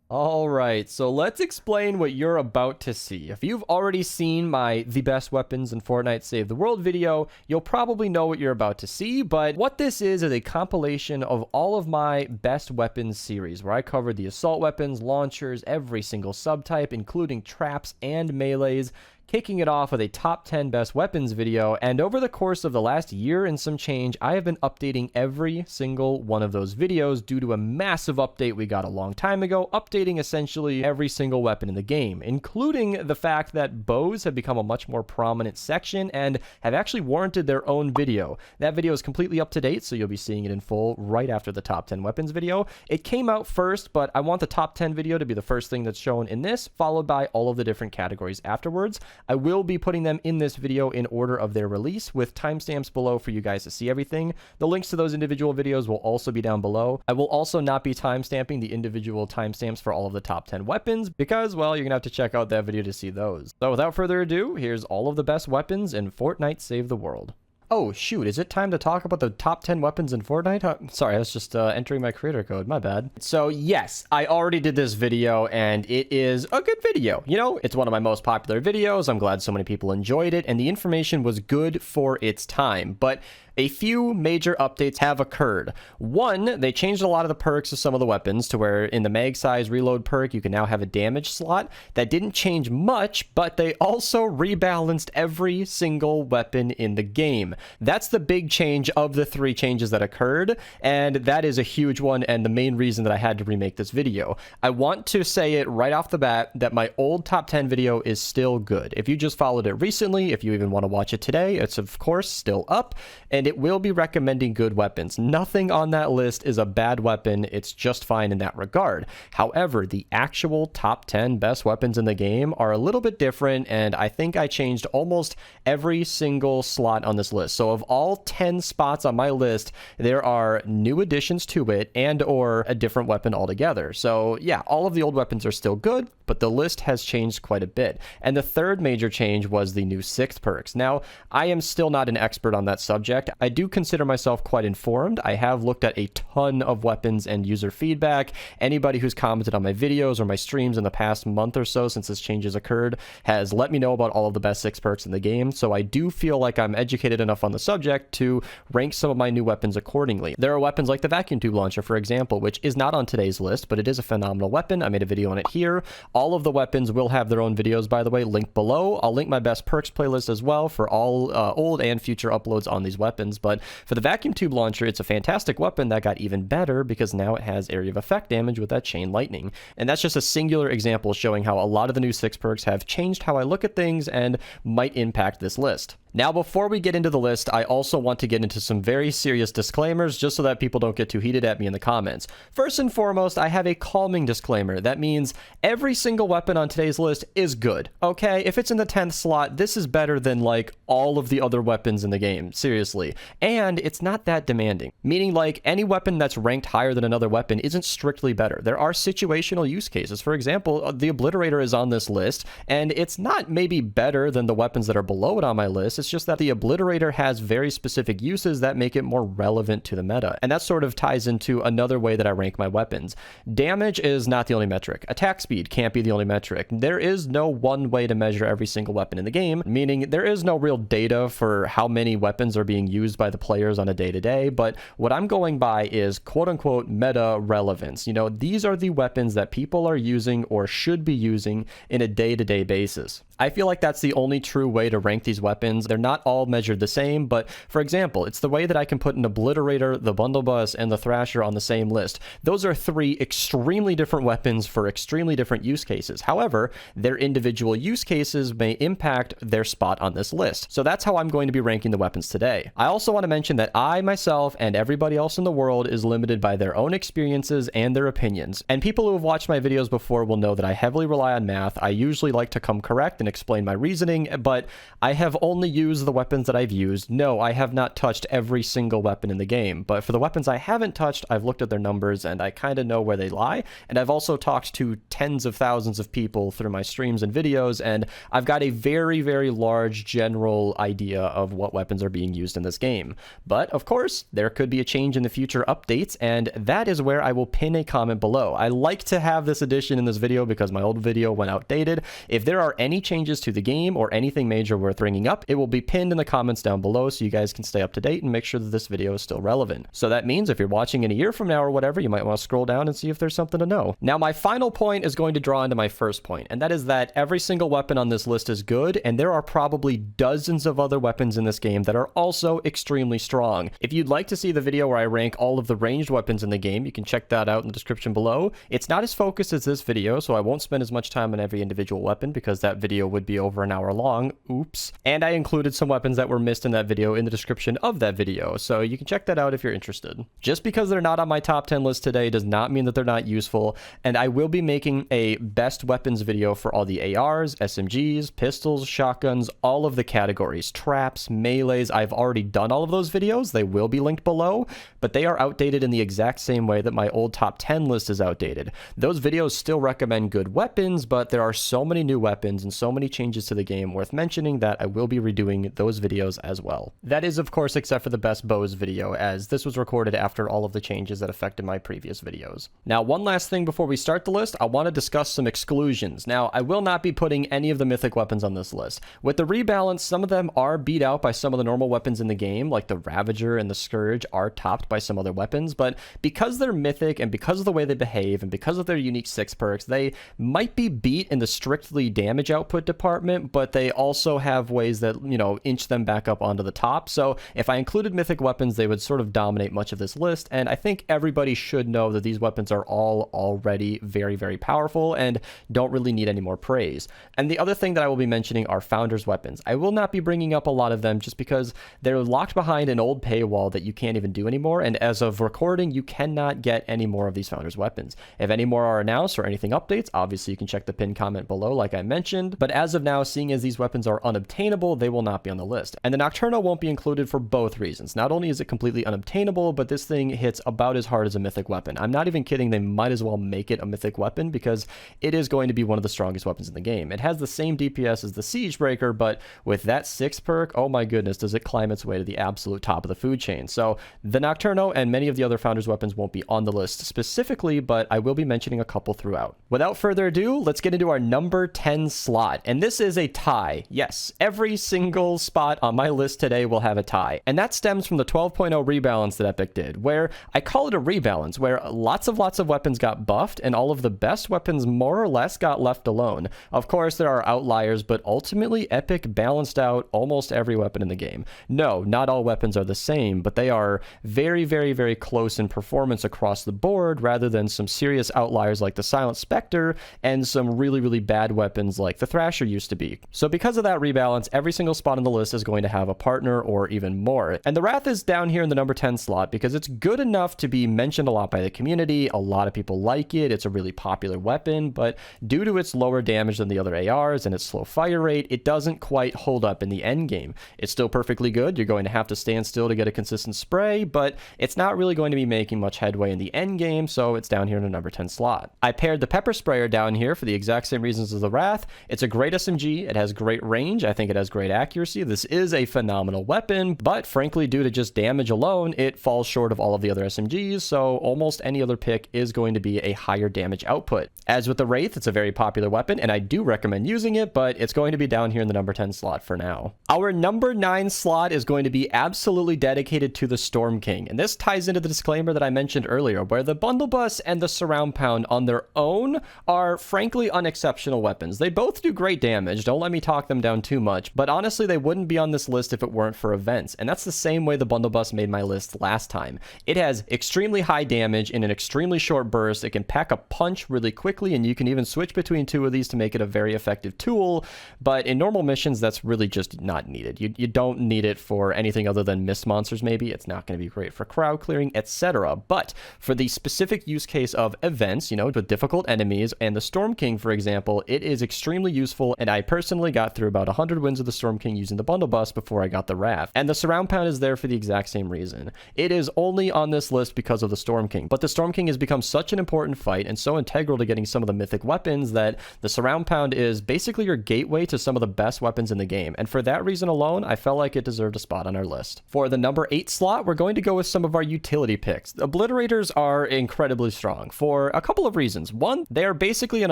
All right, so let's explain what you're about to see. If you've already seen my The Best Weapons in Fortnite Save the World video, you'll probably know what you're about to see, but what this is a compilation of all of my best weapons series, where I covered the assault weapons, launchers, every single subtype, including traps and melees, kicking it off with a top 10 best weapons video. And over the course of the last year and some change, I have been updating every single one of those videos due to a massive update we got a long time ago, updating essentially every single weapon in the game, including the fact that bows have become a much more prominent section and have actually warranted their own video. That video is completely up to date, so you'll be seeing it in full right after the top 10 weapons video. It came out first, but I want the top 10 video to be the first thing that's shown in this, followed by all of the different categories afterwards. I will be putting them in this video in order of their release, with timestamps below for you guys to see everything. The links to those individual videos will also be down below. I will also not be timestamping the individual timestamps for all of the top 10 weapons because, well, you're gonna have to check out that video to see those. So without further ado, here's all of the best weapons in Fortnite Save the World. Oh, shoot, is it time to talk about the top 10 weapons in Fortnite? Sorry, I was just entering my creator code, my bad. So yes, I already did this video, and it is a good video. You know, it's one of my most popular videos. I'm glad so many people enjoyed it, and the information was good for its time. But a few major updates have occurred. One, they changed a lot of the perks of some of the weapons to where in the mag size reload perk, you can now have a damage slot. That didn't change much, but they also rebalanced every single weapon in the game. That's the big change of the three changes that occurred, and that is a huge one and the main reason that I had to remake this video. I want to say it right off the bat that my old top 10 video is still good. If you just followed it recently, if you even want to watch it today, it's of course still up, and it will be recommending good weapons. Nothing on that list is a bad weapon, it's just fine in that regard. However, the actual top 10 best weapons in the game are a little bit different, and I think I changed almost every single slot on this list. So of all 10 spots on my list, there are new additions to it and or a different weapon altogether. So yeah, all of the old weapons are still good, but the list has changed quite a bit. And the third major change was the new 6th perks. Now, I am still not an expert on that subject. I do consider myself quite informed. I have looked at a ton of weapons and user feedback. Anybody who's commented on my videos or my streams in the past month or so since this change has occurred has let me know about all of the best 6 perks in the game. So I do feel like I'm educated enough on the subject to rank some of my new weapons accordingly. There are weapons like the vacuum tube launcher, for example, which is not on today's list, but it is a phenomenal weapon. I made a video on it here. All of the weapons will have their own videos, by the way, linked below. I'll link my best perks playlist as well for all old and future uploads on these weapons. But for the vacuum tube launcher, it's a fantastic weapon that got even better because now it has area of effect damage with that chain lightning. And that's just a singular example showing how a lot of the new 6 perks have changed how I look at things and might impact this list. Now, before we get into the list, I also want to get into some very serious disclaimers just so that people don't get too heated at me in the comments. First and foremost, I have a calming disclaimer. That means every single weapon on today's list is good, okay? If it's in the 10th slot, this is better than, like, all of the other weapons in the game, seriously. And it's not that demanding, meaning, like, any weapon that's ranked higher than another weapon isn't strictly better. There are situational use cases. For example, the Obliterator is on this list, and it's not maybe better than the weapons that are below it on my list. It's just that the Obliterator has very specific uses that make it more relevant to the meta. And that sort of ties into another way that I rank my weapons. Damage is not the only metric. Attack speed can't be the only metric. There is no one way to measure every single weapon in the game, meaning there is no real data for how many weapons are being used by the players on a day-to-day, but what I'm going by is quote-unquote meta relevance. You know, these are the weapons that people are using or should be using in a day-to-day basis. I feel like that's the only true way to rank these weapons. They're not all measured the same, but for example, it's the way that I can put an Obliterator, the Bundle Bus, and the Thrasher on the same list. Those are 3 extremely different weapons for extremely different use cases. However, their individual use cases may impact their spot on this list. So that's how I'm going to be ranking the weapons today. I also want to mention that I, myself, and everybody else in the world is limited by their own experiences and their opinions. And people who have watched my videos before will know that I heavily rely on math. I usually like to come correct can explain my reasoning, but I have only used the weapons that I've used. No, I have not touched every single weapon in the game, but for the weapons I haven't touched, I've looked at their numbers and I kind of know where they lie, and I've also talked to tens of thousands of people through my streams and videos, and I've got a very, very large general idea of what weapons are being used in this game. But of course, there could be a change in the future updates, and that is where I will pin a comment below. I like to have this addition in this video because my old video went outdated. If there are any changes to the game or anything major worth bringing up, it will be pinned in the comments down below so you guys can stay up to date and make sure that this video is still relevant. So that means if you're watching in a year from now or whatever, you might want to scroll down and see if there's something to know. Now, my final point is going to draw into my first point, and that is that every single weapon on this list is good, and there are probably dozens of other weapons in this game that are also extremely strong. If you'd like to see the video where I rank all of the ranged weapons in the game, you can check that out in the description below. It's not as focused as this video, so I won't spend as much time on every individual weapon because that video would be over an hour long. Oops. And I included some weapons that were missed in that video in the description of that video, so you can check that out if you're interested. Just because they're not on my top 10 list today does not mean that they're not useful, and I will be making a best weapons video for all the ARs, SMGs, pistols, shotguns, all of the categories, traps, melees. I've already done all of those videos. They will be linked below, but they are outdated in the exact same way that my old top 10 list is outdated. Those videos still recommend good weapons, but there are so many new weapons and so many changes to the game worth mentioning that I will be redoing those videos as well. That is, of course, except for the best bows video, as this was recorded after all of the changes that affected my previous videos. Now, one last thing before we start the list, I want to discuss some exclusions. Now, I will not be putting any of the mythic weapons on this list. With the rebalance, some of them are beat out by some of the normal weapons in the game, like the Ravager and the Scourge are topped by some other weapons, but because they're mythic and because of the way they behave and because of their unique 6 perks, they might be beat in the strictly damage output department, but they also have ways that, you know, inch them back up onto the top. So if I included mythic weapons, they would sort of dominate much of this list, and I think everybody should know that these weapons are all already very, very powerful and don't really need any more praise. And the other thing that I will be mentioning are Founders weapons. I will not be bringing up a lot of them just because they're locked behind an old paywall that you can't even do anymore, and as of recording, you cannot get any more of these Founders weapons. If any more are announced or anything updates, obviously you can check the pinned comment below like I mentioned, but as of now, seeing as these weapons are unobtainable, they will not be on the list. And the Nocturno won't be included for both reasons. Not only is it completely unobtainable, but this thing hits about as hard as a mythic weapon. I'm not even kidding, they might as well make it a mythic weapon because it is going to be one of the strongest weapons in the game. It has the same DPS as the Siegebreaker, but with that 6 perk, oh my goodness, does it climb its way to the absolute top of the food chain. So the Nocturno and many of the other Founders weapons won't be on the list specifically, but I will be mentioning a couple throughout. Without further ado, let's get into our number 10 slot. And this is a tie. Yes, every single spot on my list today will have a tie. And that stems from the 12.0 rebalance that Epic did, where I call it a rebalance, where lots of weapons got buffed and all of the best weapons more or less got left alone. Of course, there are outliers, but ultimately Epic balanced out almost every weapon in the game. No, not all weapons are the same, but they are very, very, very close in performance across the board rather than some serious outliers like the Silent Spectre and some really, really bad weapons like the Thrasher used to be. So because of that rebalance, every single spot on the list is going to have a partner or even more. And the Wrath is down here in the number 10 slot because it's good enough to be mentioned a lot by the community. A lot of people like it. It's a really popular weapon, but due to its lower damage than the other ARs and its slow fire rate, it doesn't quite hold up in the end game. It's still perfectly good. You're going to have to stand still to get a consistent spray, but it's not really going to be making much headway in the end game, so it's down here in the number 10 slot. I paired the Pepper Sprayer down here for the exact same reasons as the Wrath. It's a great SMG. It has great range. I think it has great accuracy. This is a phenomenal weapon, but frankly, due to just damage alone, it falls short of all of the other SMGs, so almost any other pick is going to be a higher damage output. As with the Wraith, it's a very popular weapon, and I do recommend using it, but it's going to be down here in the number 10 slot for now. Our number 9 slot is going to be absolutely dedicated to the Storm King, and this ties into the disclaimer that I mentioned earlier, where the Bundle Bus and the Surround Pound on their own are frankly unexceptional weapons. They both do great damage, don't let me talk them down too much, but honestly they wouldn't be on this list if it weren't for events, and that's the same way the Bundle Bus made my list last time. It has extremely high damage in an extremely short burst, it can pack a punch really quickly, and you can even switch between two of these to make it a very effective tool, but in normal missions that's really just not needed. You don't need it for anything other than mist monsters maybe. It's not going to be great for crowd clearing, etc. But for the specific use case of events, you know, with difficult enemies and the Storm King, for example, it is extremely useful useful, and I personally got through about 100 wins of the Storm King using the bundle bus before I got the Raft. And the surround pound is there for the exact same reason. It is only on this list because of the Storm King, but the Storm King has become such an important fight and so integral to getting some of the mythic weapons that the surround pound is basically your gateway to some of the best weapons in the game, and for that reason alone, I felt like it deserved a spot on our list. For the number 8 slot, we're going to go with some of our utility picks. The Obliterators are incredibly strong for a couple of reasons. One, they are basically an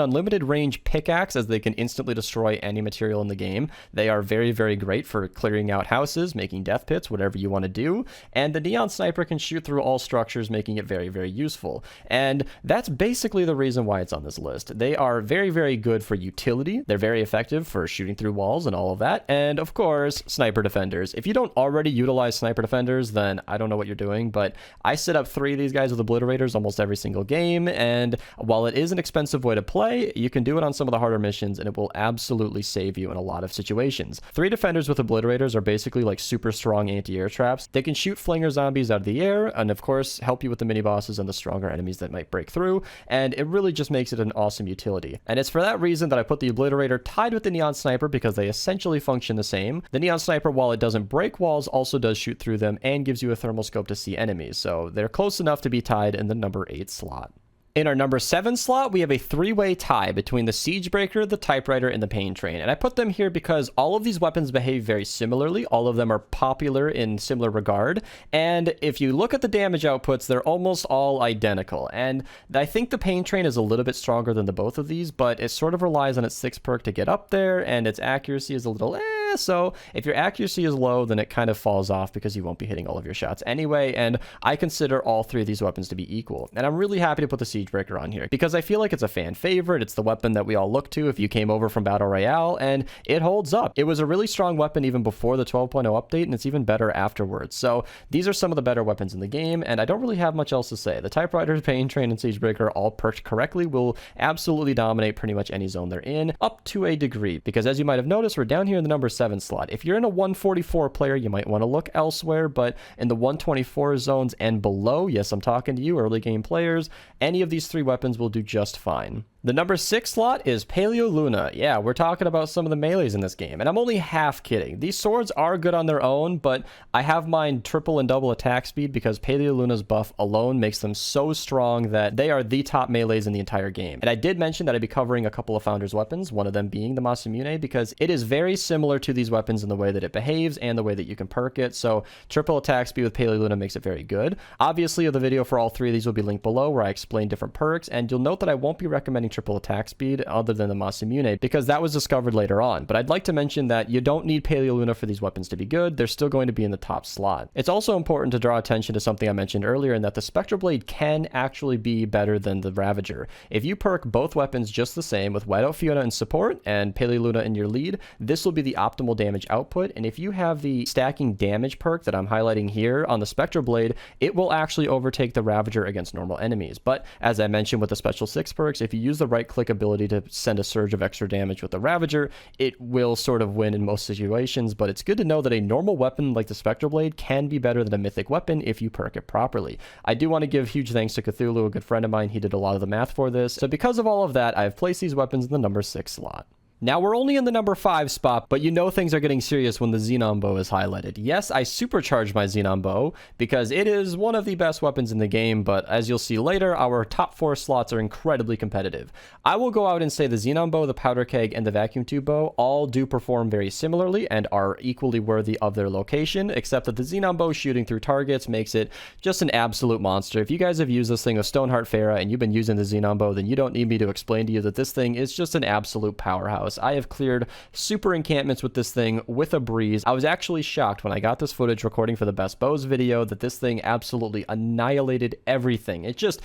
unlimited range pickaxe, as they can instantly destroy any material in the game. They are very, very great for clearing out houses, making death pits, whatever you want to do, and the Neon Sniper can shoot through all structures, making it very, very useful. And that's basically the reason why it's on this list. They are very, very good for utility. They're very effective for shooting through walls and all of that, and of course, Sniper Defenders. If you don't already utilize Sniper Defenders, then I don't know what you're doing, but I set up 3 of these guys with Obliterators almost every single game, and while it is an expensive way to play, you can do it on some of the harder missions, and it will absolutely save you in a lot of situations. 3 Defenders with Obliterators are basically like super strong anti-air traps. They can shoot flinger zombies out of the air, and of course, help you with the mini-bosses and the stronger enemies that might break through, and it really just makes it an awesome utility. And it's for that reason that I put the Obliterator tied with the Neon Sniper, because they essentially function the same. The Neon Sniper, while it doesn't break walls, also does shoot through them and gives you a thermal scope to see enemies, so they're close enough to be tied in the number 8 slot. In our number 7 slot, we have a 3-way tie between the Siegebreaker, the Typewriter, and the Pain Train. And I put them here because all of these weapons behave very similarly. All of them are popular in similar regard. And if you look at the damage outputs, they're almost all identical. And I think the Pain Train is a little bit stronger than the both of these, but it sort of relies on its 6 perk to get up there, and its accuracy is a little so if your accuracy is low, then it kind of falls off because you won't be hitting all of your shots anyway, and I consider all 3 of these weapons to be equal. And I'm really happy to put the Siegebreaker on here because I feel like it's a fan favorite. It's the weapon that we all look to if you came over from Battle Royale, and it holds up. It was a really strong weapon even before the 12.0 update, and it's even better afterwards. So these are some of the better weapons in the game, and I don't really have much else to say. The Typewriter, Pain Train, and Siegebreaker, all perked correctly, will absolutely dominate pretty much any zone they're in, up to a degree, because as you might have noticed, we're down here in the number 7 slot. If you're in a 144 player, you might want to look elsewhere, but in the 124 zones and below, yes, I'm talking to you early game players, any of these 3 weapons will do just fine. The number 6 slot is Paleo Luna. Yeah, we're talking about some of the melees in this game, and I'm only half kidding. These swords are good on their own, but I have mine triple and double attack speed because Paleo Luna's buff alone makes them so strong that they are the top melees in the entire game. And I did mention that I'd be covering a couple of Founders weapons, one of them being the Masamune, because it is very similar to these weapons in the way that it behaves and the way that you can perk it. So triple attack speed with Paleo Luna makes it very good. Obviously, the video for all 3 of these will be linked below where I explain different perks, and you'll note that I won't be recommending triple attack speed other than the Masamune because that was discovered later on. But I'd like to mention that you don't need Paleo Luna for these weapons to be good. They're still going to be in the top slot. It's also important to draw attention to something I mentioned earlier, in that the Spectral Blade can actually be better than the Ravager. If you perk both weapons just the same with Whiteout Fiona in support and Paleo Luna in your lead, this will be the optimal damage output. And if you have the stacking damage perk that I'm highlighting here on the Spectral Blade, it will actually overtake the Ravager against normal enemies. But as I mentioned with the Special 6 perks, if you use the right click ability to send a surge of extra damage with the Ravager, it will sort of win in most situations. But it's good to know that a normal weapon like the Spectral Blade can be better than a mythic weapon if you perk it properly. I do want to give huge thanks to Cthulhu, a good friend of mine. He did a lot of the math for this. So because of all of that, I've placed these weapons in the number 6 slot. Now, we're only in the number 5 spot, but you know things are getting serious when the Xenon Bow is highlighted. Yes, I supercharged my Xenon Bow because it is one of the best weapons in the game, but as you'll see later, our top 4 slots are incredibly competitive. I will go out and say the Xenon Bow, the Powder Keg, and the Vacuum Tube Bow all do perform very similarly and are equally worthy of their location, except that the Xenon Bow shooting through targets makes it just an absolute monster. If you guys have used this thing with Stoneheart Pharah and you've been using the Xenon Bow, then you don't need me to explain to you that this thing is just an absolute powerhouse. I have cleared super encampments with this thing with a breeze. I was actually shocked when I got this footage recording for the Best Bows video that this thing absolutely annihilated everything. It just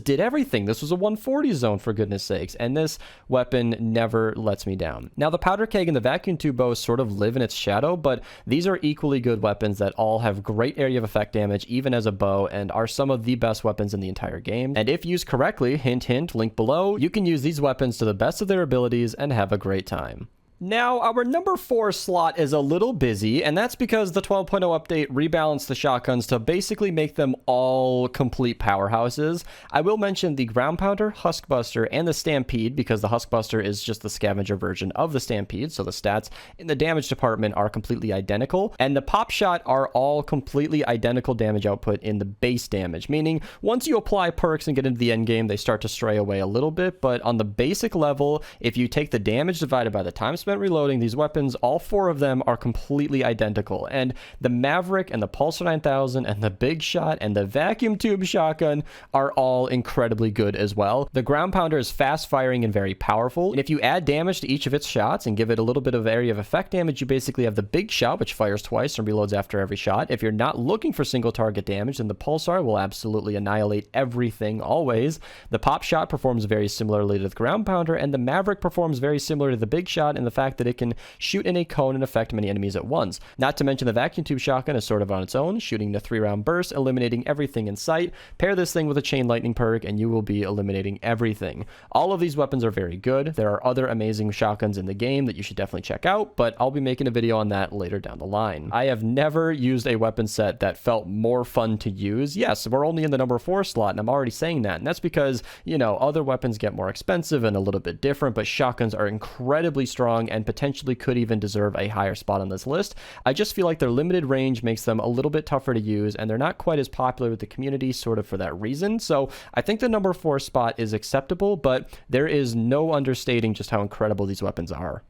did everything. This was a 140 zone, for goodness sakes, and this weapon never lets me down. Now, the Powder Keg and the Vacuum Tube Bow sort of live in its shadow, but these are equally good weapons that all have great area of effect damage, even as a bow, and are some of the best weapons in the entire game. And if used correctly, hint hint, link below, you can use these weapons to the best of their abilities and have a great time. Now, our number 4 slot is a little busy, and that's because the 12.0 update rebalanced the shotguns to basically make them all complete powerhouses. I will mention the Ground Pounder, Huskbuster, and the Stampede, because the Huskbuster is just the scavenger version of the Stampede, so the stats in the damage department are completely identical, and the Pop Shot are all completely identical damage output in the base damage, meaning once you apply perks and get into the end game, they start to stray away a little bit, but on the basic level, if you take the damage divided by the time spent reloading, these weapons, all 4 of them are completely identical. And the Maverick and the Pulsar 9000 and the Big Shot and the Vacuum Tube Shotgun are all incredibly good as well. The Ground Pounder is fast firing and very powerful, and if you add damage to each of its shots and give it a little bit of area of effect damage, you basically have the Big Shot, which fires twice and reloads after every shot. If you're not looking for single target damage, then the Pulsar will absolutely annihilate everything always. The Pop Shot performs very similarly to the Ground Pounder, and the Maverick performs very similar to the Big Shot in the fact that it can shoot in a cone and affect many enemies at once. Not to mention the Vacuum Tube Shotgun is sort of on its own, shooting the 3-round burst, eliminating everything in sight. Pair this thing with a Chain Lightning perk and you will be eliminating everything. All of these weapons are very good. There are other amazing shotguns in the game that you should definitely check out, but I'll be making a video on that later down the line. I have never used a weapon set that felt more fun to use. Yes, we're only in the number 4 slot, and I'm already saying that, and that's because, you know, other weapons get more expensive and a little bit different, but shotguns are incredibly strong and potentially could even deserve a higher spot on this list. I just feel like their limited range makes them a little bit tougher to use, and they're not quite as popular with the community sort of for that reason. So I think the number 4 spot is acceptable, but there is no understating just how incredible these weapons are.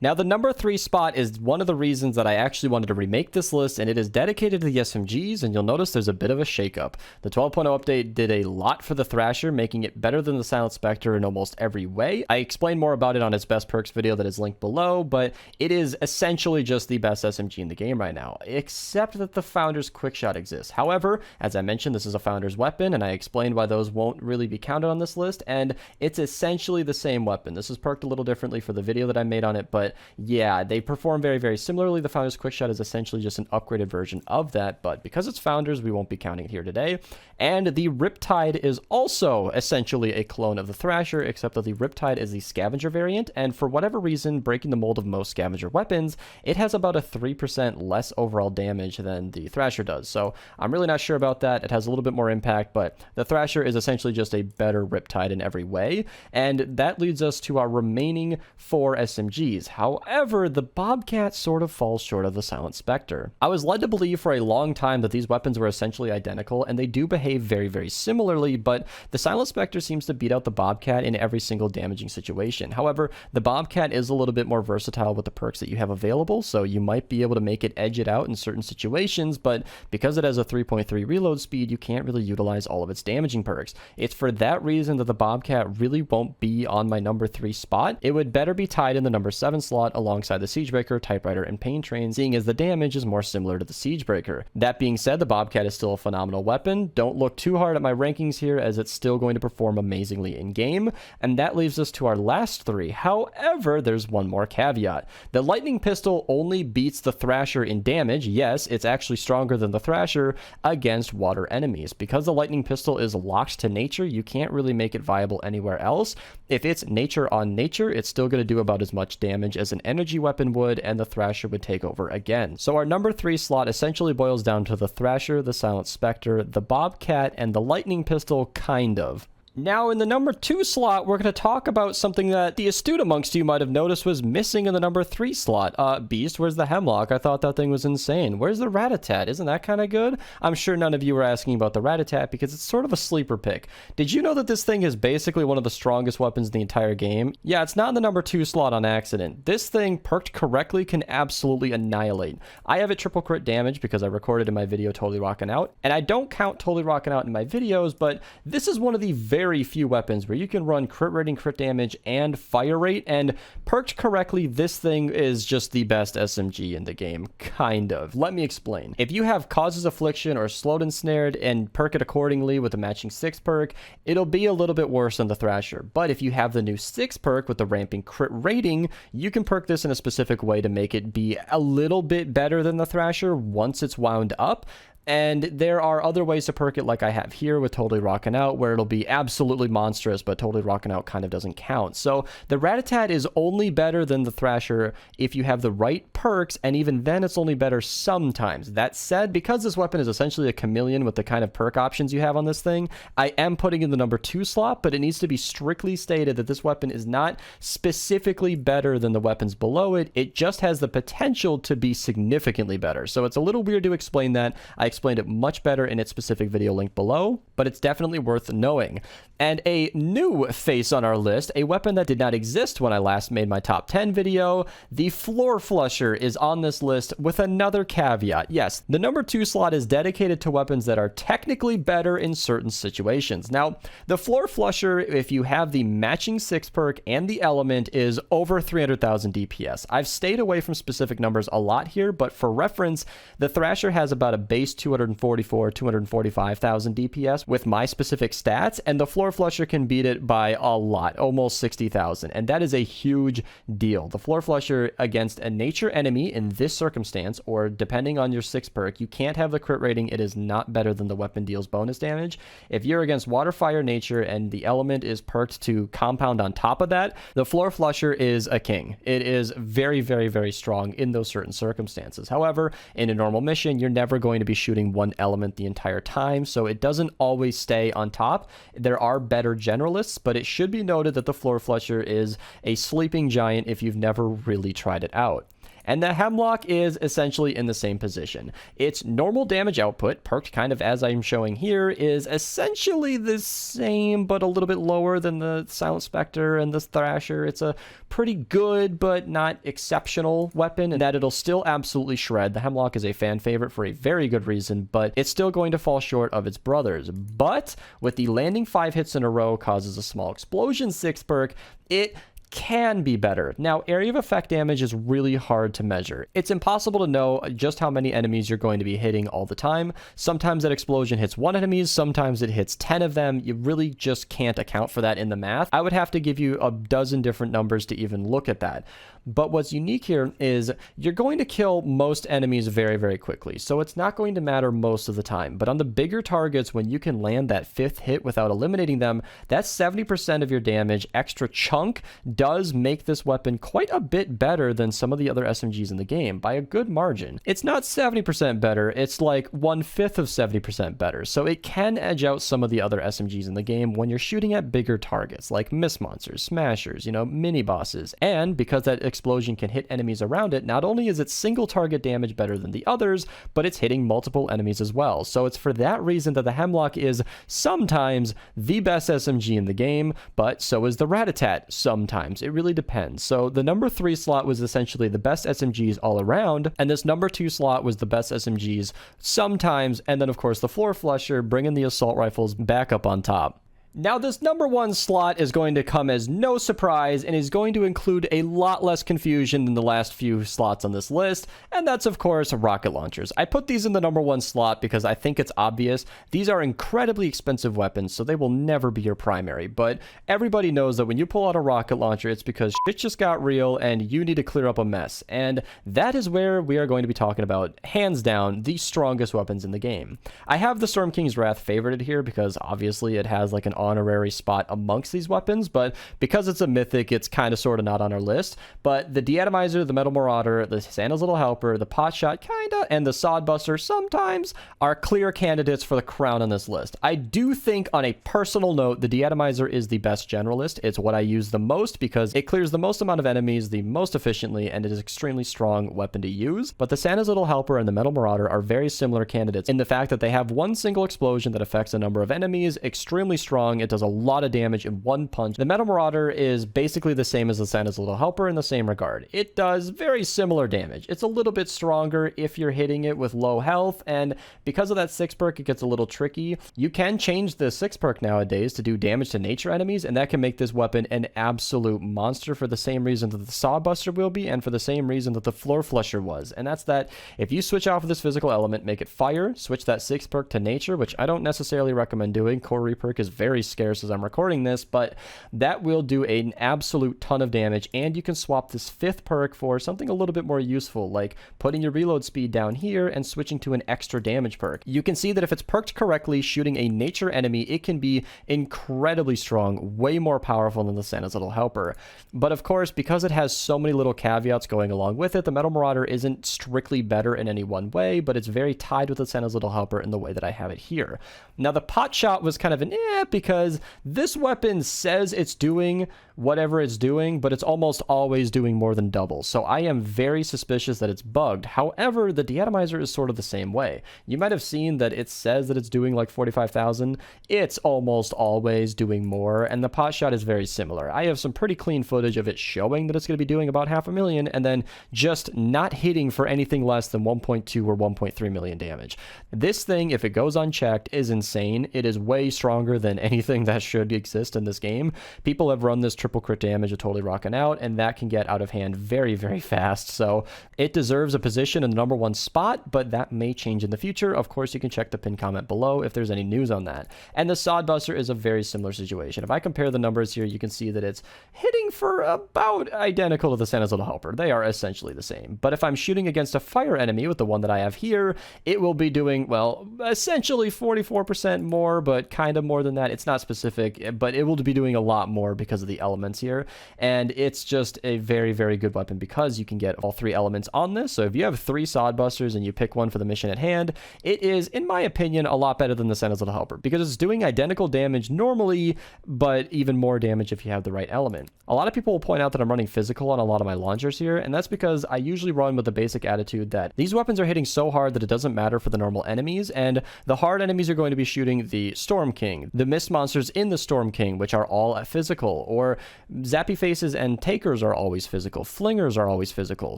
Now, the number 3 spot is one of the reasons that I actually wanted to remake this list, and it is dedicated to the SMGs, and you'll notice there's a bit of a shakeup. The 12.0 update did a lot for the Thrasher, making it better than the Silent Spectre in almost every way. I explained more about it on its best perks video that is linked below, but it is essentially just the best SMG in the game right now, except that the Founder's Quickshot exists. However, as I mentioned, this is a Founder's weapon, and I explained why those won't really be counted on this list, and it's essentially the same weapon. This is perked a little differently for the video that I made on it, but yeah, they perform very, very similarly. The Founder's Quickshot is essentially just an upgraded version of that, but because it's Founders, we won't be counting it here today. And the Riptide is also essentially a clone of the Thrasher, except that the Riptide is the Scavenger variant, and for whatever reason, breaking the mold of most Scavenger weapons, it has about a 3% less overall damage than the Thrasher does. So I'm really not sure about that. It has a little bit more impact, but the Thrasher is essentially just a better Riptide in every way. And that leads us to our remaining 4 SMGs. However, the Bobcat sort of falls short of the Silent Spectre. I was led to believe for a long time that these weapons were essentially identical, and they do behave very, very similarly, but the Silent Spectre seems to beat out the Bobcat in every single damaging situation. However, the Bobcat is a little bit more versatile with the perks that you have available, so you might be able to make it edge it out in certain situations, but because it has a 3.3 reload speed, you can't really utilize all of its damaging perks. It's for that reason that the Bobcat really won't be on my number 3 spot. It would better be tied in the number 7 slot alongside the Siegebreaker, Typewriter, and Pain Train, seeing as the damage is more similar to the Siegebreaker. That being said, the Bobcat is still a phenomenal weapon. Don't look too hard at my rankings here, as it's still going to perform amazingly in game. And that leaves us to our last 3. However, there's one more caveat. The Lightning Pistol only beats the Thrasher in damage. Yes, it's actually stronger than the Thrasher against water enemies. Because the Lightning Pistol is locked to nature, you can't really make it viable anywhere else. If it's nature on nature, it's still going to do about as much damage as an energy weapon would, and the Thrasher would take over again. So our number 3 slot essentially boils down to the Thrasher, the Silent Spectre, the Bobcat, and the Lightning Pistol, kind of. Now, in the number 2 slot, we're going to talk about something that the astute amongst you might have noticed was missing in the number 3 slot. Beast, where's the Hemlock? I thought that thing was insane. Where's the Rat-a-tat? Isn't that kind of good? I'm sure none of you were asking about the Rat-a-tat because it's sort of a sleeper pick. Did you know that this thing is basically one of the strongest weapons in the entire game? Yeah, it's not in the number 2 slot on accident. This thing, perked correctly, can absolutely annihilate. I have it triple crit damage because I recorded in my video Totally Rockin' Out, and I don't count Totally Rockin' Out in my videos, but this is one of the very few weapons where you can run crit rating, crit damage, and fire rate, and perked correctly, this thing is just the best SMG in the game, kind of. Let me explain. If you have Causes Affliction or Slowed and Snared and perk it accordingly with the matching 6 perk, it'll be a little bit worse than the Thrasher. But if you have the new 6 perk with the ramping crit rating, you can perk this in a specific way to make it be a little bit better than the Thrasher once it's wound up. And there are other ways to perk it like I have here with Totally Rockin' Out, where it'll be absolutely monstrous, but Totally Rockin' Out kind of doesn't count. So the Rat-a-tat is only better than the Thrasher if you have the right perks, and even then it's only better sometimes. That said, because this weapon is essentially a chameleon with the kind of perk options you have on this thing, I am putting in the number 2 slot, but it needs to be strictly stated that this weapon is not specifically better than the weapons below it. It just has the potential to be significantly better. So it's a little weird to explain that. I explained it much better in its specific video link below, but it's definitely worth knowing. And a new face on our list, a weapon that did not exist when I last made my top 10 video, the Floor Flusher is on this list with another caveat. Yes, the number 2 slot is dedicated to weapons that are technically better in certain situations. Now, the Floor Flusher, if you have the matching 6 perk and the element, is over 300,000 DPS. I've stayed away from specific numbers a lot here, but for reference, the Thrasher has about a base 245,000 DPS with my specific stats, and the Floor Flusher can beat it by a lot, almost 60,000, and that is a huge deal. The Floor Flusher against a nature enemy in this circumstance, or depending on your 6 perk, you can't have the crit rating. It is not better than the weapon deals bonus damage. If you're against water, fire, nature, and the element is perked to compound on top of that, the Floor Flusher is a king. It is very, very, very strong in those certain circumstances. However, in a normal mission, you're never going to be shooting one element the entire time, so it doesn't always stay on top. There are better generalists, but it should be noted that the Floor Flusher is a sleeping giant if you've never really tried it out. And the Hemlock is essentially in the same position. Its normal damage output, perked kind of as I'm showing here, is essentially the same, but a little bit lower than the Silent Spectre and the Thrasher. It's a pretty good, but not exceptional weapon, in that it'll still absolutely shred. The Hemlock is a fan favorite for a very good reason, but it's still going to fall short of its brothers. But with the landing 5 hits in a row causes a small explosion 6 perk, it can be better. Now, area of effect damage is really hard to measure. It's impossible to know just how many enemies you're going to be hitting all the time. Sometimes that explosion hits 1 enemy, sometimes it hits 10 of them. You really just can't account for that in the math. I would have to give you a dozen different numbers to even look at that. But what's unique here is you're going to kill most enemies very, very quickly, so it's not going to matter most of the time. But on the bigger targets, when you can land that 5th hit without eliminating them, that's 70% of your damage. Extra chunk does make this weapon quite a bit better than some of the other SMGs in the game by a good margin. It's not 70% better, it's like 1/5 of 70% better, so it can edge out some of the other SMGs in the game when you're shooting at bigger targets like mist monsters, smashers, mini bosses. And because that explosion can hit enemies around it, not only is its single target damage better than the others, but it's hitting multiple enemies as well. So it's for that reason that the Hemlock is sometimes the best SMG in the game, but so is the Rat-a-tat sometimes. It really depends. So the number 3 slot was essentially the best SMGs all around, and this number 2 slot was the best SMGs sometimes, and then of course the Floor Flusher bringing the assault rifles back up on top. Now, this number 1 slot is going to come as no surprise and is going to include a lot less confusion than the last few slots on this list, and that's, of course, rocket launchers. I put these in the number 1 slot because I think it's obvious. These are incredibly expensive weapons, so they will never be your primary, but everybody knows that when you pull out a rocket launcher, it's because shit just got real and you need to clear up a mess, and that is where we are going to be talking about, hands down, the strongest weapons in the game. I have the Storm King's Wrath favorited here because obviously it has like an honorary spot amongst these weapons, but because it's a mythic, it's kind of sort of not on our list. But the De-Atomizer, the Metal Marauder, the Santa's Little Helper, the Pot Shot kinda, and the Sodbuster sometimes are clear candidates for the crown on this list. I do think, on a personal note, the De-Atomizer is the best generalist. It's what I use the most because it clears the most amount of enemies the most efficiently, and it is an extremely strong weapon to use. But the Santa's Little Helper and the Metal Marauder are very similar candidates in the fact that they have one single explosion that affects a number of enemies, extremely strong. It does a lot of damage in one punch. The Metal Marauder is basically the same as the Santa's Little Helper in the same regard. It does very similar damage. It's a little bit stronger if you're hitting it with low health, and because of that 6 perk, it gets a little tricky. You can change the 6 perk nowadays to do damage to nature enemies, and that can make this weapon an absolute monster for the same reason that the Sawbuster will be, and for the same reason that the Floor Flusher was. And that's that if you switch off of this physical element, make it fire, switch that 6 perk to nature, which I don't necessarily recommend doing. Core Reperk is very very scarce as I'm recording this, but that will do an absolute ton of damage, and you can swap this 5th perk for something a little bit more useful, like putting your reload speed down here and switching to an extra damage perk. You can see that if it's perked correctly, shooting a nature enemy, it can be incredibly strong, way more powerful than the Santa's Little Helper. But of course, because it has so many little caveats going along with it, the Metal Marauder isn't strictly better in any one way, but it's very tied with the Santa's Little Helper in the way that I have it here. Now, the pot shot was kind of an because this weapon says it's doing whatever it's doing, but it's almost always doing more than double. So I am very suspicious that it's bugged. However, the deatomizer is sort of the same way. You might have seen that it says that it's doing like 45,000. It's almost always doing more, and the pot shot is very similar. I have some pretty clean footage of it showing that it's going to be doing about 500,000 and then just not hitting for anything less than 1.2 or 1.3 million damage. This thing, if it goes unchecked, is insane. It is way stronger than anything that should exist in this game. People have run this triple crit damage of totally rocking out, and that can get out of hand very, very fast. So it deserves a position in the #1 spot, but that may change in the future. Of course, you can check the pinned comment below if there's any news on that. And the Sodbuster is a very similar situation. If I compare the numbers here, you can see that it's hitting for about identical to the Santa's Little Helper. They are essentially the same. But if I'm shooting against a fire enemy with the one that I have here, it will be doing, well, essentially 44% more, but kind of more than that. It's not specific, but it will be doing a lot more because of the elements here. And it's just a very, very good weapon because you can get all 3 elements on this. So if you have 3 Sodbusters and you pick one for the mission at hand, it is, in my opinion, a lot better than the Santa's Little Helper because it's doing identical damage normally, but even more damage if you have the right element. A lot of people will point out that I'm running physical on a lot of my launchers here, and that's because I usually run with the basic attitude that these weapons are hitting so hard that it doesn't matter for the normal enemies, and the hard enemies are going to be shooting the Storm King, the mist monsters in the Storm King, which are all physical, or Zappy Faces and Takers are always physical, Flingers are always physical,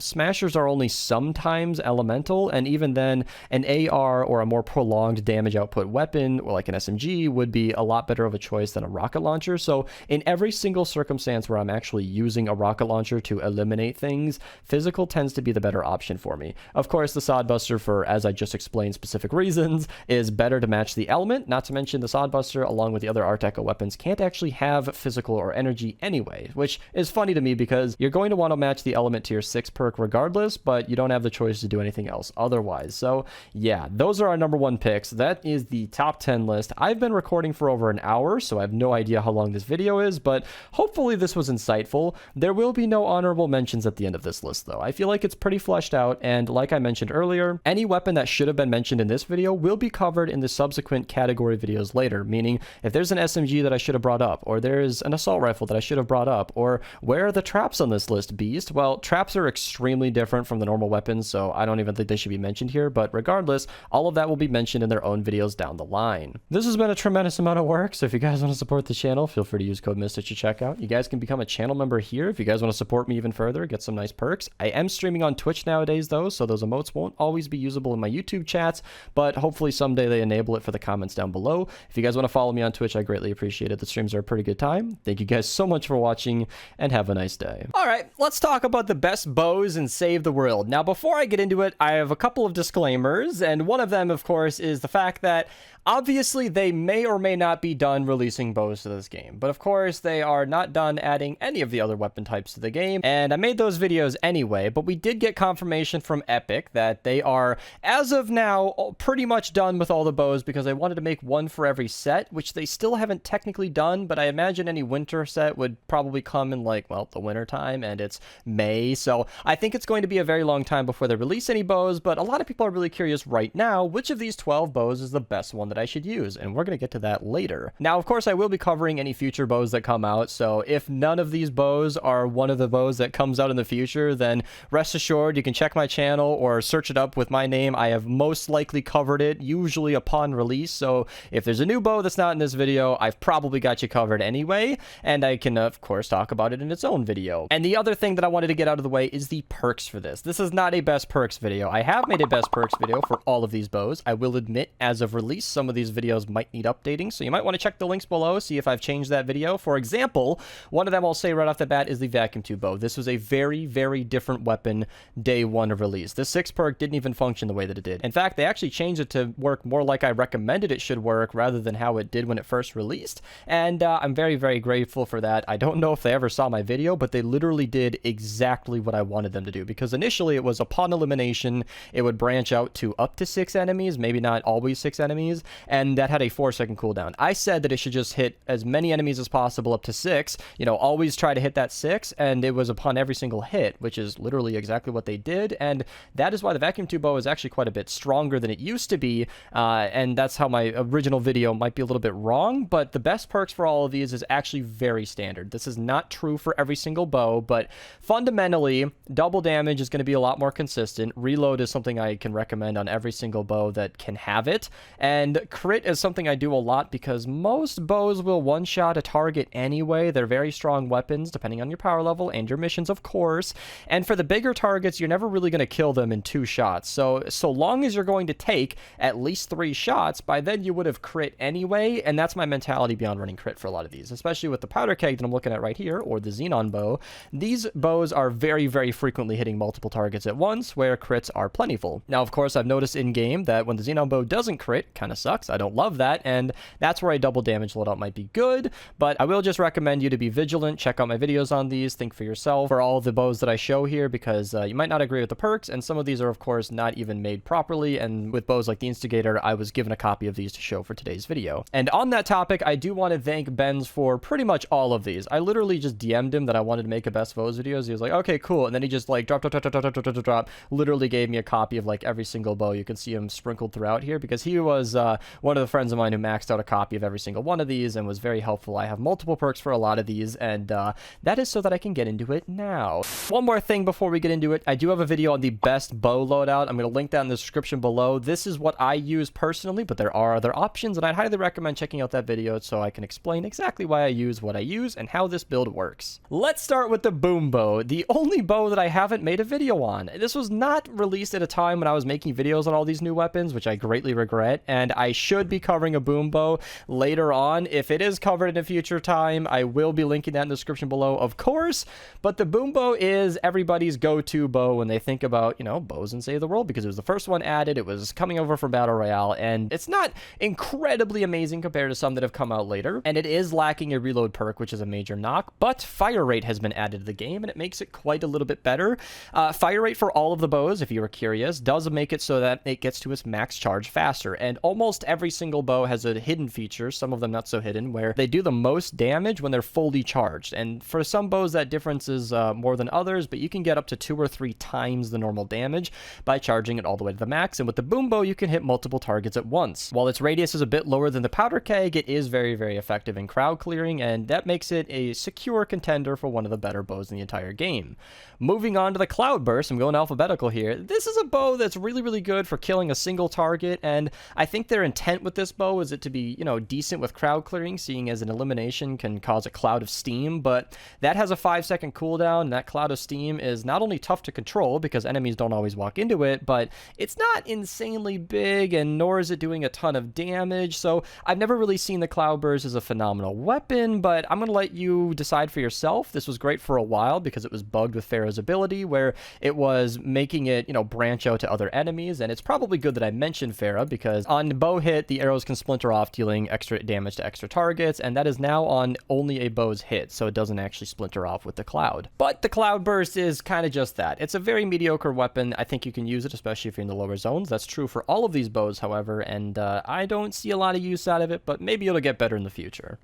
Smashers are only sometimes elemental, and even then an AR or a more prolonged damage output weapon, or like an SMG, would be a lot better of a choice than a rocket launcher. So in every single circumstance where I'm actually using a rocket launcher to eliminate things, physical tends to be the better option for me. Of course, the Sodbuster, for, as I just explained, specific reasons, is better to match the element, not to mention the Sodbuster, along with the other Art Deco weapons, can't actually have physical or energy anyway, which is funny to me because you're going to want to match the element to your 6 perk regardless, but you don't have the choice to do anything else otherwise. So yeah, those are our #1 picks. That is the top 10 list. I've been recording for over an hour, so I have no idea how long this video is, but hopefully this was insightful. There will be no honorable mentions at the end of this list, though. I feel like it's pretty fleshed out, and like I mentioned earlier, any weapon that should have been mentioned in this video will be covered in the subsequent category videos later, meaning if there's an SMG that I should have brought up, or there's an assault rifle that I should have brought up, or where are the traps on this list, Beast? Well, traps are extremely different from the normal weapons, so I don't even think they should be mentioned here, but regardless, all of that will be mentioned in their own videos down the line. This has been a tremendous amount of work, so if you guys want to support the channel, feel free to use code Mista to check out. You guys can become a channel member here if you guys want to support me even further, get some nice perks. I am streaming on Twitch nowadays, though, so those emotes won't always be usable in my YouTube chats, but hopefully someday they enable it for the comments down below. If you guys want to follow me on Twitch, I greatly appreciate it. The streams are a pretty good time. Thank you guys so much for watching, and have a nice day. All right, let's talk about the best bows and save the world. Now, before I get into it, I have a couple of disclaimers, and one of them, of course, is the fact that obviously, they may or may not be done releasing bows to this game, but of course, they are not done adding any of the other weapon types to the game, and I made those videos anyway, but we did get confirmation from Epic that they are, as of now, pretty much done with all the bows because they wanted to make one for every set, which they still haven't technically done, but I imagine any winter set would probably come in, like, well, the winter time, and it's May, so I think it's going to be a very long time before they release any bows, but a lot of people are really curious right now, which of these 12 bows is the best one that I should use, and we're going to get to that later. Now, of course, I will be covering any future bows that come out, so if none of these bows are one of the bows that comes out in the future, then rest assured you can check my channel or search it up with my name. I have most likely covered it, usually upon release, so if there's a new bow that's not in this video, I've probably got you covered anyway, and I can, of course, talk about it in its own video. And the other thing that I wanted to get out of the way is the perks for this. This is not a best perks video. I have made a best perks video for all of these bows. I will admit, as of release, some of these videos might need updating, so you might want to check the links below, see if I've changed that video. For example, one of them I'll say right off the bat is the vacuum tube bow. This was a very, very different weapon day one of release. The 6 perk didn't even function the way that it did. In fact, they actually changed it to work more like I recommended it should work rather than how it did when it first first released, and I'm very, very grateful for that. I don't know if they ever saw my video, but they literally did exactly what I wanted them to do, because initially it was upon elimination, it would branch out to up to 6 enemies, maybe not always 6 enemies, and that had a 4-second cooldown. I said that it should just hit as many enemies as possible up to 6, always try to hit that 6, and it was upon every single hit, which is literally exactly what they did, and that is why the vacuum tube bow is actually quite a bit stronger than it used to be, and that's how my original video might be a little bit wrong, but the best perks for all of these is actually very standard. This is not true for every single bow, but fundamentally, double damage is going to be a lot more consistent. Reload is something I can recommend on every single bow that can have it, and crit is something I do a lot because most bows will one-shot a target anyway. They're very strong weapons, depending on your power level and your missions, of course, and for the bigger targets, you're never really going to kill them in 2 shots, so long as you're going to take at least 3 shots, by then you would have crit anyway, and that's my mentality beyond running crit for a lot of these, especially with the powder keg that I'm looking at right here, or the xenon bow. These bows are very, very frequently hitting multiple targets at once, where crits are plentiful. Now, of course, I've noticed in-game that when the xenon bow doesn't crit, kind of sucks. I don't love that, and that's where a double damage loadout might be good, but I will just recommend you to be vigilant. Check out my videos on these, think for yourself for all of the bows that I show here, because you might not agree with the perks, and some of these are, of course, not even made properly, and with bows like the Instigator, I was given a copy of these to show for today's video. And on that topic, I do want to thank Benz for pretty much all of these. I literally just DM'd him that I wanted to make a best bows videos. He was like, okay, cool, and then he just like drop, literally gave me a copy of like every single bow. You can see him sprinkled throughout here, because he was one of the friends of mine who maxed out a copy of every single one of these and was very helpful. I have multiple perks for a lot of these, and that is so that I can get into it now. One more thing before we get into it, I do have a video on the best bow loadout. I'm going to link that in the description below. This is what I use personally, but there are other options, and I'd highly recommend checking out that video so I can explain exactly why I use what I use and how this build works. Let's start with the boom bow, the only bow that I haven't made a video on. This was not released at a time when I was making videos on all these new weapons, which I greatly regret, and I should be covering a boom bow later on. If it is covered in a future time, I will be linking that in the description below, of course, but the boom bow is everybody's go-to bow when they think about, bows and Save the World, because it was the first one added, it was coming over from Battle Royale, and it's not incredibly amazing compared to some that have come out later, and it is lacking a reload perk, which is a major knock, but fire rate has been added to the game, and it makes it quite a little bit better. Fire rate for all of the bows, if you were curious, does make it so that it gets to its max charge faster, and almost every single bow has a hidden feature, some of them not so hidden, where they do the most damage when they're fully charged, and for some bows that difference is more than others, but you can get up to 2 or 3 times the normal damage by charging it all the way to the max, and with the boom bow you can hit multiple targets at once. While its radius is a bit lower than the powder keg, it is very, very effective in crowd clearing, and that makes it a secure contender for one of the better bows in the entire game. Moving on to the Cloudburst, I'm going alphabetical here. This is a bow that's really, really good for killing a single target, and I think their intent with this bow is it to be, decent with crowd clearing, seeing as an elimination can cause a cloud of steam, but that has a 5-second cooldown, and that cloud of steam is not only tough to control because enemies don't always walk into it, but it's not insanely big, and nor is it doing a ton of damage, so I've never really seen the Cloudburst as a phenomenal weapon, but I'm going to let you decide for yourself. This was great for a while because it was bugged with Pharaoh's ability, where it was making it, branch out to other enemies, and it's probably good that I mentioned Farah, because on bow hit, the arrows can splinter off, dealing extra damage to extra targets, and that is now on only a bow's hit, so it doesn't actually splinter off with the cloud. But the Cloudburst is kind of just that. It's a very mediocre weapon. I think you can use it, especially if you're in the lower zones. That's true for all of these bows, however, and I don't see a lot of use out of it, but maybe it'll get better in the future.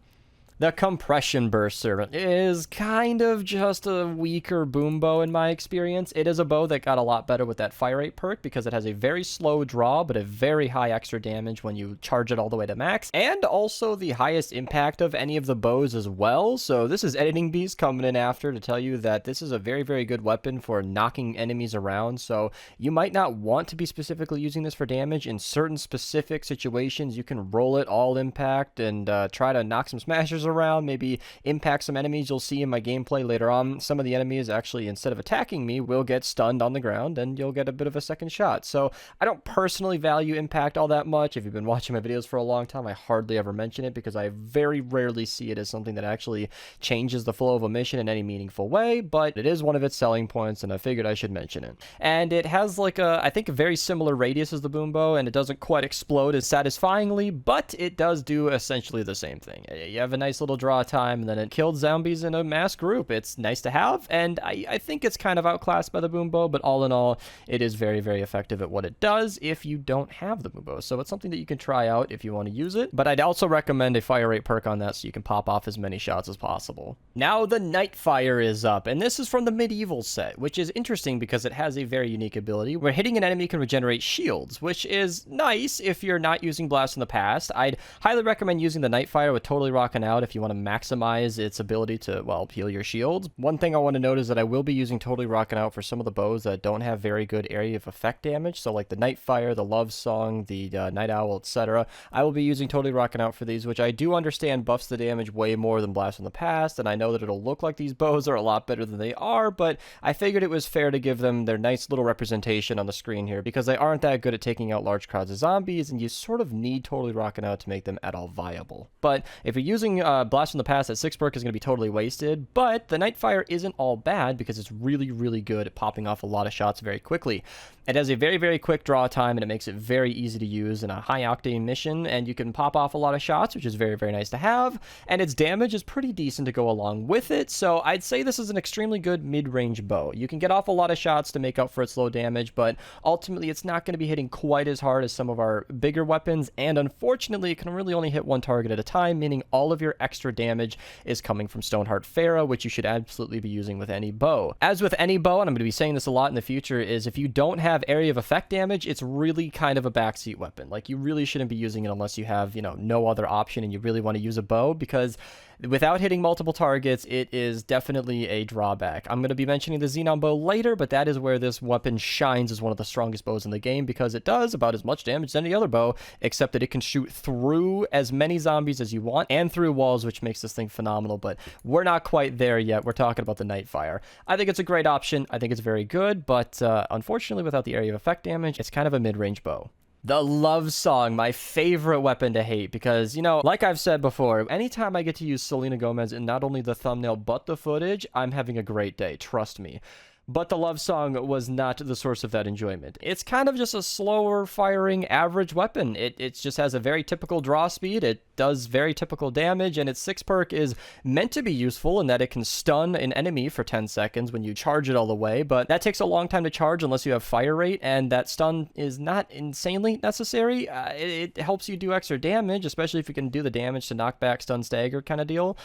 The Compression Burst Servant is kind of just a weaker boom bow in my experience. It is a bow that got a lot better with that fire rate perk because it has a very slow draw but a very high extra damage when you charge it all the way to max, and also the highest impact of any of the bows as well. So this is Editing Beast coming in after to tell you that this is a very, very good weapon for knocking enemies around. So you might not want to be specifically using this for damage. In certain specific situations, you can roll it all impact and try to knock some smashers around around, maybe impact some enemies. You'll see in my gameplay later on, some of the enemies actually, instead of attacking me, will get stunned on the ground, and you'll get a bit of a second shot. So I don't personally value impact all that much. If you've been watching my videos for a long time, I hardly ever mention it because I very rarely see it as something that actually changes the flow of a mission in any meaningful way, but it is one of its selling points, and I figured I should mention it. And it has like I think a very similar radius as the boom bow, and it doesn't quite explode as satisfyingly, but it does do essentially the same thing. You have a nice little draw time, and then it killed zombies in a mass group. It's nice to have, and I think it's kind of outclassed by the boom bow, but all in all, it is very, very effective at what it does if you don't have the boom bow. So it's something that you can try out if you want to use it, but I'd also recommend a fire rate perk on that so you can pop off as many shots as possible. Now the Nightfire is up, and this is from the medieval set, which is interesting because it has a very unique ability where hitting an enemy can regenerate shields, which is nice if you're not using Blast in the past. I'd highly recommend using the Nightfire with Totally Rockin' Out if you want to maximize its ability to, well, heal your shields. One thing I want to note is that I will be using Totally Rockin' Out for some of the bows that don't have very good area of effect damage, so like the Nightfire, the Love Song, the Night Owl, etc. I will be using Totally Rockin' Out for these, which I do understand buffs the damage way more than Blast in the past, and I know that it'll look like these bows are a lot better than they are, but I figured it was fair to give them their nice little representation on the screen here because they aren't that good at taking out large crowds of zombies, and you sort of need Totally Rockin' Out to make them at all viable. But if you're using Blast from the past, that 6 perk is going to be totally wasted, but the Nightfire isn't all bad because it's really, really good at popping off a lot of shots very quickly. It has a very, very quick draw time, and it makes it very easy to use in a high-octane mission, and you can pop off a lot of shots, which is very, very nice to have, and its damage is pretty decent to go along with it, so I'd say this is an extremely good mid-range bow. You can get off a lot of shots to make up for its low damage, but ultimately it's not going to be hitting quite as hard as some of our bigger weapons, and unfortunately it can really only hit one target at a time, meaning all of your extra damage is coming from Stoneheart Pharaoh, which you should absolutely be using with any bow. As with any bow, and I'm going to be saying this a lot in the future, is if you don't have area of effect damage, it's really kind of a backseat weapon. Like, you really shouldn't be using it unless you have, no other option and you really want to use a bow, because without hitting multiple targets, it is definitely a drawback. I'm going to be mentioning the Xenon bow later, but that is where this weapon shines as one of the strongest bows in the game because it does about as much damage as any other bow, except that it can shoot through as many zombies as you want and through walls, which makes this thing phenomenal, but we're not quite there yet. We're talking about the Nightfire. I think it's a great option. I think it's very good, but unfortunately, without the area of effect damage, it's kind of a mid-range bow. The Love Song, my favorite weapon to hate because, like I've said before, anytime I get to use Selena Gomez in not only the thumbnail but the footage, I'm having a great day, trust me. But the Love Song was not the source of that enjoyment. It's kind of just a slower firing average weapon. It just has a very typical draw speed, it does very typical damage, and its 6 perk is meant to be useful in that it can stun an enemy for 10 seconds when you charge it all the way, but that takes a long time to charge unless you have fire rate, and that stun is not insanely necessary. It helps you do extra damage, especially if you can do the damage to knock back, stun, stagger kind of deal.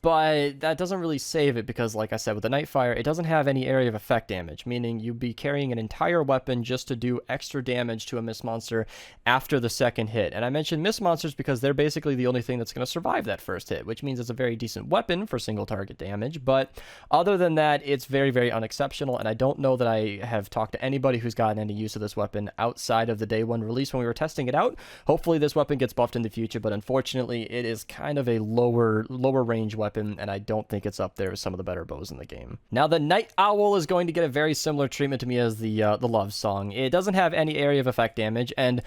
But that doesn't really save it because, like I said, with the Nightfire, it doesn't have any area of effect damage, meaning you'd be carrying an entire weapon just to do extra damage to a Mist monster after the second hit. And I mentioned Mist monsters because they're basically the only thing that's going to survive that first hit, which means it's a very decent weapon for single target damage. But other than that, it's very, very unexceptional, and I don't know that I have talked to anybody who's gotten any use of this weapon outside of the day one release when we were testing it out. Hopefully this weapon gets buffed in the future, but unfortunately it is kind of a lower range weapon, and I don't think it's up there with some of the better bows in the game. Now, the Night Owl is going to get a very similar treatment to me as the Love Song. It doesn't have any area of effect damage, and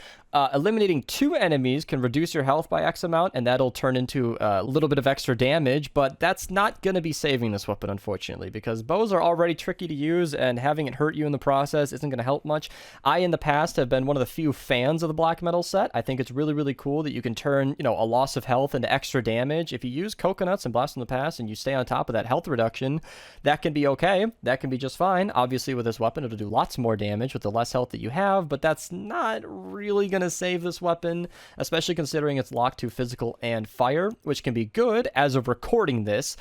eliminating 2 enemies can reduce your health by X amount, and that'll turn into a little bit of extra damage, but that's not going to be saving this weapon, unfortunately, because bows are already tricky to use, and having it hurt you in the process isn't going to help much. I, in the past, have been one of the few fans of the Black Metal set. I think it's really, really cool that you can turn, a loss of health into extra damage. If you use coconuts and Blast from the Past and you stay on top of that health reduction, that can be okay. That can be just fine. Obviously, with this weapon, it'll do lots more damage with the less health that you have, but that's not really going to save this weapon, especially considering it's locked to physical and fire, which can be good as of recording this.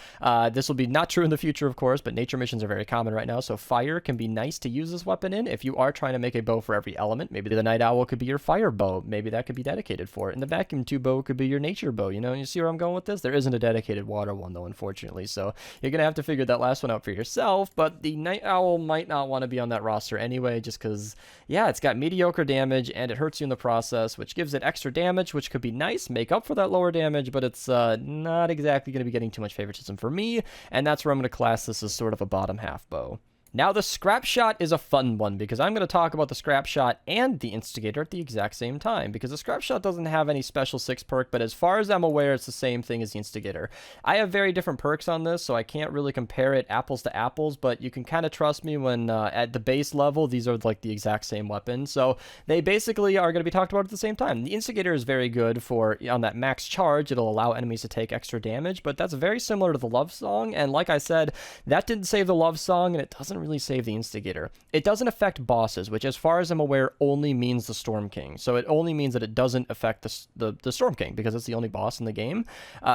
This will be not true in the future, of course, but nature missions are very common right now, so fire can be nice to use this weapon in if you are trying to make a bow for every element. Maybe the Night Owl could be your fire bow. Maybe that could be dedicated for it. And the Vacuum Tube bow could be your nature bow. You see where I'm going with this? There isn't a dedicated water one, though, unfortunately. So you're going to have to figure that last one out for yourself. But the Night Owl might not want to be on that roster anyway, just because, yeah, it's got mediocre damage and it hurts you in the process, which gives it extra damage, which could be nice, make up for that lower damage, but it's not exactly going to be getting too much favoritism for me. And that's where I'm going to class this as sort of a bottom half bow. Now, the Scrap Shot is a fun one because I'm going to talk about the Scrap Shot and the Instigator at the exact same time, because the Scrap Shot doesn't have any special 6 perk, but as far as I'm aware, it's the same thing as the Instigator. I have very different perks on this, so I can't really compare it apples to apples, but you can kind of trust me when at the base level, these are like the exact same weapon. So they basically are going to be talked about at the same time. The Instigator is very good for, on that max charge, it'll allow enemies to take extra damage, but that's very similar to the Love Song, and like I said, that didn't save the Love Song, and it doesn't really save the Instigator. It doesn't affect bosses, which as far as I'm aware only means the Storm King. So it only means that it doesn't affect the Storm King because it's the only boss in the game.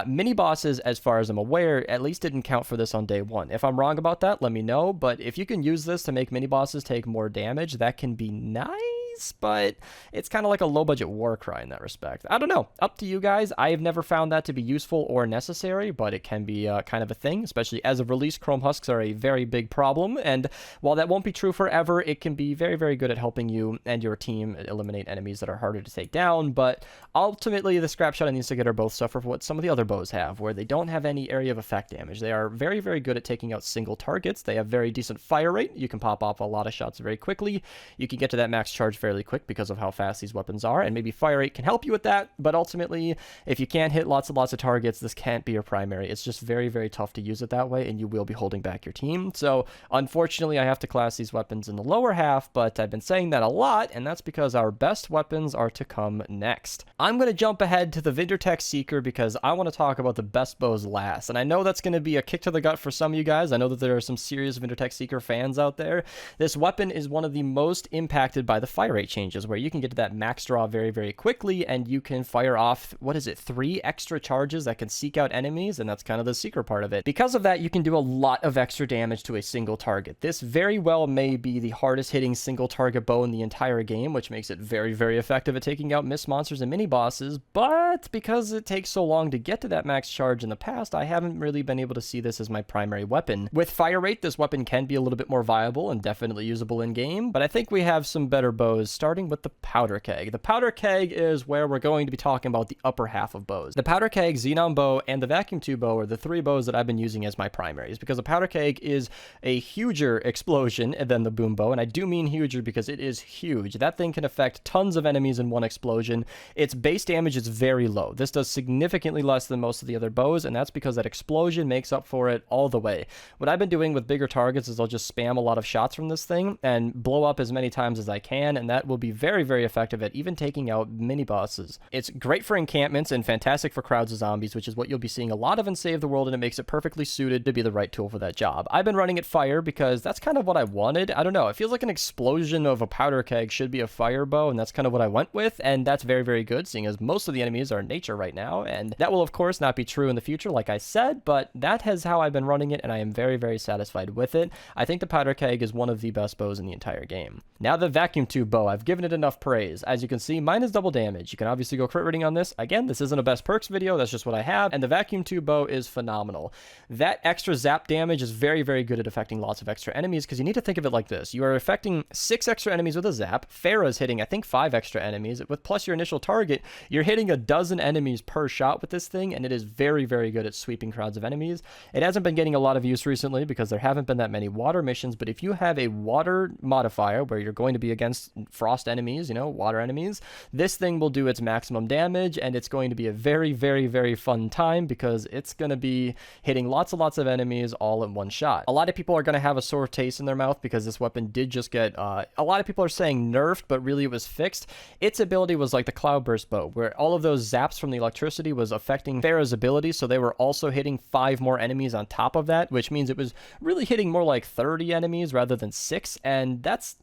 Mini bosses, as far as I'm aware, at least didn't count for this on day one. If I'm wrong about that, let me know, but if you can use this to make mini bosses take more damage, that can be nice. But it's kind of like a low-budget war cry in that respect. I don't know. Up to you guys. I have never found that to be useful or necessary, but it can be kind of a thing, especially as of release. Chrome Husks are a very big problem, and while that won't be true forever, it can be very, very good at helping you and your team eliminate enemies that are harder to take down, but ultimately, the Scrap Shot and the Instigator both suffer from what some of the other bows have, where they don't have any area of effect damage. They are very, very good at taking out single targets. They have very decent fire rate. You can pop off a lot of shots very quickly. You can get to that max charge fairly quick because of how fast these weapons are, and maybe fire rate can help you with that, but ultimately, if you can't hit lots and lots of targets, this can't be your primary. It's just very, very tough to use it that way, and you will be holding back your team. So, unfortunately, I have to class these weapons in the lower half, but I've been saying that a lot, and that's because our best weapons are to come next. I'm going to jump ahead to the Vindertech Seeker because I want to talk about the best bows last, and I know that's going to be a kick to the gut for some of you guys. I know that there are some serious Vindertech Seeker fans out there. This weapon is one of the most impacted by the fire rate changes, where you can get to that max draw very, very quickly, and you can fire off, 3 extra charges that can seek out enemies, and that's kind of the Seeker part of it. Because of that, you can do a lot of extra damage to a single target. This very well may be the hardest hitting single target bow in the entire game, which makes it very, very effective at taking out mist monsters and mini bosses, but because it takes so long to get to that max charge in the past, I haven't really been able to see this as my primary weapon. With fire rate, this weapon can be a little bit more viable and definitely usable in game, but I think we have some better bows, starting with the Powder Keg. The Powder Keg is where we're going to be talking about the upper half of bows. The Powder Keg, Xenon Bow, and the Vacuum Tube Bow are the 3 bows that I've been using as my primaries, because the Powder Keg is a huger explosion than the Boom Bow, and I do mean huger because it is huge. That thing can affect tons of enemies in one explosion. Its base damage is very low. This does significantly less than most of the other bows, and that's because that explosion makes up for it all the way. What I've been doing with bigger targets is I'll just spam a lot of shots from this thing and blow up as many times as I can, and that will be very, very effective at even taking out mini bosses. It's great for encampments and fantastic for crowds of zombies, which is what you'll be seeing a lot of in Save the World, and it makes it perfectly suited to be the right tool for that job. I've been running it fire because that's kind of what I wanted. I don't know, it feels like an explosion of a powder keg should be a fire bow, and that's kind of what I went with, and that's very, very good, seeing as most of the enemies are in nature right now, and that will of course not be true in the future, like I said, but that is how I've been running it, and I am very, very satisfied with it. I think the powder keg is one of the best bows in the entire game. Now the Vacuum Tube Bow, I've given it enough praise. As you can see, mine is double damage. You can obviously go crit rating on this. Again, this isn't a best perks video, that's just what I have, and the Vacuum Tube Bow is phenomenal. That extra zap damage is very, very good at affecting lots of extra enemies, because you need to think of it like this. You are affecting 6 extra enemies with a zap. Pharah's hitting, I think, 5 extra enemies. With plus your initial target, you're hitting a dozen enemies per shot with this thing, and it is very, very good at sweeping crowds of enemies. It hasn't been getting a lot of use recently because there haven't been that many water missions, but if you have a water modifier where you're going to be against frost enemies, you know, water enemies, this thing will do its maximum damage, and it's going to be a very, very, very fun time because it's going to be hitting lots and lots of enemies all in one shot. A lot of people are going to have a sore taste in their mouth because this weapon did just get, a lot of people are saying nerfed, but really it was fixed. Its ability was like the Cloudburst Bow, where all of those zaps from the electricity was affecting Pharah's ability, so they were also hitting 5 more enemies on top of that, which means it was really hitting more like 30 enemies rather than 6, and that's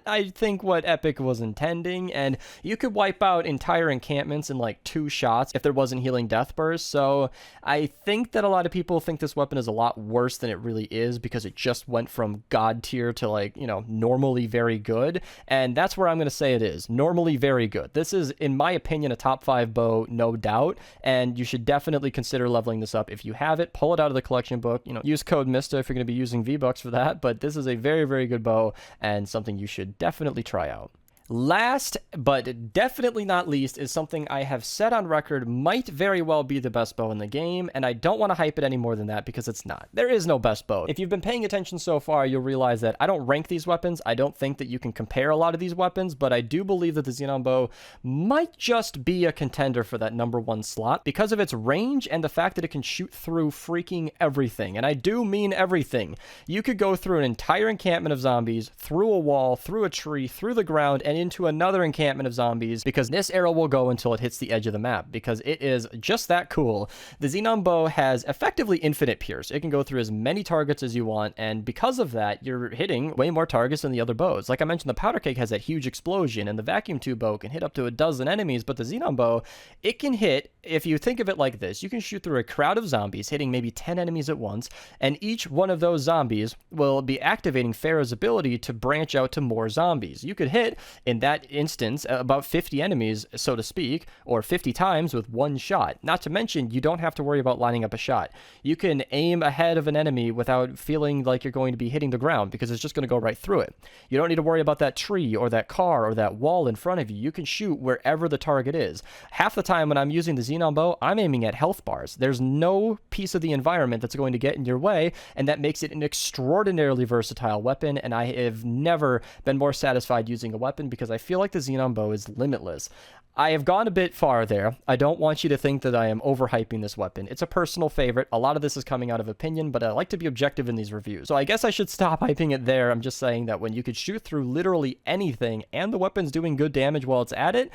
not, I think, what Epic was intending, and you could wipe out entire encampments in like 2 shots if there wasn't healing death burst. So I think that a lot of people think this weapon is a lot worse than it really is because it just went from god tier to like, normally very good. And that's where I'm going to say it is. Normally very good. This is, in my opinion, a top 5 bow, no doubt. And you should definitely consider leveling this up if you have it. Pull it out of the collection book. Use code Mista if you're going to be using V-Bucks for that. But this is a very, very good bow and something you should definitely try out. Last, but definitely not least, is something I have said on record might very well be the best bow in the game, and I don't want to hype it any more than that because it's not. There is no best bow. If you've been paying attention so far, you'll realize that I don't rank these weapons. I don't think that you can compare a lot of these weapons, but I do believe that the Xenon bow might just be a contender for that #1 slot because of its range and the fact that it can shoot through freaking everything, and I do mean everything. You could go through an entire encampment of zombies, through a wall, through a tree, through the ground, and into another encampment of zombies because this arrow will go until it hits the edge of the map because it is just that cool. The Xenon bow has effectively infinite pierce. It can go through as many targets as you want, and because of that, you're hitting way more targets than the other bows. Like I mentioned, the powder keg has that huge explosion, and the vacuum tube bow can hit up to a dozen enemies, but the Xenon bow, it can hit, if you think of it like this, you can shoot through a crowd of zombies, hitting maybe 10 enemies at once, and each one of those zombies will be activating Pharaoh's ability to branch out to more zombies. You could hit, in that instance, about 50 enemies, so to speak, or 50 times with 1 shot. Not to mention, you don't have to worry about lining up a shot. You can aim ahead of an enemy without feeling like you're going to be hitting the ground because it's just going to go right through it. You don't need to worry about that tree or that car or that wall in front of you. You can shoot wherever the target is. Half the time when I'm using the Xenon bow, I'm aiming at health bars. There's no piece of the environment that's going to get in your way, and that makes it an extraordinarily versatile weapon, and I have never been more satisfied using a weapon because I feel like the Xenon bow is limitless. I have gone a bit far there. I don't want you to think that I am overhyping this weapon. It's a personal favorite. A lot of this is coming out of opinion, but I like to be objective in these reviews. So I guess I should stop hyping it there. I'm just saying that when you could shoot through literally anything and the weapon's doing good damage while it's at it,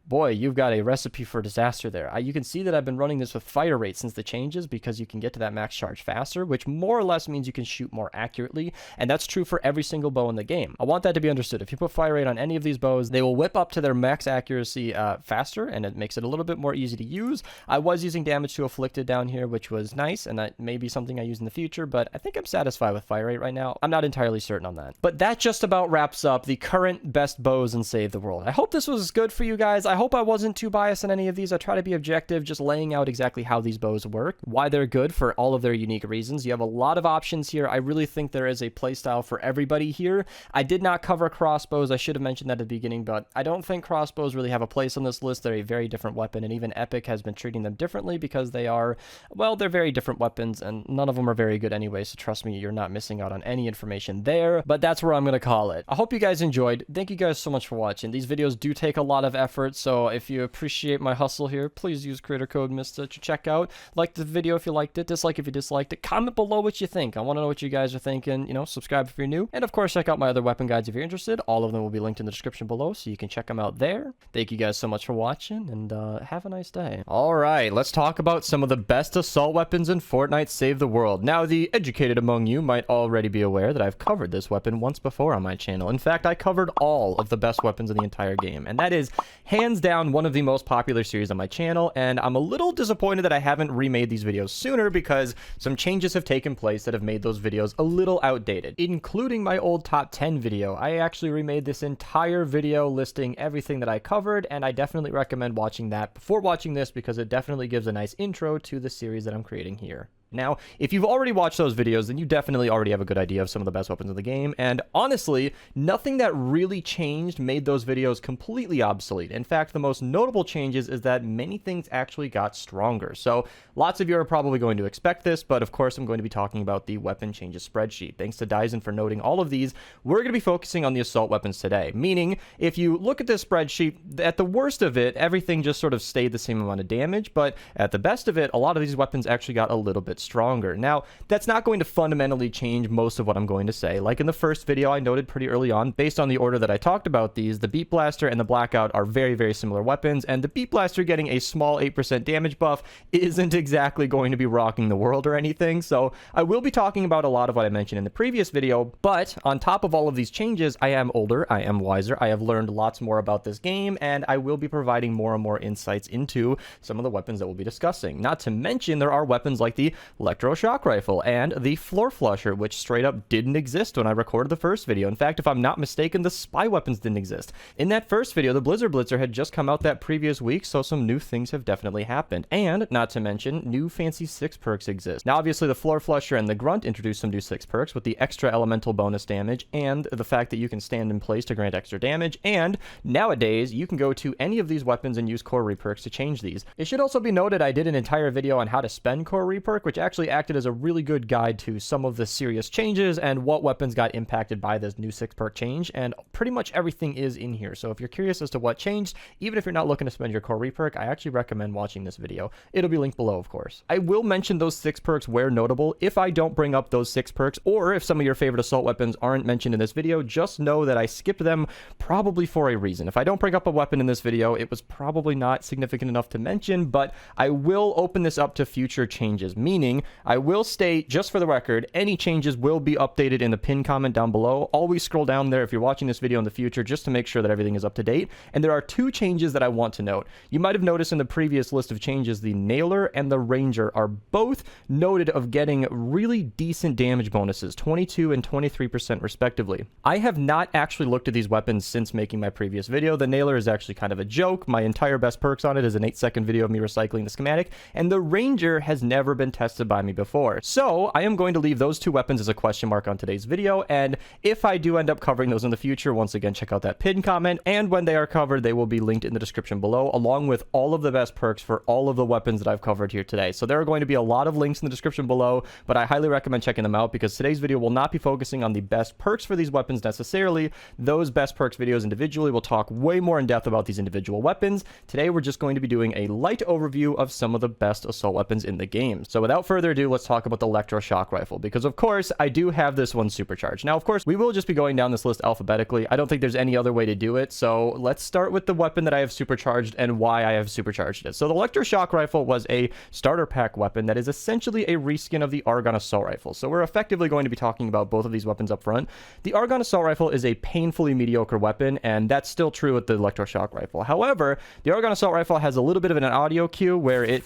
boy, you've got a recipe for disaster there. You can see that I've been running this with fire rate since the changes because you can get to that max charge faster, which more or less means you can shoot more accurately, and that's true for every single bow in the game. I want that to be understood. If you put fire rate on any of these bows, they will whip up to their max accuracy faster, and it makes it a little bit more easy to use. I was using damage to afflicted down here, which was nice, and that may be something I use in the future, but I think I'm satisfied with fire rate right now. I'm not entirely certain on that. But that just about wraps up the current best bows in Save the World. I hope this was good for you guys. I hope I wasn't too biased in any of these. I try to be objective, just laying out exactly how these bows work, why they're good for all of their unique reasons. You have a lot of options here. I really think there is a playstyle for everybody here. I did not cover crossbows. I should have mentioned that at the beginning, but I don't think crossbows really have a place on this list. They're a very different weapon, and even Epic has been treating them differently because they are, well, they're very different weapons, and none of them are very good anyway, so trust me, you're not missing out on any information there, but that's where I'm going to call it. I hope you guys enjoyed. Thank you guys so much for watching. These videos do take a lot of effort, so if you appreciate my hustle here, please use creator code Mista to check out. Like the video if you liked it, dislike if you disliked it, comment below what you think. I want to know what you guys are thinking. Subscribe if you're new, and of course check out my other weapon guides if you're interested. All of them will be linked in the description below, so you can check them out there. Thank you guys so much for watching, and have a nice day. Alright, let's talk about some of the best assault weapons in Fortnite Save the World. Now, the educated among you might already be aware that I've covered this weapon once before on my channel. In fact, I covered all of the best weapons in the entire game, and that is hands down one of the most popular series on my channel, and I'm a little disappointed that I haven't remade these videos sooner because some changes have taken place that have made those videos a little outdated, including my old top 10 video. I actually remade this entire video listing everything that I covered, and I definitely recommend watching that before watching this because it definitely gives a nice intro to the series that I'm creating here. Now, if you've already watched those videos, then you definitely already have a good idea of some of the best weapons in the game, and honestly, nothing that really changed made those videos completely obsolete. In fact, the most notable changes is that many things actually got stronger. So, lots of you are probably going to expect this, but of course I'm going to be talking about the weapon changes spreadsheet. Thanks to Dyson for noting all of these. We're going to be focusing on the assault weapons today, meaning, if you look at this spreadsheet, at the worst of it, everything just sort of stayed the same amount of damage, but at the best of it, a lot of these weapons actually got a little bit stronger. Now, that's not going to fundamentally change most of what I'm going to say. Like in the first video, I noted pretty early on, based on the order that I talked about these, the Beat Blaster and the Blackout are very, very similar weapons, and the Beat Blaster getting a small 8% damage buff isn't exactly going to be rocking the world or anything, so I will be talking about a lot of what I mentioned in the previous video, but on top of all of these changes, I am older, I am wiser, I have learned lots more about this game, and I will be providing more and more insights into some of the weapons that we'll be discussing. Not to mention, there are weapons like the electroshock rifle and the floor flusher, which straight up didn't exist when I recorded the first video. In fact, if I'm not mistaken, the spy weapons didn't exist. In that first video, the Blizzard Blitzer had just come out that previous week, so some new things have definitely happened. And, not to mention, new fancy 6 perks exist. Now, obviously, the floor flusher and the grunt introduced some new 6 perks with the extra elemental bonus damage and the fact that you can stand in place to grant extra damage, and nowadays, you can go to any of these weapons and use core reperks to change these. It should also be noted I did an entire video on how to spend core reperk, which actually acted as a really good guide to some of the serious changes and what weapons got impacted by this new 6 perk change, and pretty much everything is in here. So if you're curious as to what changed, even if you're not looking to spend your core reperk, I actually recommend watching this video. It'll be linked below, of course. I will mention those 6 perks where notable. If I don't bring up those 6 perks, or if some of your favorite assault weapons aren't mentioned in this video, just know that I skipped them probably for a reason. If I don't bring up a weapon in this video, it was probably not significant enough to mention, but I will open this up to future changes, meaning I will state, just for the record, any changes will be updated in the pinned comment down below. Always scroll down there if you're watching this video in the future just to make sure that everything is up to date. And there are 2 changes that I want to note. You might have noticed in the previous list of changes, the Nailer and the Ranger are both noted of getting really decent damage bonuses, 22 and 23% respectively. I have not actually looked at these weapons since making my previous video. The Nailer is actually kind of a joke. My entire best perks on it is an 8-second video of me recycling the schematic, and the Ranger has never been tested by me before. So I am going to leave those 2 weapons as a question mark on today's video, and if I do end up covering those in the future, once again, check out that pinned comment, and when they are covered, they will be linked in the description below, along with all of the best perks for all of the weapons that I've covered here today. So there are going to be a lot of links in the description below, but I highly recommend checking them out because today's video will not be focusing on the best perks for these weapons necessarily. Those best perks videos individually will talk way more in depth about these individual weapons. Today, we're just going to be doing a light overview of some of the best assault weapons in the game. So without further ado, let's talk about the electroshock rifle, because of course, I do have this one supercharged. Now, of course, we will just be going down this list alphabetically. I don't think there's any other way to do it, so let's start with the weapon that I have supercharged and why I have supercharged it. So the electroshock rifle was a starter pack weapon that is essentially a reskin of the Argon assault rifle. So we're effectively going to be talking about both of these weapons up front. The Argon assault rifle is a painfully mediocre weapon, and that's still true with the electroshock rifle. However, the Argon assault rifle has a little bit of an audio cue where it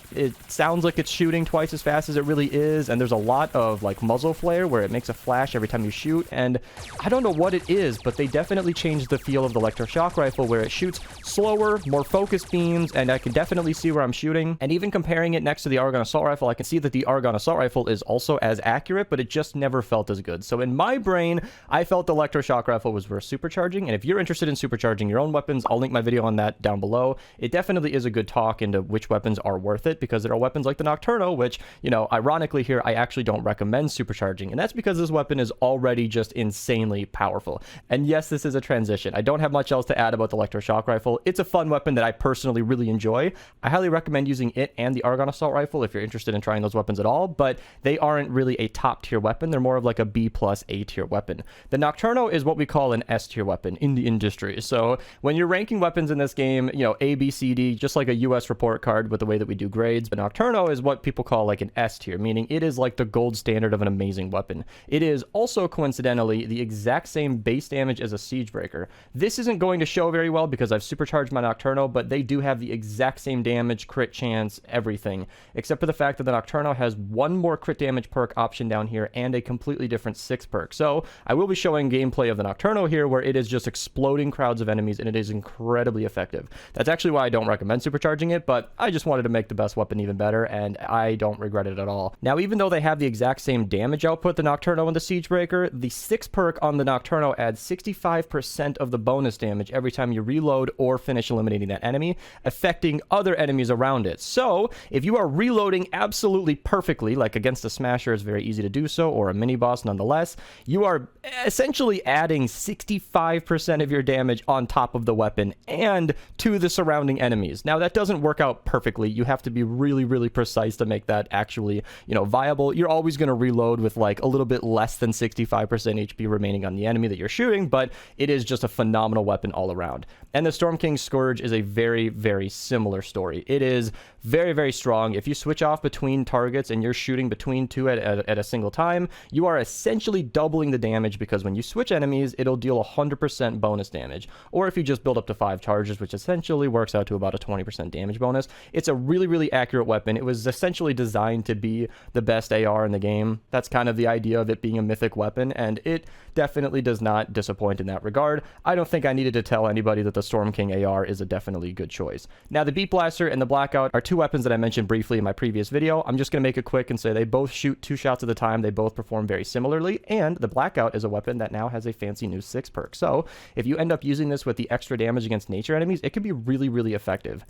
sounds like it's shooting twice as fast as it really is, and there's a lot of like muzzle flare where it makes a flash every time you shoot, and I don't know what it is, but they definitely changed the feel of the electroshock rifle where it shoots slower, more focused beams, and I can definitely see where I'm shooting. And even comparing it next to the Argon assault rifle, I can see that the Argon assault rifle is also as accurate, but it just never felt as good. So in my brain, I felt the electroshock rifle was worth supercharging, and if you're interested in supercharging your own weapons, I'll link my video on that down below. It definitely is a good talk into which weapons are worth it, because there are weapons like the Nocturno, which, you know, ironically here, I actually don't recommend supercharging, and that's because this weapon is already just insanely powerful. And yes, this is a transition. I don't have much else to add about the electroshock rifle. It's a fun weapon that I personally really enjoy. I highly recommend using it and the Argon assault rifle if you're interested in trying those weapons at all, but they aren't really a top tier weapon. They're more of like a B plus A tier weapon. The Nocturno is what we call an S tier weapon in the industry. So when you're ranking weapons in this game, you know, A, B, C, D, just like a US report card with the way that we do grades, the Nocturno is what people call like an S tier, meaning it is like the gold standard of an amazing weapon. It is also coincidentally the exact same base damage as a Siege Breaker. This isn't going to show very well because I've supercharged my Nocturno, but they do have the exact same damage, crit chance, everything, except for the fact that the Nocturno has one more crit damage perk option down here and a completely different 6 perk. So I will be showing gameplay of the Nocturno here where it is just exploding crowds of enemies and it is incredibly effective. That's actually why I don't recommend supercharging it, but I just wanted to make the best weapon even better, and I don't regret it at all. Now, even though they have the exact same damage output, the Nocturno and the Siege Breaker, the 6 perk on the Nocturno adds 65% of the bonus damage every time you reload or finish eliminating that enemy, affecting other enemies around it. So, if you are reloading absolutely perfectly, like against a Smasher is very easy to do so, or a mini-boss nonetheless, you are essentially adding 65% of your damage on top of the weapon and to the surrounding enemies. Now, that doesn't work out perfectly. You have to be really, really precise to make that actually actually, viable. You're always going to reload with like a little bit less than 65% HP remaining on the enemy that you're shooting, but it is just a phenomenal weapon all around. And the Storm King Scourge is a very, very similar story. It is very, very strong. If you switch off between targets and you're shooting between two at a single time, you are essentially doubling the damage, because when you switch enemies, it'll deal 100% bonus damage. Or if you just build up to 5 charges, which essentially works out to about a 20% damage bonus, it's a really, really accurate weapon. It was essentially designed to be the best AR in the game. That's kind of the idea of it being a mythic weapon, and it definitely does not disappoint in that regard. I don't think I needed to tell anybody that the Storm King AR is a definitely good choice. Now, the Beat Blaster and the Blackout are two weapons that I mentioned briefly in my previous video. I'm just going to make it quick and say they both shoot 2 shots at a time. They both perform very similarly, and the Blackout is a weapon that now has a fancy new 6 perk. So if you end up using this with the extra damage against nature enemies, it can be really, really effective.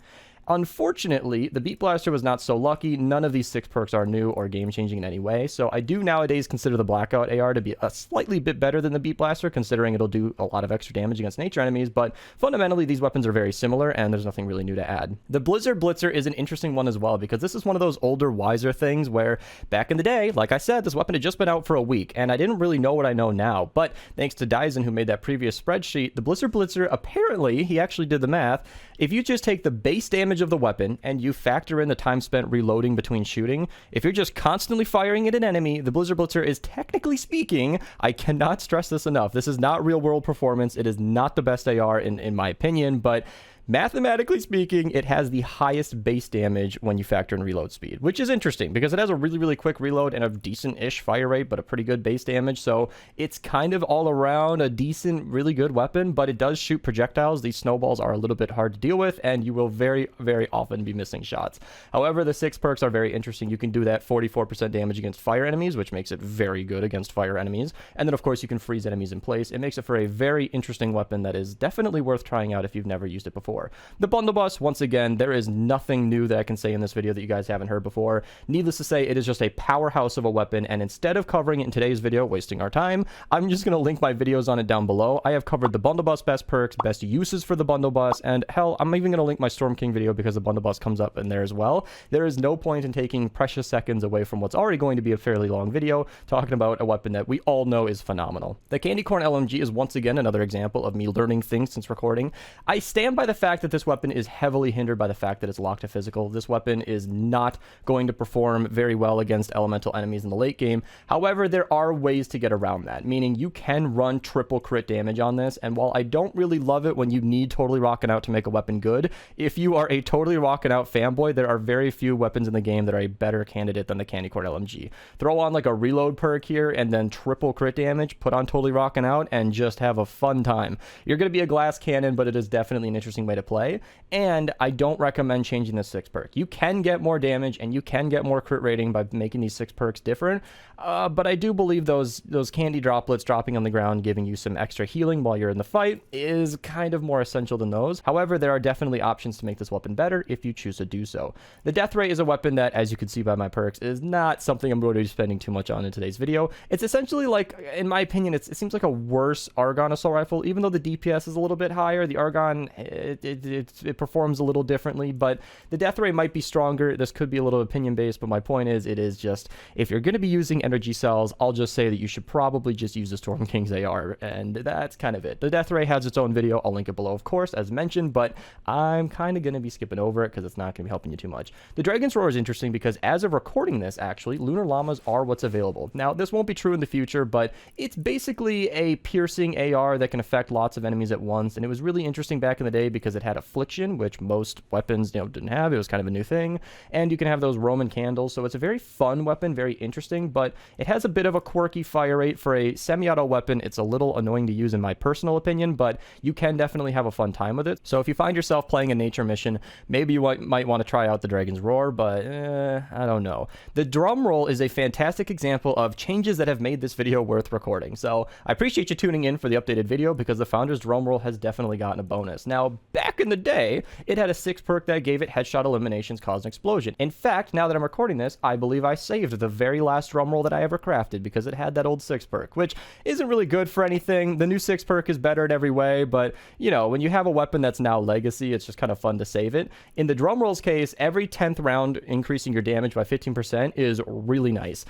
Unfortunately, the Beat Blaster was not so lucky. None of these 6 perks are new or game-changing in any way, so I do nowadays consider the Blackout AR to be a slightly bit better than the Beat Blaster, considering it'll do a lot of extra damage against nature enemies, but fundamentally these weapons are very similar, and there's nothing really new to add. The Blizzard Blitzer is an interesting one as well, because this is one of those older, wiser things where, back in the day, like I said, this weapon had just been out for a week, and I didn't really know what I know now, but thanks to Dyson, who made that previous spreadsheet, the Blizzard Blitzer, apparently, he actually did the math, if you just take the base damage of the weapon and you factor in the time spent reloading between shooting, if you're just constantly firing at an enemy, the Blizzard Blitzer is, technically speaking, I cannot stress this enough, this is not real world performance, it is not the best AR in my opinion, but mathematically speaking, it has the highest base damage when you factor in reload speed, which is interesting because it has a really, really quick reload and a decent-ish fire rate, but a pretty good base damage. So it's kind of all around a decent, really good weapon, but it does shoot projectiles. These snowballs are a little bit hard to deal with, and you will very, very often be missing shots. However, the 6 perks are very interesting. You can do that 44% damage against fire enemies, which makes it very good against fire enemies. And then, of course, you can freeze enemies in place. It makes it for a very interesting weapon that is definitely worth trying out if you've never used it before. The Blunderbuss, once again, there is nothing new that I can say in this video that you guys haven't heard before. Needless to say, it is just a powerhouse of a weapon, and instead of covering it in today's video, wasting our time, I'm just going to link my videos on it down below. I have covered the Blunderbuss best perks, best uses for the Blunderbuss, and hell, I'm even going to link my Storm King video because the Blunderbuss comes up in there as well. There is no point in taking precious seconds away from what's already going to be a fairly long video talking about a weapon that we all know is phenomenal. The Candy Corn LMG is once again another example of me learning things since recording. I stand by the fact that this weapon is heavily hindered by the fact that it's locked to physical. This weapon is not going to perform very well against elemental enemies in the late game. However, there are ways to get around that, meaning you can run triple crit damage on this, and while I don't really love it when you need Totally Rockin' Out to make a weapon good, if you are a Totally Rockin' Out fanboy, there are very few weapons in the game that are a better candidate than the Candy Corn LMG. Throw on like a reload perk here and then triple crit damage, put on Totally Rockin' Out, and just have a fun time. You're going to be a glass cannon, but it is definitely an interesting way to play. And I don't recommend changing the 6 perk. You can get more damage and you can get more crit rating by making these 6 perks different, but I do believe those candy droplets dropping on the ground, giving you some extra healing while you're in the fight, is kind of more essential than those. However, there are definitely options to make this weapon better if you choose to do so. The Death Ray is a weapon that, as you can see by my perks, is not something I'm going to be spending too much on in today's video. It's essentially like, in my opinion, it seems like a worse Argon assault rifle. Even though the DPS is a little bit higher, the Argon, it performs a little differently, but the Death Ray might be stronger. This could be a little opinion based, but my point is, it is just, if you're going to be using energy cells, I'll just say that you should probably just use the Storm King's AR, and that's kind of it. The Death Ray has its own video. I'll link it below, of course, as mentioned, but I'm kind of going to be skipping over it because it's not going to be helping you too much. The Dragon's Roar is interesting because as of recording this, actually, Lunar Llamas are what's available. Now, this won't be true in the future, but it's basically a piercing AR that can affect lots of enemies at once, and it was really interesting back in the day because it had Affliction, which most weapons, didn't have. It was kind of a new thing, and you can have those Roman candles, so it's a very fun weapon, very interesting, but it has a bit of a quirky fire rate. For a semi-auto weapon, it's a little annoying to use in my personal opinion, but you can definitely have a fun time with it. So if you find yourself playing a nature mission, maybe you might want to try out the Dragon's Roar, but I don't know. The drum roll is a fantastic example of changes that have made this video worth recording, so I appreciate you tuning in for the updated video because the Founder's drum roll has definitely gotten a bonus. Now, back back in the day, it had a 6 perk that gave it headshot eliminations, cause an explosion. In fact, now that I'm recording this, I believe I saved the very last drumroll that I ever crafted because it had that old 6 perk, which isn't really good for anything. The new 6 perk is better in every way, but, you know, when you have a weapon that's now legacy, it's just kind of fun to save it. In the drumroll's case, every 10th round increasing your damage by 15% is really nice.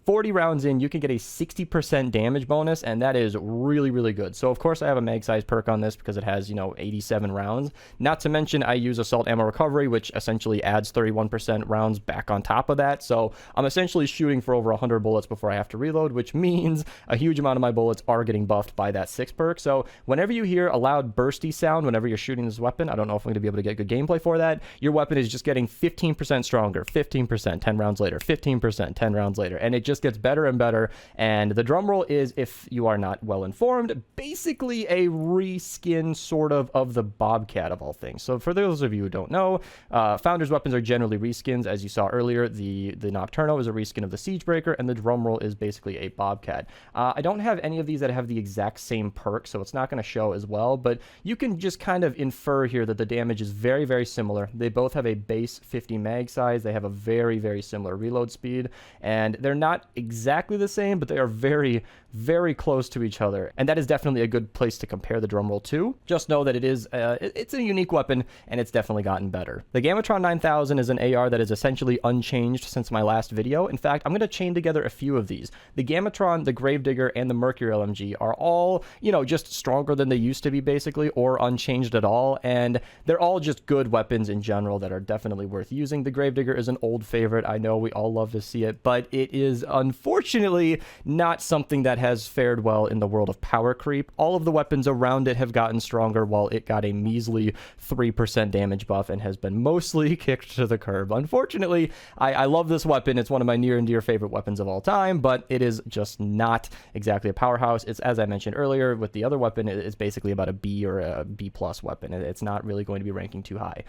40 rounds in, you can get a 60% damage bonus, and that is really, really good. So, of course, I have a mag size perk on this because it has, you know, 87 rounds. Not to mention, I use assault ammo recovery, which essentially adds 31% rounds back on top of that. So, I'm essentially shooting for over 100 bullets before I have to reload, which means a huge amount of my bullets are getting buffed by that 6 perk. So, whenever you hear a loud bursty sound whenever you're shooting this weapon, I don't know if I'm going to be able to get good gameplay for that, your weapon is just getting 15% stronger, 15%, 10 rounds later, 15%, 10 rounds later, and it just gets better and better. And the drumroll is, if you are not well informed, basically a reskin sort of the Bobcat of all things. So for those of you who don't know, Founder's weapons are generally reskins. As you saw earlier, the Nocturno is a reskin of the Siegebreaker, and the drumroll is basically a Bobcat. I don't have any of these that have the exact same perk, so it's not going to show as well, but you can just kind of infer here that the damage is very, very similar. They both have a base 50 mag size. They have a very, very similar reload speed, and they're not exactly the same, but they are very, very close to each other, and that is definitely a good place to compare the drumroll to. Just know that it is it's a unique weapon, and it's definitely gotten better. The Gamatron 9000 is an AR that is essentially unchanged since my last video. In fact, I'm going to chain together a few of these. The Gamatron, the Gravedigger, and the Mercury LMG are all, you know, just stronger than they used to be, basically, or unchanged at all, and they're all just good weapons in general that are definitely worth using. The Gravedigger is an old favorite. I know we all love to see it, but it is unfortunately not something that has fared well in the world of power creep. All of the weapons around it have gotten stronger, while it got a measly 3% damage buff and has been mostly kicked to the curb. Unfortunately, I love this weapon. It's one of my near and dear favorite weapons of all time, but it is just not exactly a powerhouse. It's, as I mentioned earlier, with the other weapon, it's basically about a B or a B plus weapon. It's not really going to be ranking too high.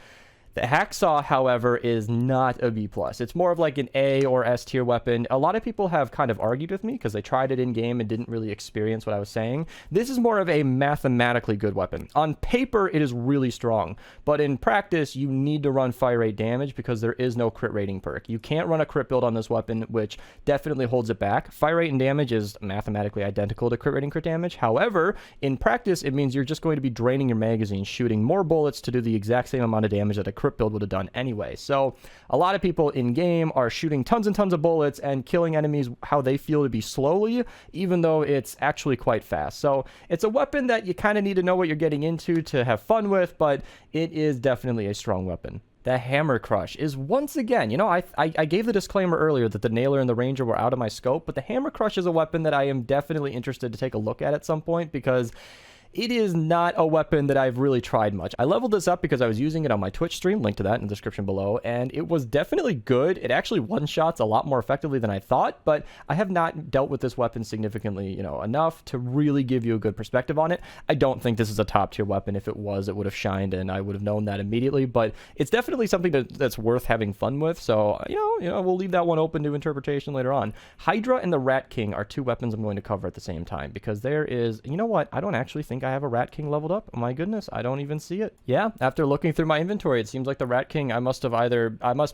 The Hacksaw, however, is not a B+. It's more of like an A or S tier weapon. A lot of people have kind of argued with me because they tried it in game and didn't really experience what I was saying. This is more of a mathematically good weapon. On paper, it is really strong, but in practice, you need to run fire rate damage because there is no crit rating perk. You can't run a crit build on this weapon, which definitely holds it back. Fire rate and damage is mathematically identical to crit rating crit damage. However, in practice, it means you're just going to be draining your magazine, shooting more bullets to do the exact same amount of damage that a crit build would have done anyway. So a lot of people in game are shooting tons and tons of bullets and killing enemies how they feel to be slowly, even though it's actually quite fast. So it's a weapon that you kind of need to know what you're getting into to have fun with, but it is definitely a strong weapon. The Hammer Crush is once again, you know, I gave the disclaimer earlier that the Nailer and the Ranger were out of my scope, but the Hammer Crush is a weapon that I am definitely interested to take a look at some point because it is not a weapon that I've really tried much. I leveled this up because I was using it on my Twitch stream, link to that in the description below, and it was definitely good. It actually one-shots a lot more effectively than I thought, but I have not dealt with this weapon significantly, you know, enough to really give you a good perspective on it. I don't think this is a top-tier weapon. If it was, it would have shined, and I would have known that immediately, but it's definitely something that's worth having fun with, so, you know, we'll leave that one open to interpretation later on. Hydra and the Rat King are two weapons I'm going to cover at the same time, because there is, you know what, I don't actually think I have a Rat King leveled up. Oh my goodness, I don't even see it. Yeah, after looking through my inventory, it seems like the Rat King, I must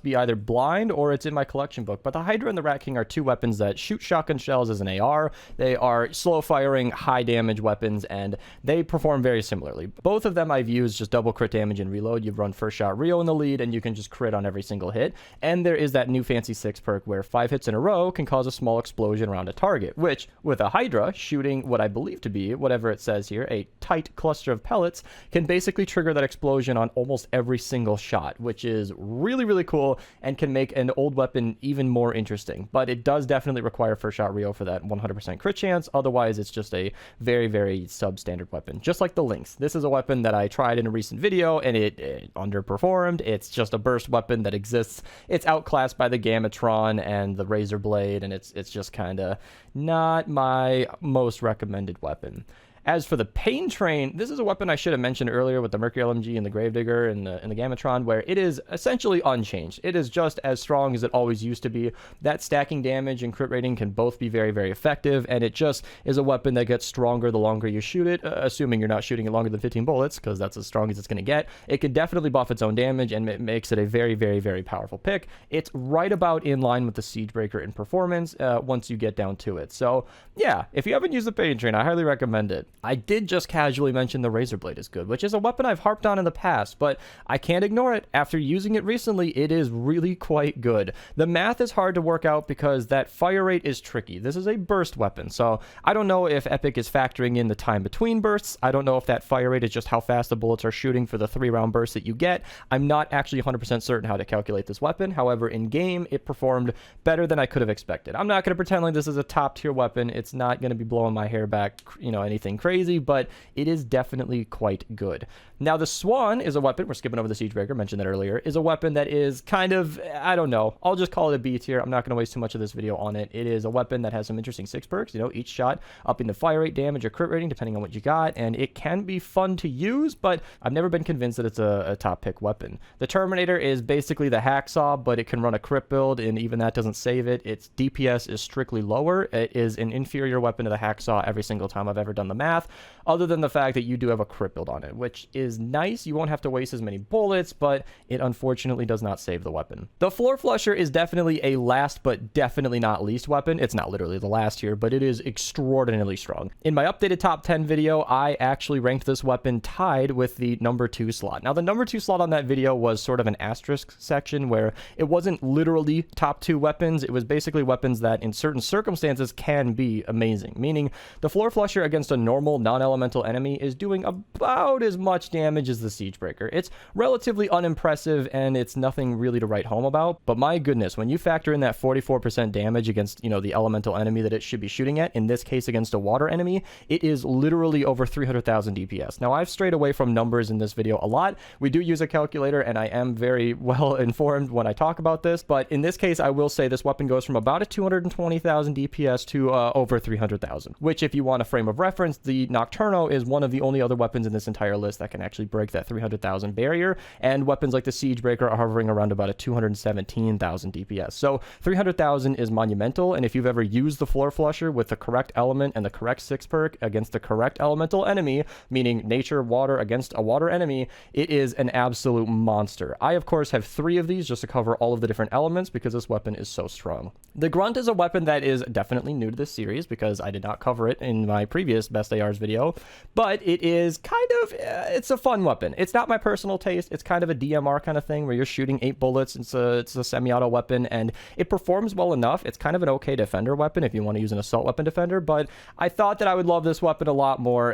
be either blind or it's in my collection book. But the Hydra and the Rat King are two weapons that shoot shotgun shells as an AR. They are slow firing, high damage weapons, and they perform very similarly. Both of them I've used just double crit damage and reload. You run first shot Rio in the lead, and you can just crit on every single hit. And there is that new fancy 6 perk where 5 hits in a row can cause a small explosion around a target, which with a Hydra shooting what I believe to be, whatever it says here, a tight cluster of pellets, can basically trigger that explosion on almost every single shot, which is really, really cool and can make an old weapon even more interesting. But it does definitely require first shot Rio for that 100% crit chance. Otherwise, it's just a very, very substandard weapon. Just like the Lynx. This is a weapon that I tried in a recent video and it underperformed. It's just a burst weapon that exists. It's outclassed by the Gamatron and the Razor Blade, and it's just kind of not my most recommended weapon. As for the Pain Train, this is a weapon I should have mentioned earlier with the Mercury LMG and the Gravedigger and the Gamatron, where it is essentially unchanged. It is just as strong as it always used to be. That stacking damage and crit rating can both be very, very effective, and it just is a weapon that gets stronger the longer you shoot it, assuming you're not shooting it longer than 15 bullets, because that's as strong as it's going to get. It can definitely buff its own damage, and it makes it a very, very, very powerful pick. It's right about in line with the Siegebreaker in performance once you get down to it. So yeah, if you haven't used the Pain Train, I highly recommend it. I did just casually mention the Razor Blade is good, which is a weapon I've harped on in the past, but I can't ignore it. After using it recently, it is really quite good. The math is hard to work out because that fire rate is tricky. This is a burst weapon, so I don't know if Epic is factoring in the time between bursts. I don't know if that fire rate is just how fast the bullets are shooting for the 3-round burst that you get. I'm not actually 100% certain how to calculate this weapon. However, in game, it performed better than I could have expected. I'm not going to pretend like this is a top tier weapon. It's not going to be blowing my hair back, anything crazy, but it is definitely quite good. Now, the Swan is a weapon, we're skipping over the Siegebreaker, mentioned that earlier, is a weapon that is kind of, I don't know, I'll just call it a B tier. I'm not going to waste too much of this video on it. It is a weapon that has some interesting 6 perks, each shot upping the fire rate, damage, or crit rating, depending on what you got, and it can be fun to use, but I've never been convinced that it's a top pick weapon. The Terminator is basically the Hacksaw, but it can run a crit build, and even that doesn't save it. Its DPS is strictly lower. It is an inferior weapon to the Hacksaw every single time I've ever done the math, other than the fact that you do have a crit build on it, which is nice. You won't have to waste as many bullets, but it unfortunately does not save the weapon. The Floor Flusher is definitely a last but definitely not least weapon. It's not literally the last here, but it is extraordinarily strong. In my updated top 10 video, I actually ranked this weapon tied with the number 2 slot. Now, the number 2 slot on that video was sort of an asterisk section where it wasn't literally top 2 weapons. It was basically weapons that in certain circumstances can be amazing, meaning the Floor Flusher against a normal non-elemental enemy is doing about as much damage as the Siegebreaker. It's relatively unimpressive and it's nothing really to write home about, but my goodness, when you factor in that 44% damage against, the elemental enemy that it should be shooting at, in this case against a water enemy, it is literally over 300,000 DPS. Now, I've strayed away from numbers in this video a lot. We do use a calculator and I am very well informed when I talk about this, but in this case, I will say this weapon goes from about a 220,000 DPS to over 300,000, which, if you want a frame of reference, the Nocturno is one of the only other weapons in this entire list that can actually break that 300,000 barrier, and weapons like the Siegebreaker are hovering around about a 217,000 DPS. So 300,000 is monumental, and if you've ever used the Floor Flusher with the correct element and the correct 6 perk against the correct elemental enemy, meaning nature, water against a water enemy, it is an absolute monster. I, of course, have 3 of these just to cover all of the different elements because this weapon is so strong. The Grunt is a weapon that is definitely new to this series because I did not cover it in my previous Best ARs video, but it is kind of, it's a fun weapon. It's not my personal taste. It's kind of a DMR kind of thing where you're shooting 8 bullets. It's a semi-auto weapon and it performs well enough. It's kind of an okay defender weapon if you want to use an assault weapon defender, but I thought that I would love this weapon a lot more.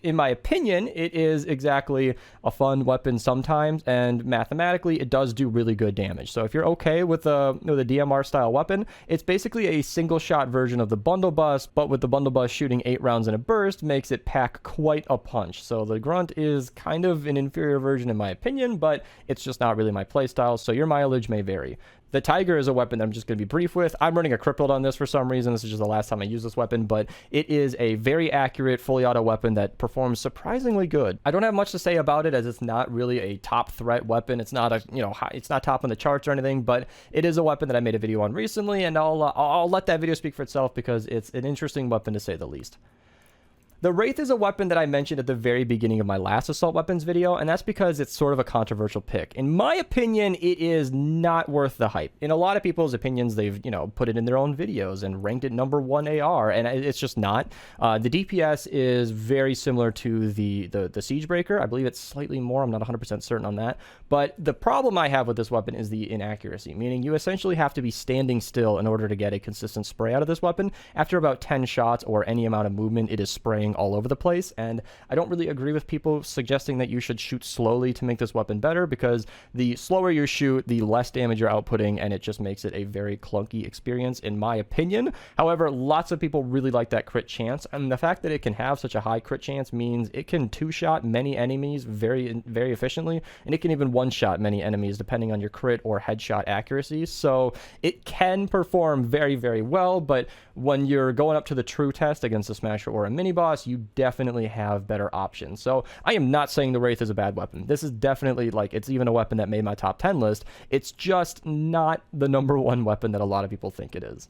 In my opinion, it is exactly a fun weapon sometimes, and mathematically, it does do really good damage. So if you're okay with a DMR style weapon, it's basically a single shot version of the Bundle Bus, but with the Bundle Bus shooting 8 rounds in a burst makes it pack quite a punch. So the Grunt is kind of an inferior version in my opinion, but it's just not really my playstyle, so your mileage may vary. The Tiger is a weapon that I'm just going to be brief with. I'm running a crit build on this for some reason. This is just the last time I use this weapon, but it is a very accurate, fully auto weapon that performs surprisingly good. I don't have much to say about it as it's not really a top threat weapon. It's not it's not top on the charts or anything, but it is a weapon that I made a video on recently, and I'll let that video speak for itself because it's an interesting weapon to say the least. The Wraith is a weapon that I mentioned at the very beginning of my last assault weapons video, and that's because it's sort of a controversial pick. In my opinion, it is not worth the hype. In a lot of people's opinions, they've, put it in their own videos and ranked it number 1 AR, and it's just not. The DPS is very similar to the Siegebreaker. I believe it's slightly more. I'm not 100% certain on that. But the problem I have with this weapon is the inaccuracy, meaning you essentially have to be standing still in order to get a consistent spray out of this weapon. After about 10 shots or any amount of movement, it is spraying all over the place, and I don't really agree with people suggesting that you should shoot slowly to make this weapon better, because the slower you shoot, the less damage you're outputting, and it just makes it a very clunky experience in my opinion. However, lots of people really like that crit chance, and the fact that it can have such a high crit chance means it can 2-shot many enemies very, very efficiently, and it can even 1-shot many enemies depending on your crit or headshot accuracy. So it can perform very, very well, but when you're going up to the true test against a smasher or a mini boss, Plus, you definitely have better options. So I am not saying the Wraith is a bad weapon. This is definitely, like, it's even a weapon that made my top 10 list. It's just not the #1 weapon that a lot of people think it is.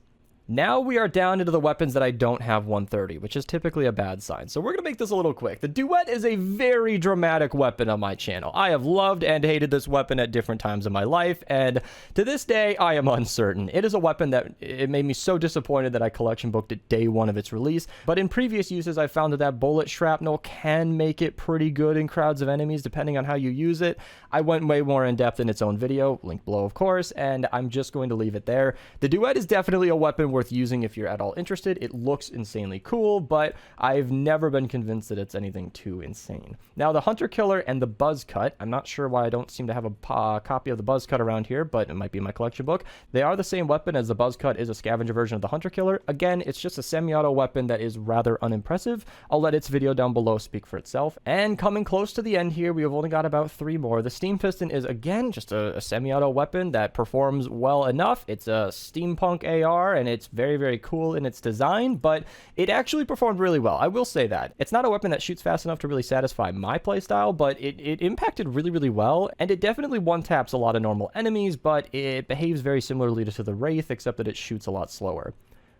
Now we are down into the weapons that I don't have 130, which is typically a bad sign. So we're going to make this a little quick. The Duet is a very dramatic weapon on my channel. I have loved and hated this weapon at different times in my life, and to this day, I am uncertain. It is a weapon that it made me so disappointed that I collection booked it day 1 of its release, but in previous uses, I found that bullet shrapnel can make it pretty good in crowds of enemies, depending on how you use it. I went way more in depth in its own video, link below of course, and I'm just going to leave it there. The Duet is definitely a weapon worth using if you're at all interested. It looks insanely cool, but I've never been convinced that it's anything too insane. Now, the Hunter Killer and the Buzz Cut, I'm not sure why I don't seem to have a copy of the Buzz Cut around here, but it might be in my collection book. They are the same weapon, as the Buzz Cut is a scavenger version of the Hunter Killer. Again, it's just a semi-auto weapon that is rather unimpressive. I'll let its video down below speak for itself. And coming close to the end here, we have only got about 3 more. The Steam Piston is, again, just a semi-auto weapon that performs well enough. It's a steampunk AR, and it's very, very cool in its design, but it actually performed really well. I will say that. It's not a weapon that shoots fast enough to really satisfy my playstyle, but it impacted really, really well, and it definitely one-taps a lot of normal enemies, but it behaves very similarly to the Wraith, except that it shoots a lot slower.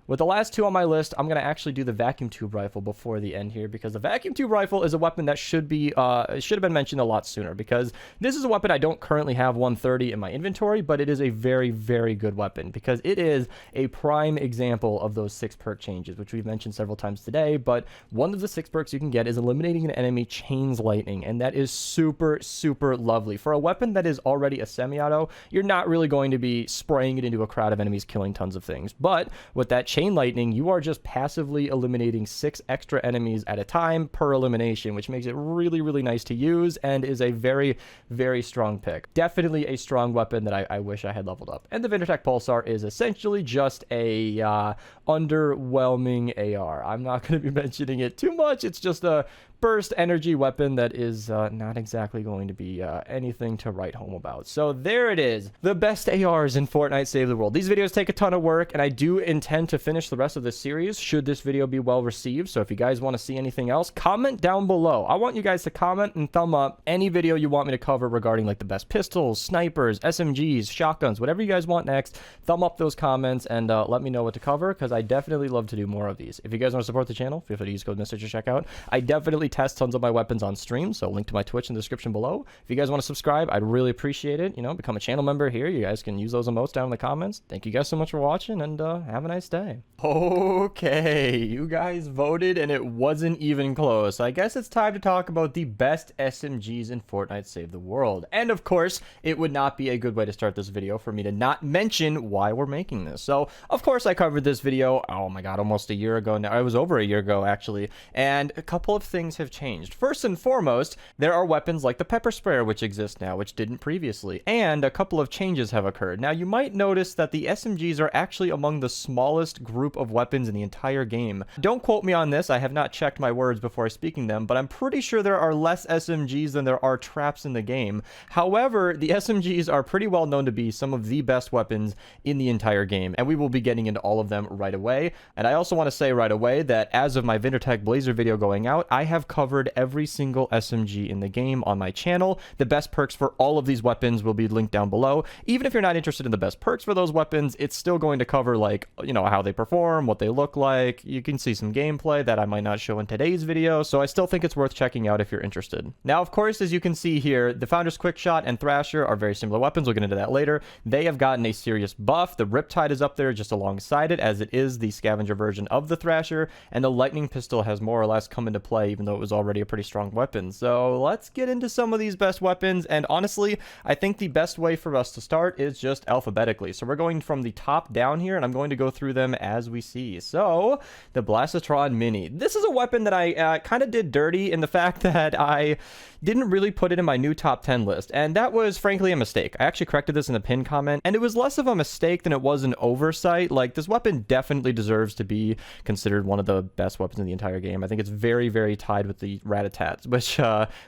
With the last 2 on my list, I'm going to actually do the vacuum tube rifle before the end here, because the vacuum tube rifle is a weapon that should have been mentioned a lot sooner, because this is a weapon I don't currently have 130 in my inventory, but it is a very, very good weapon, because it is a prime example of those 6 perk changes, which we've mentioned several times today. But one of the 6 perks you can get is eliminating an enemy chains lightning, and that is super, super lovely. For a weapon that is already a semi-auto, you're not really going to be spraying it into a crowd of enemies, killing tons of things, but with that chain lightning, you are just passively eliminating 6 extra enemies at a time per elimination, which makes it really, really nice to use and is a very, very strong pick. Definitely a strong weapon that I wish I had leveled up. And the Vindertech Pulsar is essentially just a underwhelming AR. I'm not going to be mentioning it too much. It's just a burst energy weapon that is not exactly going to be anything to write home about. So there it is. The best ARs in Fortnite Save the World. These videos take a ton of work, and I do intend to finish the rest of this series should this video be well received. So if you guys want to see anything else, comment down below. I want you guys to comment and thumb up any video you want me to cover regarding like the best pistols, snipers, SMGs, shotguns, whatever you guys want next. Thumb up those comments and let me know what to cover, because I definitely love to do more of these. If you guys want to support the channel, feel free to use code Mista to check out. I definitely test tons of my weapons on stream, so link to my Twitch in the description below. If you guys want to subscribe, I'd really appreciate it. You know, become a channel member here. You guys can use those emotes down in the comments. Thank you guys so much for watching, and have a nice day. Okay, you guys voted, and it wasn't even close. I guess it's time to talk about the best SMGs in Fortnite Save the World. And of course, it would not be a good way to start this video for me to not mention why we're making this. So, of course, I covered this video, oh my god, almost a year ago now. It was over a year ago, actually, and a couple of things have changed. First and foremost, there are weapons like the pepper sprayer which exist now, which didn't previously, and a couple of changes have occurred. Now, you might notice that the SMGs are actually among the smallest group of weapons in the entire game. Don't quote me on this, I have not checked my words before speaking them, but I'm pretty sure there are less SMGs than there are traps in the game. However, the SMGs are pretty well known to be some of the best weapons in the entire game, and we will be getting into all of them right away. And I also want to say right away that as of my Vindertech Blazer video going out, I have covered every single SMG in the game on my channel. The best perks for all of these weapons will be linked down below. Even if you're not interested in the best perks for those weapons, it's still going to cover, like, you know, how they perform, what they look like. You can see some gameplay that I might not show in today's video, so I still think it's worth checking out if you're interested. Now, of course, as you can see here, the Founder's Quickshot and Thrasher are very similar weapons. We'll get into that later. They have gotten a serious buff. The Riptide is up there just alongside it, as it is the scavenger version of the Thrasher, and the Lightning Pistol has more or less come into play, even though it was already a pretty strong weapon. So let's get into some of these best weapons, and honestly, I think the best way for us to start is just alphabetically. So we're going from the top down here, and I'm going to go through them as we see. So, the Blastotron Mini. This is a weapon that I kind of did dirty in the fact that I didn't really put it in my new top 10 list, and that was frankly a mistake. I actually corrected this in the pinned comment, and it was less of a mistake than it was an oversight. Like, this weapon definitely deserves to be considered one of the best weapons in the entire game. I think it's very, very tied with the Rat-a-tats, which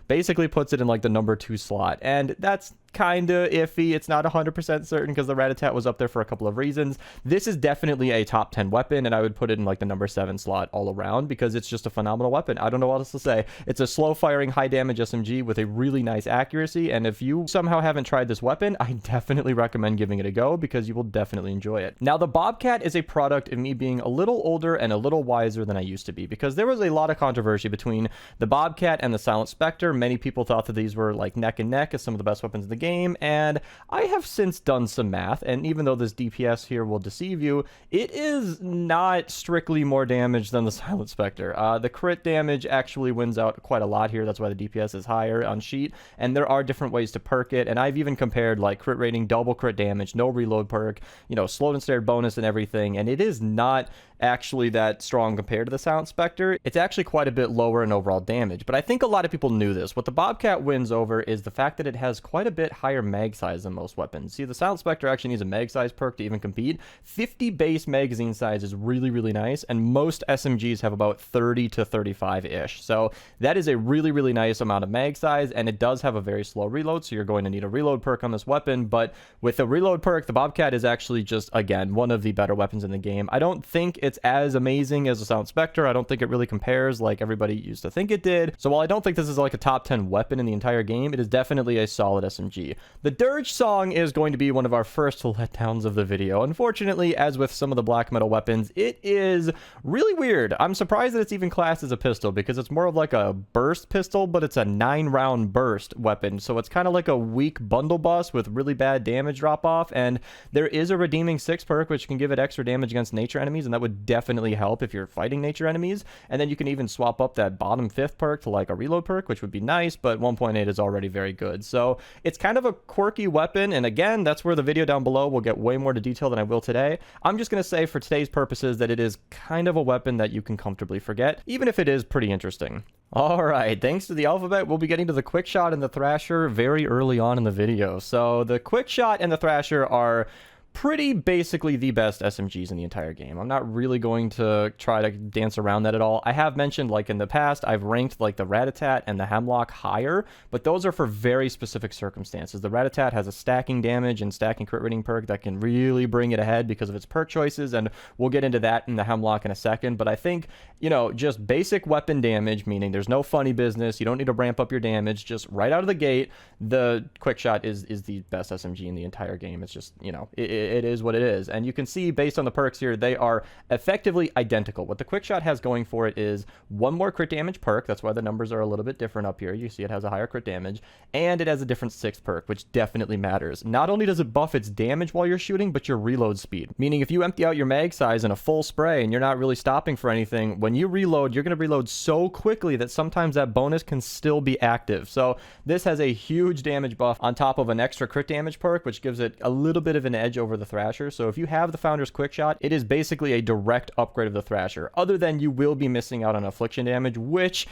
basically puts it in like the number 2 slot, and that's kind of iffy. It's not 100% certain because the rat-a-tat was up there for a couple of reasons. This is definitely a top 10 weapon, and I would put it in like the number 7 slot all around because it's just a phenomenal weapon. I don't know what else to say. It's a slow-firing, high-damage SMG with a really nice accuracy, and if you somehow haven't tried this weapon, I definitely recommend giving it a go because you will definitely enjoy it. Now, the Bobcat is a product of me being a little older and a little wiser than I used to be because there was a lot of controversy between the Bobcat and the Silent Spectre. Many people thought that these were like neck and neck as some of the best weapons in the game, and I have since done some math, and even though this DPS here will deceive you, it is not strictly more damage than the Silent Spectre. The crit damage actually wins out quite a lot here. That's why the DPS is higher on sheet, and there are different ways to perk it, and I've even compared like crit rating, double crit damage, no reload perk, you know, slowed and stared bonus and everything, and it is not actually that strong compared to the Silent Spectre. It's actually quite a bit lower in overall damage, but I think a lot of people knew this. What the Bobcat wins over is the fact that it has quite a bit higher mag size than most weapons. See, the Silent Spectre actually needs a mag size perk to even compete. 50 base magazine size is really, really nice, and most SMGs have about 30 to 35-ish. So that is a really, really nice amount of mag size, and it does have a very slow reload, so you're going to need a reload perk on this weapon, but with a reload perk, the Bobcat is actually just, again, one of the better weapons in the game. I don't think it's as amazing as the Silent Spectre. I don't think it really compares like everybody used to think it did. So while I don't think this is like a top 10 weapon in the entire game, it is definitely a solid SMG. The Dirge song is going to be one of our first letdowns of the video. Unfortunately, as with some of the black metal weapons, it is really weird. I'm surprised that it's even classed as a pistol because it's more of like a burst pistol, but it's a 9-round burst weapon. So it's kind of like a weak bundle bus with really bad damage drop off. And there is a redeeming 6 perk, which can give it extra damage against nature enemies, and that would definitely help if you're fighting nature enemies. And then you can even swap up that bottom 5th perk to like a reload perk, which would be nice, but 1.8 is already very good. So it's kind of a quirky weapon, and again, that's where the video down below will get way more to detail than I will today. I'm just going to say for today's purposes that it is kind of a weapon that you can comfortably forget, even if it is pretty interesting. Alright, thanks to the alphabet, we'll be getting to the quick shot and the thrasher very early on in the video. So the quick shot and the thrasher are pretty basically the best SMGs in the entire game. I'm not really going to try to dance around that at all. I have mentioned, like in the past, I've ranked like the rat-a-tat and the hemlock higher, but those are for very specific circumstances. The rat-a-tat has a stacking damage and stacking crit rating perk that can really bring it ahead because of its perk choices, and we'll get into that in the hemlock in a second. But I think, you know, just basic weapon damage, meaning there's no funny business, you don't need to ramp up your damage, just right out of the gate, the quick shot is the best SMG in the entire game. It's just, you know, it is what it is. And you can see based on the perks here, they are effectively identical. What the quick shot has going for it is one more crit damage perk. That's why the numbers are a little bit different up here. You see it has a higher crit damage, and it has a different 6th perk, which definitely matters. Not only does it buff its damage while you're shooting, but your reload speed. Meaning if you empty out your mag size in a full spray and you're not really stopping for anything, when you reload, you're going to reload so quickly that sometimes that bonus can still be active. So this has a huge damage buff on top of an extra crit damage perk, which gives it a little bit of an edge over the Thrasher. So if you have the Founder's Quick Shot, it is basically a direct upgrade of the Thrasher, other than you will be missing out on affliction damage, which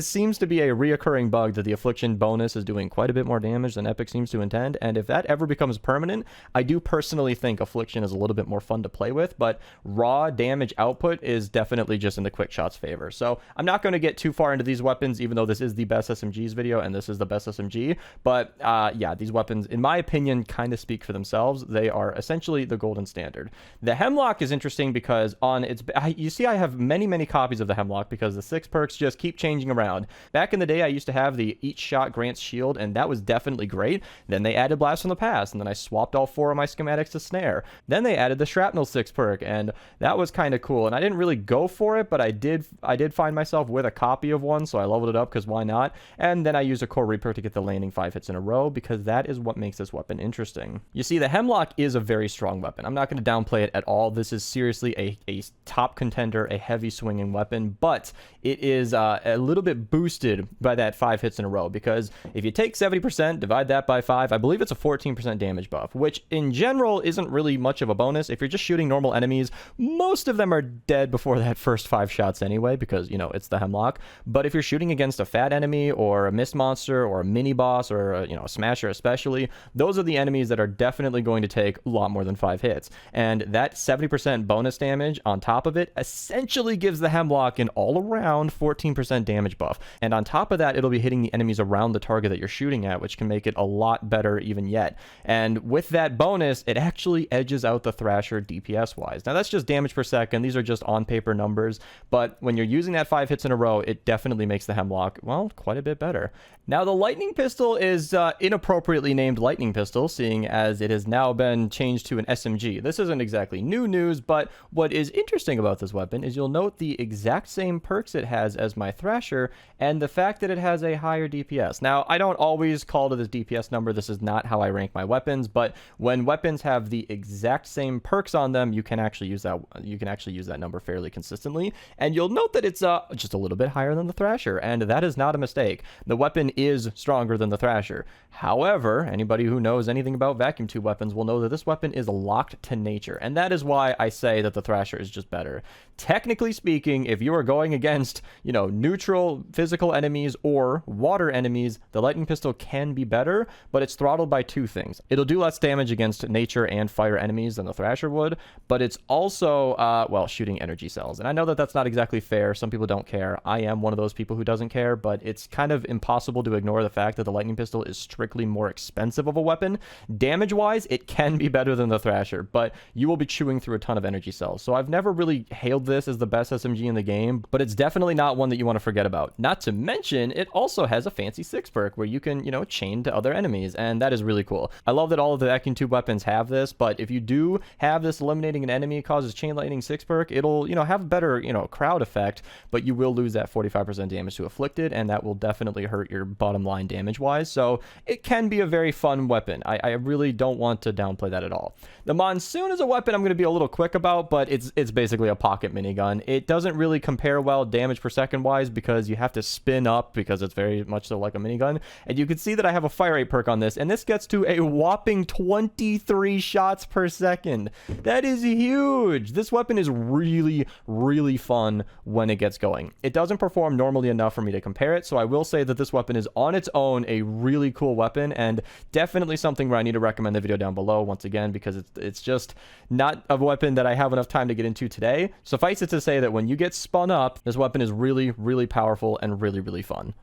seems to be a reoccurring bug that the affliction bonus is doing quite a bit more damage than Epic seems to intend. And if that ever becomes permanent, I do personally think affliction is a little bit more fun to play with, but raw damage output is definitely just in the Quick Shot's favor. So I'm not going to get too far into these weapons, even though this is the best SMGs video and this is the best SMG. But yeah, these weapons, in my opinion, kind of speak for themselves. They are essentially the golden standard. The Hemlock is interesting because on its, you see I have many copies of the Hemlock because the 6 perks just keep changing around. Back in the day, I used to have the each shot grants shield, and that was definitely great. Then they added Blast from the Past, and then I swapped all 4 of my schematics to Snare. Then they added the Shrapnel 6 perk, and that was kind of cool. And I didn't really go for it, but I did find myself with a copy of one, so I leveled it up because why not? And then I used a core reaper to get the landing 5 hits in a row because that is what makes this weapon interesting. You see, the Hemlock is a very strong weapon. I'm not going to downplay it at all. This is seriously a top contender, a heavy swinging weapon, but it is a little bit boosted by that 5 hits in a row, because if you take 70%, divide that by 5, I believe it's a 14% damage buff, which in general isn't really much of a bonus. If you're just shooting normal enemies, most of them are dead before that first 5 shots anyway, because, you know, it's the Hemlock. But if you're shooting against a fat enemy or a mist monster or a mini boss or a, you know, a smasher especially, those are the enemies that are definitely going to take take a lot more than 5 hits. And that 70% bonus damage on top of it essentially gives the Hemlock an all-around 14% damage buff. And on top of that, it'll be hitting the enemies around the target that you're shooting at, which can make it a lot better even yet. And with that bonus, it actually edges out the Thrasher DPS-wise. Now, that's just damage per second. These are just on-paper numbers. But when you're using that 5 hits in a row, it definitely makes the Hemlock, well, quite a bit better. Now, the Lightning Pistol is inappropriately named Lightning Pistol, seeing as it has now been changed to an SMG. This isn't exactly new news, but what is interesting about this weapon is you'll note the exact same perks it has as my Thrasher, and the fact that it has a higher DPS. Now, I don't always call to this DPS number. This is not how I rank my weapons, but when weapons have the exact same perks on them, you can actually use that. You can actually use that number fairly consistently, and you'll note that it's just a little bit higher than the Thrasher, and that is not a mistake. The weapon is stronger than the Thrasher. However, anybody who knows anything about vacuum tube weapons will know that this weapon is locked to nature, and that is why I say that the Thrasher is just better. Technically speaking, if you are going against, neutral physical enemies or water enemies, the Lightning Pistol can be better, but it's throttled by 2 things. It'll do less damage against nature and fire enemies than the Thrasher would, but it's also, shooting energy cells. And I know that that's not exactly fair. Some people don't care. I am one of those people who doesn't care, but it's kind of impossible to ignore the fact that the Lightning Pistol is strictly more expensive of a weapon. Damage-wise, it can be better than the Thrasher, but you will be chewing through a ton of energy cells. So I've never really hailed this as the best SMG in the game, but it's definitely not one that you want to forget about. Not to mention, it also has a fancy 6 perk where you can, chain to other enemies, and that is really cool. I love that all of the vacuum tube weapons have this, but if you do have this eliminating an enemy causes chain lightning 6 perk, it'll, have a better, crowd effect, but you will lose that 45% damage to afflicted, and that will definitely hurt your bottom line damage-wise, so it can be a very fun weapon. I really don't want to downplay that at all. The Monsoon is a weapon I'm going to be a little quick about, but it's basically a pocket minigun. It doesn't really compare well damage per second wise because you have to spin up because it's very much so like a minigun, and you can see that I have a fire rate perk on this, and this gets to a whopping 23 shots per second. That is huge. This weapon is really, really fun when it gets going. It doesn't perform normally enough for me to compare it, so I will say that this weapon is on its own a really cool weapon, and definitely something where I need to recommend the video down below once again, because it's just not a weapon that I have enough time to get into today. Suffice it to say that when you get spun up, this weapon is really, really powerful and really, really fun.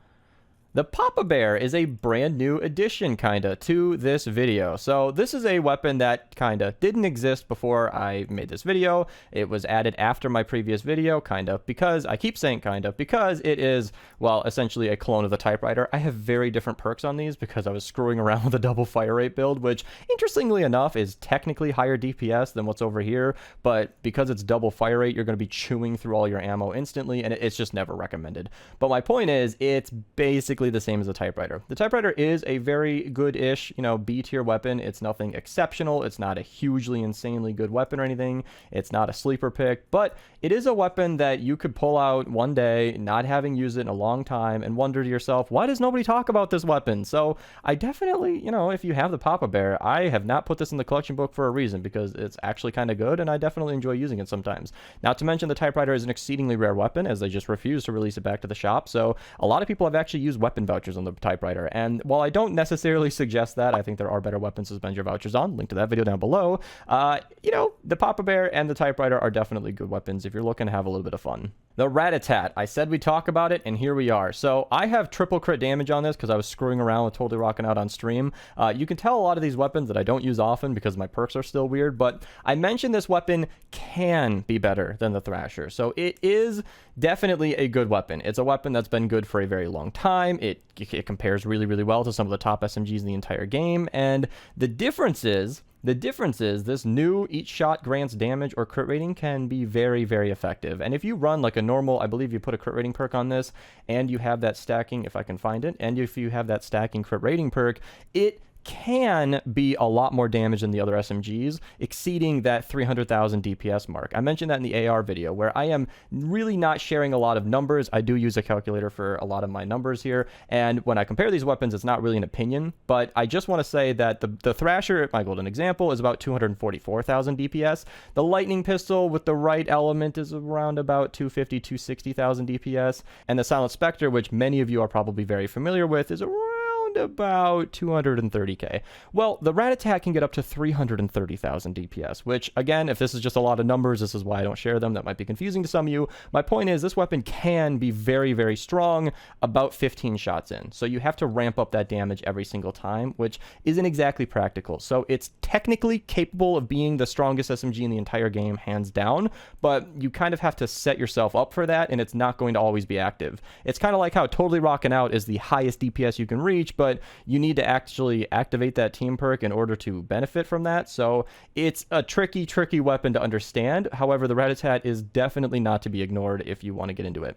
The Papa Bear is a brand new addition, kinda, to this video. So this is a weapon that kinda didn't exist before I made this video. It was added after my previous video, kinda, because, I keep saying kinda, because it is, well, essentially a clone of the typewriter. I have very different perks on these because I was screwing around with a double fire rate build, which, interestingly enough, is technically higher DPS than what's over here, but because it's double fire rate, you're gonna be chewing through all your ammo instantly, and it's just never recommended. But my point is, it's basically the same as the typewriter. The typewriter is a very good-ish, B tier weapon. It's nothing exceptional. It's not a hugely insanely good weapon or anything. It's not a sleeper pick, but it is a weapon that you could pull out one day, not having used it in a long time, and wonder to yourself, why does nobody talk about this weapon? So I definitely, if you have the Papa Bear, I have not put this in the collection book for a reason, because it's actually kind of good, and I definitely enjoy using it sometimes. Not to mention the typewriter is an exceedingly rare weapon, as they just refuse to release it back to the shop, so a lot of people have actually used weapon vouchers on the typewriter, and while I don't necessarily suggest that, I think there are better weapons to spend your vouchers on. Link to that video down below. The Papa Bear and the typewriter are definitely good weapons if you're looking to have a little bit of fun. The Rat-a-tat. I said we'd talk about it, and here we are. So I have triple crit damage on this because I was screwing around with Totally Rocking Out on stream. You can tell a lot of these weapons that I don't use often because my perks are still weird, but I mentioned this weapon can be better than the Thrasher. So it is definitely a good weapon. It's a weapon that's been good for a very long time. It compares really, really well to some of the top SMGs in the entire game, and the difference is this new each shot grants damage or crit rating can be very, very effective. And if you run like a normal, I believe you put a crit rating perk on this, and you have that stacking, if I can find it, and if you have that stacking crit rating perk, it can be a lot more damage than the other SMGs, exceeding that 300,000 DPS mark. I mentioned that in the AR video, where I am really not sharing a lot of numbers. I do use a calculator for a lot of my numbers here, and when I compare these weapons, it's not really an opinion, but I just want to say that the Thrasher, my golden example, is about 244,000 DPS. The Lightning Pistol with the right element is around about 250, 260,000 DPS, and the Silent Spectre, which many of you are probably very familiar with, is around around about 230k. Well, the Rat Attack can get up to 330,000 DPS, which again, if this is just a lot of numbers, this is why I don't share them. That might be confusing to some of you. My point is this weapon can be very, very strong about 15 shots in. So you have to ramp up that damage every single time, which isn't exactly practical. So it's technically capable of being the strongest SMG in the entire game, hands down, but you kind of have to set yourself up for that, and it's not going to always be active. It's kind of like how Totally Rockin' Out is the highest DPS you can reach, but you need to actually activate that team perk in order to benefit from that. So it's a tricky weapon to understand. However, the Rat-a-tat is definitely not to be ignored if you want to get into it.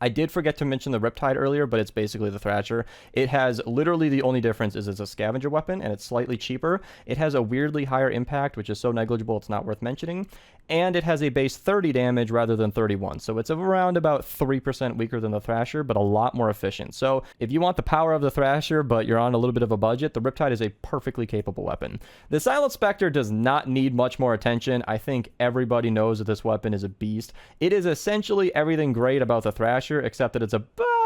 I did forget to mention the Riptide earlier, but it's basically the Thrasher. It has literally the only difference is it's a scavenger weapon, and it's slightly cheaper. It has a weirdly higher impact, which is so negligible it's not worth mentioning. And it has a base 30 damage rather than 31. So it's around about 3% weaker than the Thrasher, but a lot more efficient. So if you want the power of the Thrasher, but you're on a little bit of a budget, the Riptide is a perfectly capable weapon. The Silent Spectre does not need much more attention. I think everybody knows that this weapon is a beast. It is essentially everything great about the Thrasher, except that it's about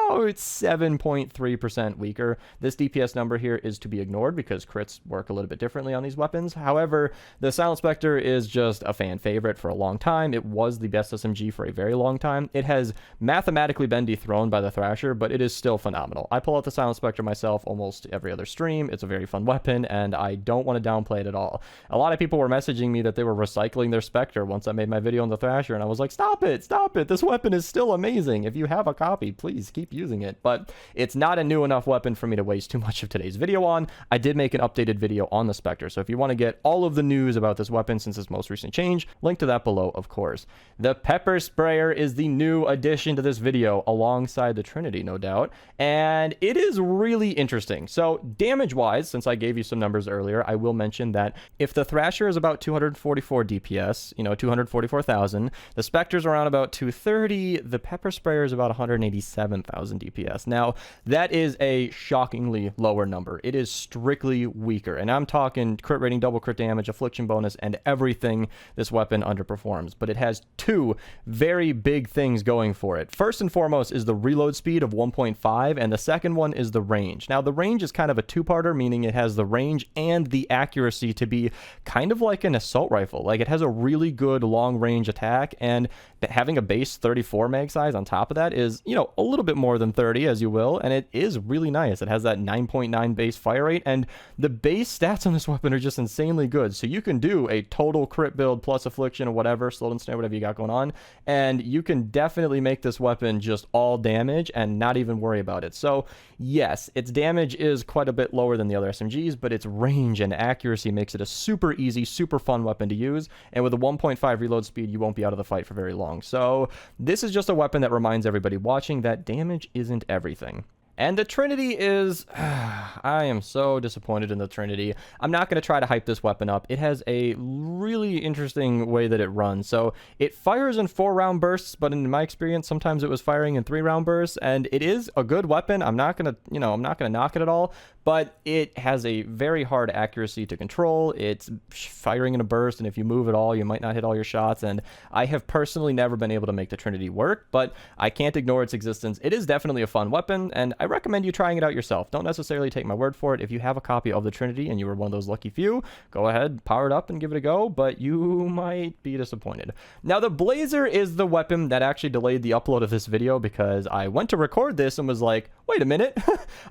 7.3% weaker. This DPS number here is to be ignored because crits work a little bit differently on these weapons. However, the Silent Spectre is just a fan favorite for a long time. It was the best SMG for a very long time. It has mathematically been dethroned by the Thrasher, but it is still phenomenal. I pull out the Silent Spectre myself almost every other stream. It's a very fun weapon, and I don't want to downplay it at all. A lot of people were messaging me that they were recycling their Spectre once I made my video on the Thrasher, and I was like, stop it, stop it. This weapon is still amazing. If you have a copy, please keep using it. But it's not a new enough weapon for me to waste too much of today's video on. I did make an updated video on the Spectre, so if you want to get all of the news about this weapon since its most recent change, link to that below, of course. The Pepper Sprayer is the new addition to this video, alongside the Trinity, no doubt, and it is really interesting. So damage-wise, since I gave you some numbers earlier, I will mention that if the Thrasher is about 244 DPS, 244,000, the Spectre's around about 230, the Pepper Sprayer is about 187,000 DPS. Now, that is a shockingly lower number. It is strictly weaker, and I'm talking crit rating, double crit damage, affliction bonus, and everything this weapon underperforms. But it has two very big things going for it. First and foremost is the reload speed of 1.5, and the second one is the range. Now, the range is kind of a two-parter, meaning it has the range and the accuracy to be kind of like an assault rifle. Like, it has a really good long-range attack, and having a base 34 mag size on top of that is, a little bit more than 30, as you will, and it is really nice. It has that 9.9 base fire rate, and the base stats on this weapon are just insanely good. So you can do a total crit build plus affliction or whatever, slowed and snare, whatever you got going on, and you can definitely make this weapon just all damage and not even worry about it. So yes, its damage is quite a bit lower than the other SMGs, but its range and accuracy makes it a super easy, super fun weapon to use, and with a 1.5 reload speed, you won't be out of the fight for very long. So this is just a weapon that reminds everybody watching that damage isn't everything. And the Trinity is... I am so disappointed in the Trinity. I'm not going to try to hype this weapon up. It has a really interesting way that it runs. So it fires in 4-round bursts, but in my experience, sometimes it was firing in 3-round bursts, and it is a good weapon. I'm not going to, I'm not going to knock it at all, but it has a very hard accuracy to control. It's firing in a burst, and if you move at all, you might not hit all your shots, and I have personally never been able to make the Trinity work, but I can't ignore its existence. It is definitely a fun weapon, and I recommend you trying it out yourself. Don't necessarily take my word for it. If you have a copy of the Trinity and you were one of those lucky few, go ahead, power it up and give it a go, but you might be disappointed. Now, the Blazer is the weapon that actually delayed the upload of this video because I went to record this and was like, wait a minute,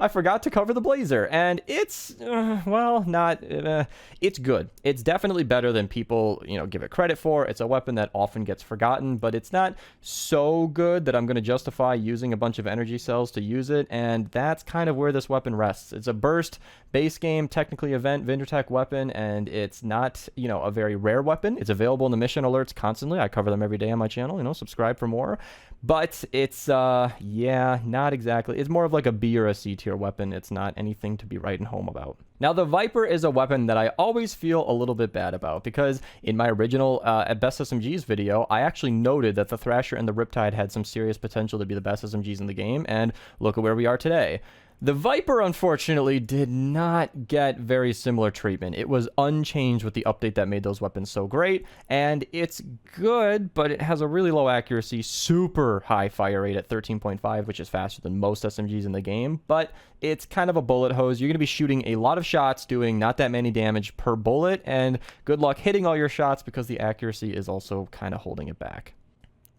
I forgot to cover the Blazer, and it's, it's good. It's definitely better than people, give it credit for. It's a weapon that often gets forgotten, but it's not so good that I'm going to justify using a bunch of energy cells to use it, and that's kind of where this weapon rests. It's a burst, base game, technically event, Vindertech weapon, and it's not, a very rare weapon. It's available in the mission alerts constantly. I cover them every day on my channel, subscribe for more. But it's, not exactly. It's more of like a B or a C tier weapon. It's not anything to be writing home about. Now, the Viper is a weapon that I always feel a little bit bad about because in my original at Best SMGs video, I actually noted that the Thrasher and the Riptide had some serious potential to be the best SMGs in the game, and look at where we are today. The Viper, unfortunately, did not get very similar treatment. It was unchanged with the update that made those weapons so great, and it's good, but it has a really low accuracy, super high fire rate at 13.5, which is faster than most SMGs in the game, but it's kind of a bullet hose. You're going to be shooting a lot of shots, doing not that many damage per bullet, and good luck hitting all your shots because the accuracy is also kind of holding it back.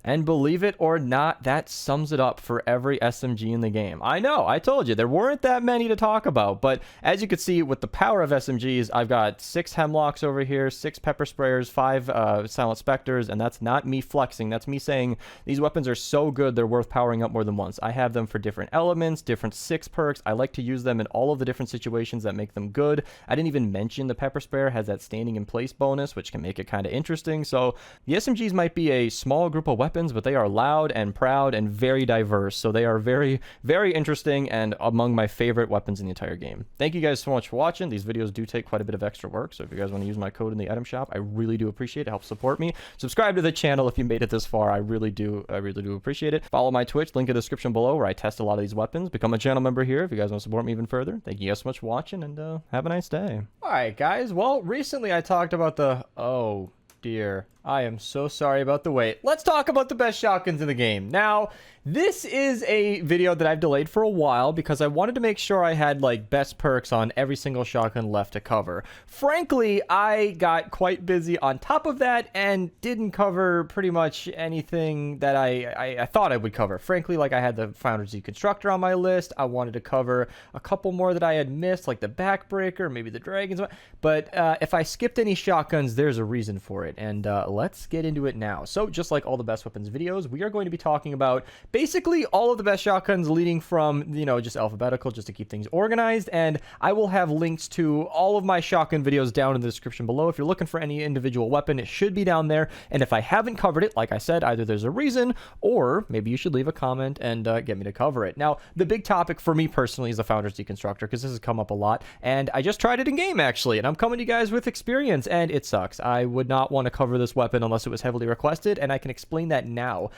And believe it or not, that sums it up for every SMG in the game. I know, I told you, there weren't that many to talk about, but as you can see with the power of SMGs, I've got 6 Hemlocks over here, 6 Pepper Sprayers, 5 Silent Specters, and that's not me flexing, that's me saying these weapons are so good they're worth powering up more than once. I have them for different elements, different 6 perks. I like to use them in all of the different situations that make them good. I didn't even mention the Pepper Sprayer has that standing in place bonus, which can make it kind of interesting. So the SMGs might be a small group of weapons, but they are loud and proud and very diverse. So they are very, very interesting and among my favorite weapons in the entire game. Thank you guys so much for watching. These videos do take quite a bit of extra work. So if you guys want to use my code in the item shop, I really do appreciate it. It helps support me. Subscribe to the channel if you made it this far. I really do appreciate it. Follow my Twitch, link in the description below where I test a lot of these weapons. Become a channel member here if you guys want to support me even further. Thank you guys so much for watching and have a nice day. All right, guys. Well, recently I talked about the... Oh, dear. I am so sorry about the wait. Let's talk about the best shotguns in the game. Now, this is a video that I've delayed for a while because I wanted to make sure I had like best perks on every single shotgun left to cover. Frankly, I got quite busy on top of that and didn't cover pretty much anything that I thought I would cover. Frankly, like I had the Founders Deconstructor on my list. I wanted to cover a couple more that I had missed, like the Backbreaker, maybe the Dragons. But if I skipped any shotguns, there's a reason for it. And let's get into it now. So just like all the best weapons videos, we are going to be talking about basically all of the best shotguns leading from, you know, just alphabetical just to keep things organized. And I will have links to all of my shotgun videos down in the description below. If you're looking for any individual weapon, it should be down there. And if I haven't covered it, like I said, either there's a reason or maybe you should leave a comment and get me to cover it. Now, the big topic for me personally is the Founders Deconstructor because this has come up a lot. And I just tried it in game actually, and I'm coming to you guys with experience and it sucks. I would not want to cover this weapon unless it was heavily requested, and I can explain that now.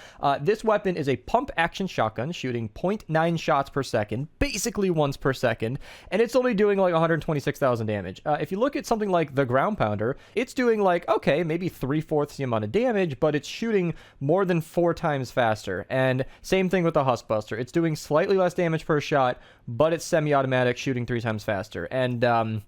This weapon is a pump action shotgun shooting 0.9 shots per second, basically once per second, and it's only doing like 126,000 damage. If you look at something like the Ground Pounder, it's doing like, okay, maybe 3/4 the amount of damage, but it's shooting more than 4 times faster. And same thing with the Huskbuster. It's doing slightly less damage per shot, but it's semi-automatic, shooting 3 times faster. And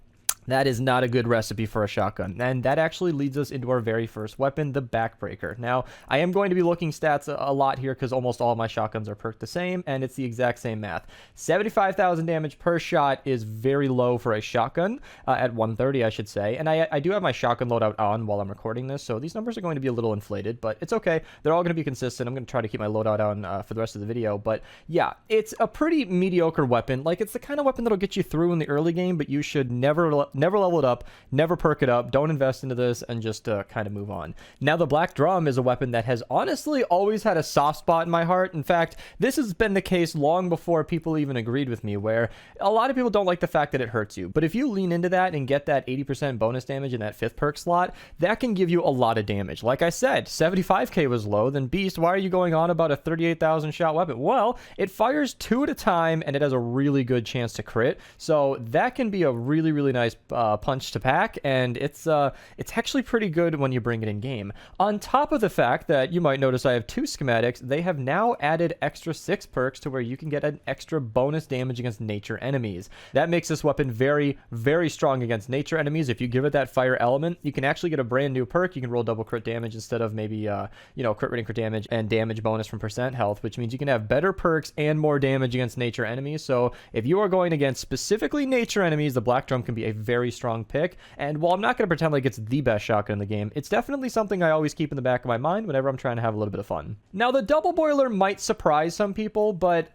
that is not a good recipe for a shotgun. And that actually leads us into our very first weapon, the Backbreaker. Now, I am going to be looking stats a lot here because almost all of my shotguns are perked the same, and it's the exact same math. 75,000 damage per shot is very low for a shotgun, at 130, I should say. And I do have my shotgun loadout on while I'm recording this, so these numbers are going to be a little inflated, but it's okay. They're all going to be consistent. I'm going to try to keep my loadout on for the rest of the video. But yeah, it's a pretty mediocre weapon. Like, it's the kind of weapon that'll get you through in the early game, but you should never level it up, never perk it up, don't invest into this, and just kind of move on. Now, the Black Drum is a weapon that has honestly always had a soft spot in my heart. In fact, this has been the case long before people even agreed with me, where a lot of people don't like the fact that it hurts you. But if you lean into that and get that 80% bonus damage in that 5th perk slot, that can give you a lot of damage. Like I said, 75k was low, then Beast, why are you going on about a 38,000 shot weapon? Well, it fires 2 at a time, and it has a really good chance to crit. So that can be a really, really nice punch to pack, and it's actually pretty good when you bring it in game. On top of the fact that you might notice I have 2 schematics, they have now added extra 6 perks to where you can get an extra bonus damage against nature enemies. That makes this weapon very, very strong against nature enemies. If you give it that fire element, you can actually get a brand new perk. You can roll double crit damage instead of maybe you know, crit rating, crit damage, and damage bonus from percent health, which means you can have better perks and more damage against nature enemies. So if you are going against specifically nature enemies, the Black Drum can be a very strong pick. And while I'm not going to pretend like it's the best shotgun in the game, it's definitely something I always keep in the back of my mind whenever I'm trying to have a little bit of fun. Now, the double boiler might surprise some people, but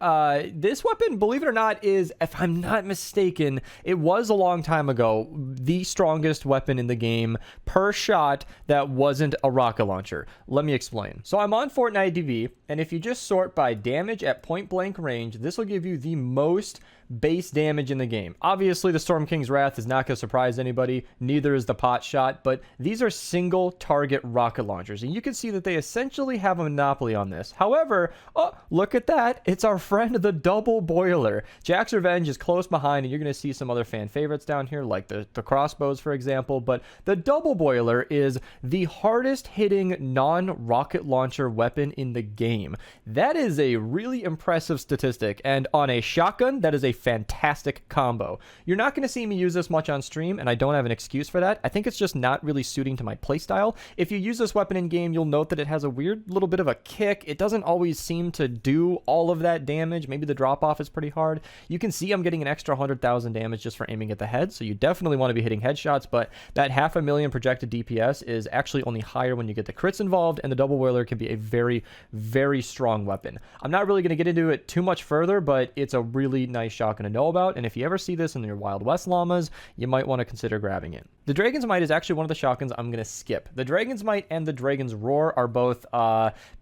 this weapon, believe it or not, is, if I'm not mistaken, it was a long time ago, the strongest weapon in the game per shot that wasn't a rocket launcher. Let me explain. So I'm on Fortnite TV, and if you just sort by damage at point blank range, this will give you the most base damage in the game. Obviously, the Storm King's Wrath is not going going to surprise anybody. Neither is the pot shot, but these are single target rocket launchers. And you can see that they essentially have a monopoly on this. However, oh, look at that. It's our friend, the double boiler. Jack's Revenge is close behind, and you're going to see some other fan favorites down here, like the crossbows, for example. But the double boiler is the hardest hitting non-rocket launcher weapon in the game. That is a really impressive statistic, and on a shotgun, that is a fantastic combo. You're not going to see me use this much on stream, and I don't have an excuse for that. I think it's just not really suiting to my playstyle. If you use this weapon in game, you'll note that it has a weird little bit of a kick. It doesn't always seem to do all of that damage. Maybe the drop off is pretty hard. You can see I'm getting an extra 100,000 damage just for aiming at the head, so you definitely want to be hitting headshots, but that 500,000 projected DPS is actually only higher when you get the crits involved, and the double boiler can be a very, very strong weapon. I'm not really going to get into it too much further, but it's a really nice shotgun to know about, and if you ever see this in your Wild West llamas, you might want to consider grabbing it. The Dragon's Might is actually one of the shotguns I'm going to skip. The Dragon's Might and the Dragon's Roar are both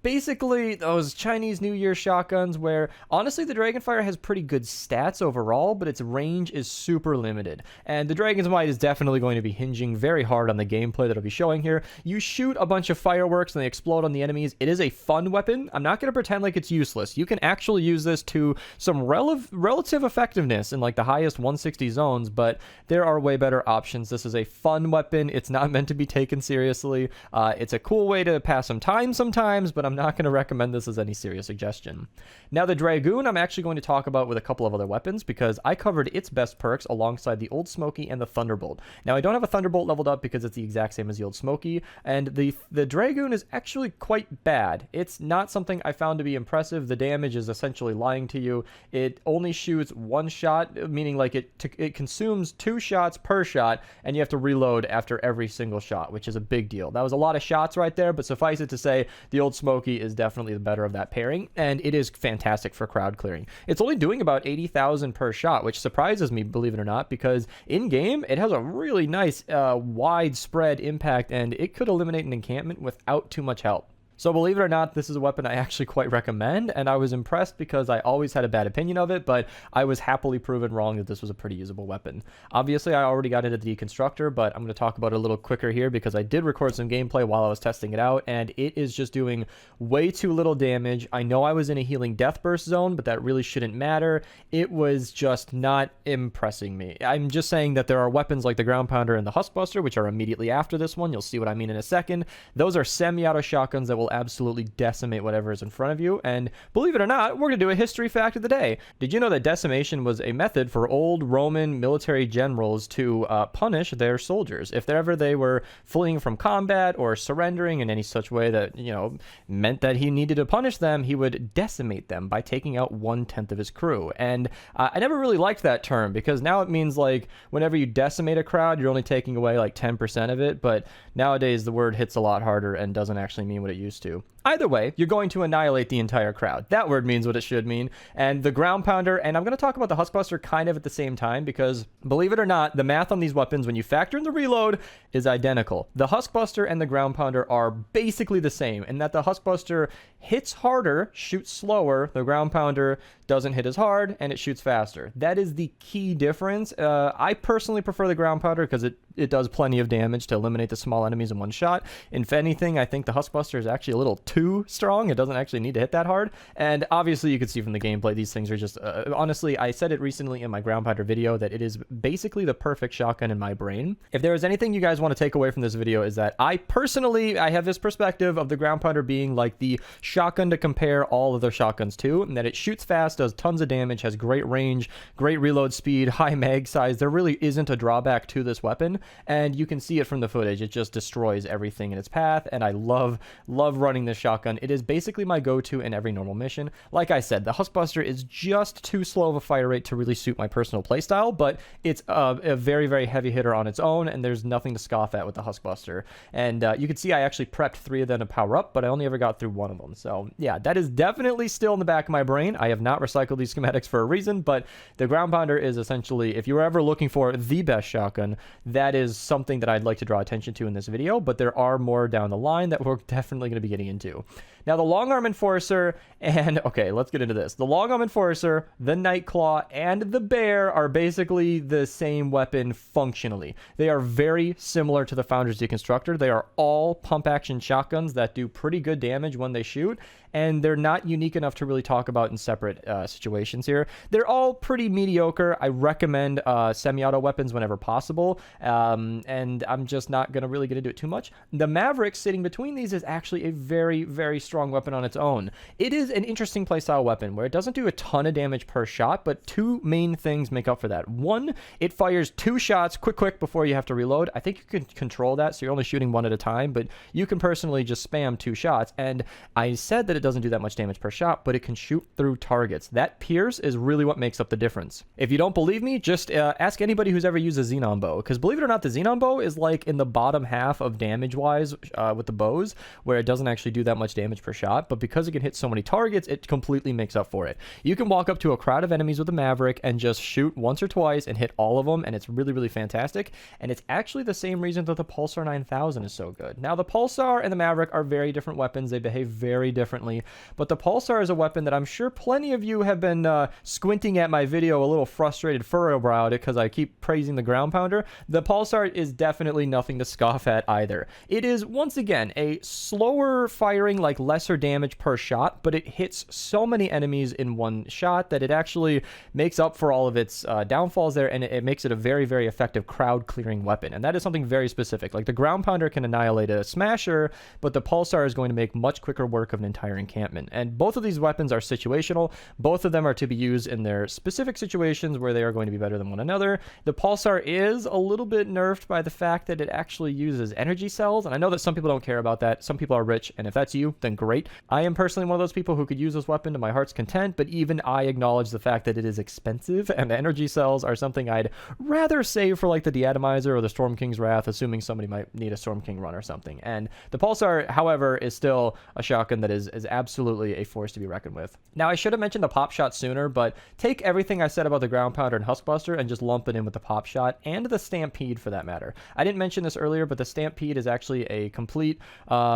basically those Chinese New Year shotguns where, honestly, the Dragonfire has pretty good stats overall, but its range is super limited. And the Dragon's Might is definitely going to be hinging very hard on the gameplay that I'll be showing here. You shoot a bunch of fireworks and they explode on the enemies. It is a fun weapon. I'm not going to pretend like it's useless. You can actually use this to some relative effectiveness in like the highest 160 zones, but there are way better options. This is a fun weapon. It's not meant to be taken seriously. It's a cool way to pass some time sometimes, but I'm not going to recommend this as any serious suggestion. Now, the Dragoon I'm actually going to talk about with a couple of other weapons because I covered its best perks alongside the Old Smoky and the Thunderbolt. Now, I don't have a Thunderbolt leveled up because it's the exact same as the Old Smoky, and the Dragoon is actually quite bad. It's not something I found to be impressive. The damage is essentially lying to you. It only shoots one shot, meaning like it consumes 2 shots per shot, and you have to reload after every single shot, which is a big deal. That was a lot of shots right there, but suffice it to say, the Old Smoky is definitely the better of that pairing, and it is fantastic for crowd clearing. It's only doing about 80,000 per shot, which surprises me, believe it or not, because in-game, it has a really nice widespread impact, and it could eliminate an encampment without too much help. So believe it or not, this is a weapon I actually quite recommend, and I was impressed because I always had a bad opinion of it, but I was happily proven wrong that this was a pretty usable weapon. Obviously, I already got into the Deconstructor, but I'm going to talk about it a little quicker here because I did record some gameplay while I was testing it out, and it is just doing way too little damage. I know I was in a healing death burst zone, but that really shouldn't matter. It was just not impressing me. I'm just saying that there are weapons like the Ground Pounder and the Huskbuster, which are immediately after this one. You'll see what I mean in a second. Those are semi-auto shotguns that will absolutely decimate whatever is in front of you, and believe it or not, we're going to do a history fact of the day. Did you know that decimation was a method for old Roman military generals to punish their soldiers? If ever they were fleeing from combat or surrendering in any such way that, you know, meant that he needed to punish them, he would decimate them by taking out 1/10 of his crew. And I never really liked that term because now it means like whenever you decimate a crowd, you're only taking away like 10% of it, but nowadays the word hits a lot harder and doesn't actually mean what it used to. Either way, you're going to annihilate the entire crowd. That word means what it should mean. And the Ground Pounder, and I'm going to talk about the Huskbuster kind of at the same time because, believe it or not, the math on these weapons, when you factor in the reload, is identical. The Huskbuster and the Ground Pounder are basically the same in that the Huskbuster hits harder, shoots slower, the Ground Pounder doesn't hit as hard, and it shoots faster. That is the key difference. I personally prefer the Ground Pounder because it does plenty of damage to eliminate the small enemies in one shot. If anything, I think the Huskbuster is actually a little too strong. It doesn't actually need to hit that hard. And obviously, you can see from the gameplay, these things are just... honestly, I said it recently in my Ground Pounder video that it is basically the perfect shotgun in my brain. If there is anything you guys want to take away from this video is that I have this perspective of the Ground Pounder being like the shotgun to compare all of their shotguns to, and that it shoots fast, does tons of damage, has great range, great reload speed, high mag size. There really isn't a drawback to this weapon, and you can see it from the footage. It just destroys everything in its path, and I love running this shotgun. It is basically my go-to in every normal mission. Like I said, the Huskbuster is just too slow of a fire rate to really suit my personal playstyle, but it's a very, very heavy hitter on its own, and there's nothing to scoff at with the Huskbuster. And you can see I actually prepped 3 of them to power up, but I only ever got through 1 of them. So yeah, that is definitely still in the back of my brain. I have not recycled these schematics for a reason, but the Ground Pounder is essentially, if you were ever looking for the best shotgun, that is something that I'd like to draw attention to in this video, but there are more down the line that we're definitely going to be getting into. Now, the long arm enforcer and, okay, let's get into this. The long arm enforcer, the Nightclaw, and the bear are basically the same weapon functionally. They are very similar to the Founders Deconstructor. They are all pump action shotguns that do pretty good damage when they shoot, and they're not unique enough to really talk about in separate situations here. They're all pretty mediocre. I recommend semi-auto weapons whenever possible, and I'm just not going to really get into it too much. The Maverick sitting between these is actually a very, very strong weapon on its own. It is an interesting playstyle weapon where it doesn't do a ton of damage per shot, but two main things make up for that. One, it fires 2 shots quick before you have to reload. I think you can control that, so you're only shooting 1 at a time, but you can personally just spam 2 shots, and I said that it doesn't do that much damage per shot, but it can shoot through targets. That pierce is really what makes up the difference. If you don't believe me, just ask anybody who's ever used a Xenon bow, because believe it or not, the Xenon bow is like in the bottom half of damage-wise with the bows, where it doesn't actually do that much damage per shot, but because it can hit so many targets, it completely makes up for it. You can walk up to a crowd of enemies with a Maverick and just shoot once or twice and hit all of them, and it's really, really fantastic, and it's actually the same reason that the Pulsar 9000 is so good. Now, the Pulsar and the Maverick are very different weapons. They behave very differently, but the Pulsar is a weapon that I'm sure plenty of you have been squinting at my video a little frustrated furrow-browed it because I keep praising the ground pounder. The Pulsar is definitely nothing to scoff at either. It is, once again, a slower firing, like lesser damage per shot, but it hits so many enemies in one shot that it actually makes up for all of its downfalls there, and it makes it a very, very effective crowd-clearing weapon, and that is something very specific. Like, the ground pounder can annihilate a smasher, but the Pulsar is going to make much quicker work of an entire encampment, and both of these weapons are situational. Both of them are to be used in their specific situations where they are going to be better than one another. The Pulsar is a little bit nerfed by the fact that it actually uses energy cells, and I know that some people don't care about that. Some people are rich, and if that's you, then great. I am personally one of those people who could use this weapon to my heart's content, but even I acknowledge the fact that it is expensive, and energy cells are something I'd rather save for like the Deatomizer or the Storm King's Wrath, assuming somebody might need a Storm King run or something. And the Pulsar, however, is still a shotgun that is absolutely a force to be reckoned with. Now, I should have mentioned the pop shot sooner, but take everything I said about the ground pounder and Huskbuster and just lump it in with the pop shot and the Stampede for that matter. I didn't mention this earlier, but the Stampede is actually a complete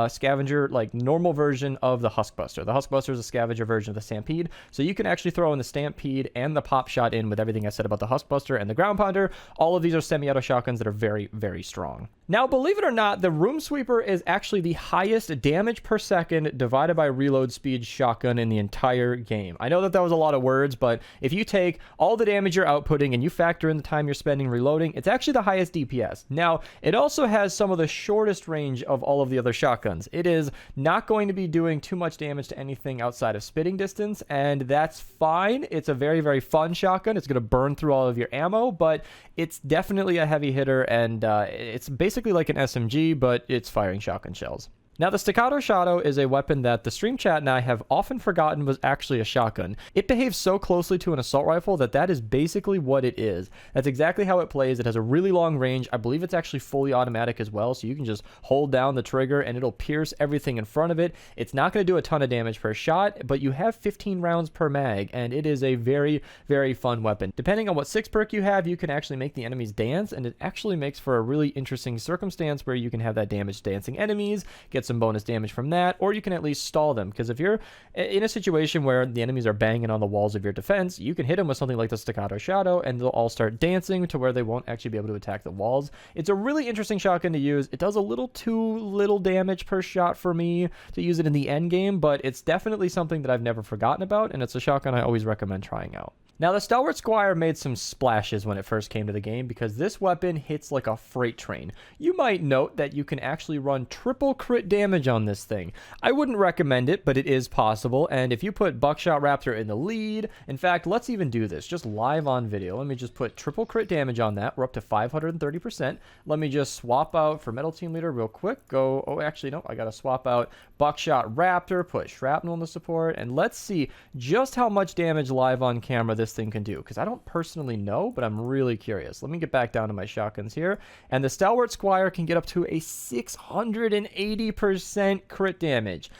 scavenger, like normal version of the Huskbuster. The Huskbuster is a scavenger version of the Stampede, so you can actually throw in the Stampede and the pop shot in with everything I said about the Huskbuster and the ground pounder. All of these are semi-auto shotguns that are very, very strong. Now, believe it or not, the Room Sweeper is actually the highest damage per second divided by reload speed shotgun in the entire game. I know that that was a lot of words, but if you take all the damage you're outputting and you factor in the time you're spending reloading, it's actually the highest DPS. Now, it also has some of the shortest range of all of the other shotguns. It is not going to be doing too much damage to anything outside of spitting distance, and that's fine. It's a very, very fun shotgun. It's going to burn through all of your ammo, but it's definitely a heavy hitter, and it's basically like an SMG, but it's firing shotgun shells. Now, the Staccato Shadow is a weapon that the stream chat and I have often forgotten was actually a shotgun. It behaves so closely to an assault rifle that is basically what it is. That's exactly how it plays. It has a really long range. I believe it's actually fully automatic as well, so you can just hold down the trigger and it'll pierce everything in front of it. It's not going to do a ton of damage per shot, but you have 15 rounds per mag, and it is a very, very fun weapon. Depending on what 6 perk you have, you can actually make the enemies dance, and it actually makes for a really interesting circumstance where you can have that damage dancing enemies, get some bonus damage from that, or you can at least stall them, because if you're in a situation where the enemies are banging on the walls of your defense, you can hit them with something like the Staccato Shadow and they'll all start dancing to where they won't actually be able to attack the walls. It's a really interesting shotgun to use. It does a little too little damage per shot for me to use it in the end game, but it's definitely something that I've never forgotten about, and it's a shotgun I always recommend trying out. Now, the Stalwart Squire made some splashes when it first came to the game because this weapon hits like a freight train. You might note that you can actually run triple crit damage on this thing. I wouldn't recommend it, but it is possible, and if you put Buckshot Raptor in the lead, in fact, let's even do this, just live on video. Let me just put triple crit damage on that. We're up to 530%. Let me just swap out for Metal Team Leader real quick. Go, oh, actually, no, I gotta swap out Buckshot Raptor, put Shrapnel in the support, and let's see just how much damage live on camera this thing can do, because I don't personally know, but I'm really curious. Let me get back down to my shotguns here, and the Stalwart Squire can get up to a 680% crit damage.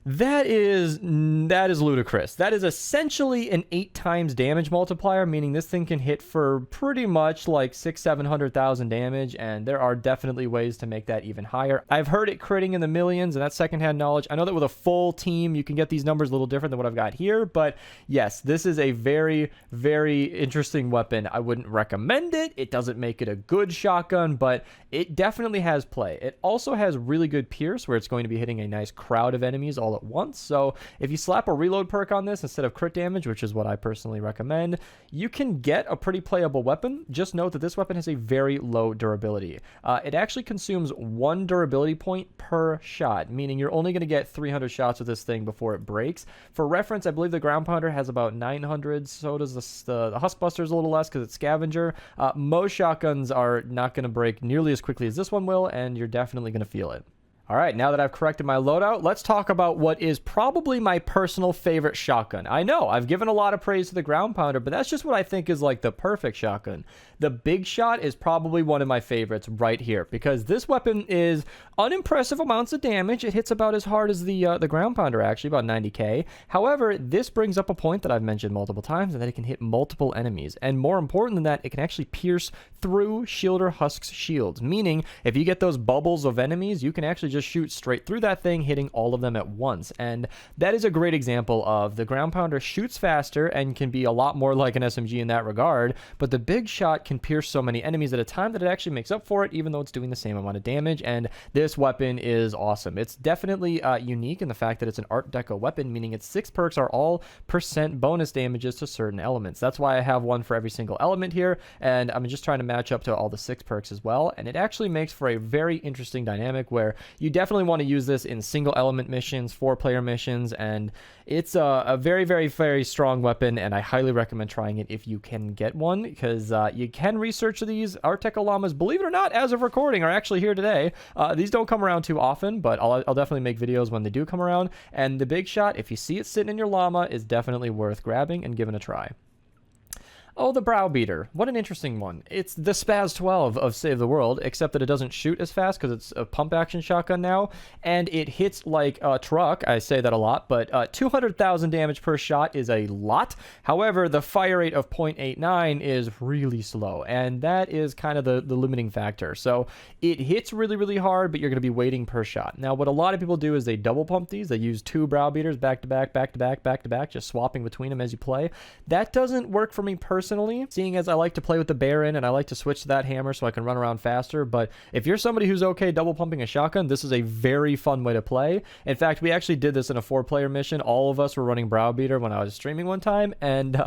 That is ludicrous. That is essentially an 8 times damage multiplier, meaning this thing can hit for pretty much like 600,000-700,000 damage, and there are definitely ways to make that even higher. I've heard it critting in the millions, and that's secondhand knowledge. I know that with a full team, you can get these numbers a little different than what I've got here, but yes, this is a very, very interesting weapon. I wouldn't recommend it. It doesn't make it a good shotgun, but it definitely has play. It also has really good pierce, where it's going to be hitting a nice crowd of enemies all at once. So if you slap a reload perk on this instead of crit damage, which is what I personally recommend, you can get a pretty playable weapon. Just note that this weapon has a very low durability. It actually consumes 1 durability point per shot, meaning you're only going to get 300 shots with this thing before it breaks. For reference, I believe the ground pounder has about 900, so does the Huskbuster is a little less because it's scavenger. Most shotguns are not going to break nearly as quickly as this one will, and you're definitely going to feel it. All right, now that I've corrected my loadout, let's talk about what is probably my personal favorite shotgun. I know, I've given a lot of praise to the ground pounder, but that's just what I think is like the perfect shotgun. The Big Shot is probably one of my favorites right here, because this weapon is unimpressive amounts of damage. It hits about as hard as the ground pounder, actually, about 90k. However, this brings up a point that I've mentioned multiple times, and that it can hit multiple enemies. And more important than that, it can actually pierce through Shielder Husk's shields, meaning if you get those bubbles of enemies, you can actually just shoot straight through that thing, hitting all of them at once. And that is a great example of the ground pounder shoots faster and can be a lot more like an SMG in that regard, but the Big Shot can pierce so many enemies at a time that it actually makes up for it, even though it's doing the same amount of damage. And this weapon is awesome. It's definitely unique in the fact that it's an Art Deco weapon, meaning its 6 perks are all % bonus damages to certain elements. That's why I have one for every single element here, and I'm just trying to match up to all the 6 perks as well. And it actually makes for a very interesting dynamic where you definitely want to use this in single element missions, 4-player missions, and it's a very, very, very strong weapon, and I highly recommend trying it if you can get one, because you can research these. Art Deco llamas, believe it or not, as of recording, are actually here today. These don't come around too often, but I'll definitely make videos when they do come around. And the Big Shot, if you see it sitting in your llama, is definitely worth grabbing and giving a try. Oh, the Browbeater. What an interesting one. It's the Spaz 12 of Save the World, except that it doesn't shoot as fast because it's a pump action shotgun now, and it hits like a truck. I say that a lot, but 200,000 damage per shot is a lot. However, the fire rate of 0.89 is really slow, and that is kind of the limiting factor. So it hits really, really hard, but you're going to be waiting per shot. Now, what a lot of people do is they double pump these. They use 2 Browbeaters back to back, back to back, back to back, just swapping between them as you play. That doesn't work for me personally, seeing as I like to play with the Baron and I like to switch to that hammer so I can run around faster. But if you're somebody who's okay double pumping a shotgun, this is a very fun way to play. In fact, we actually did this in a 4-player mission. All of us were running Browbeater when I was streaming one time, and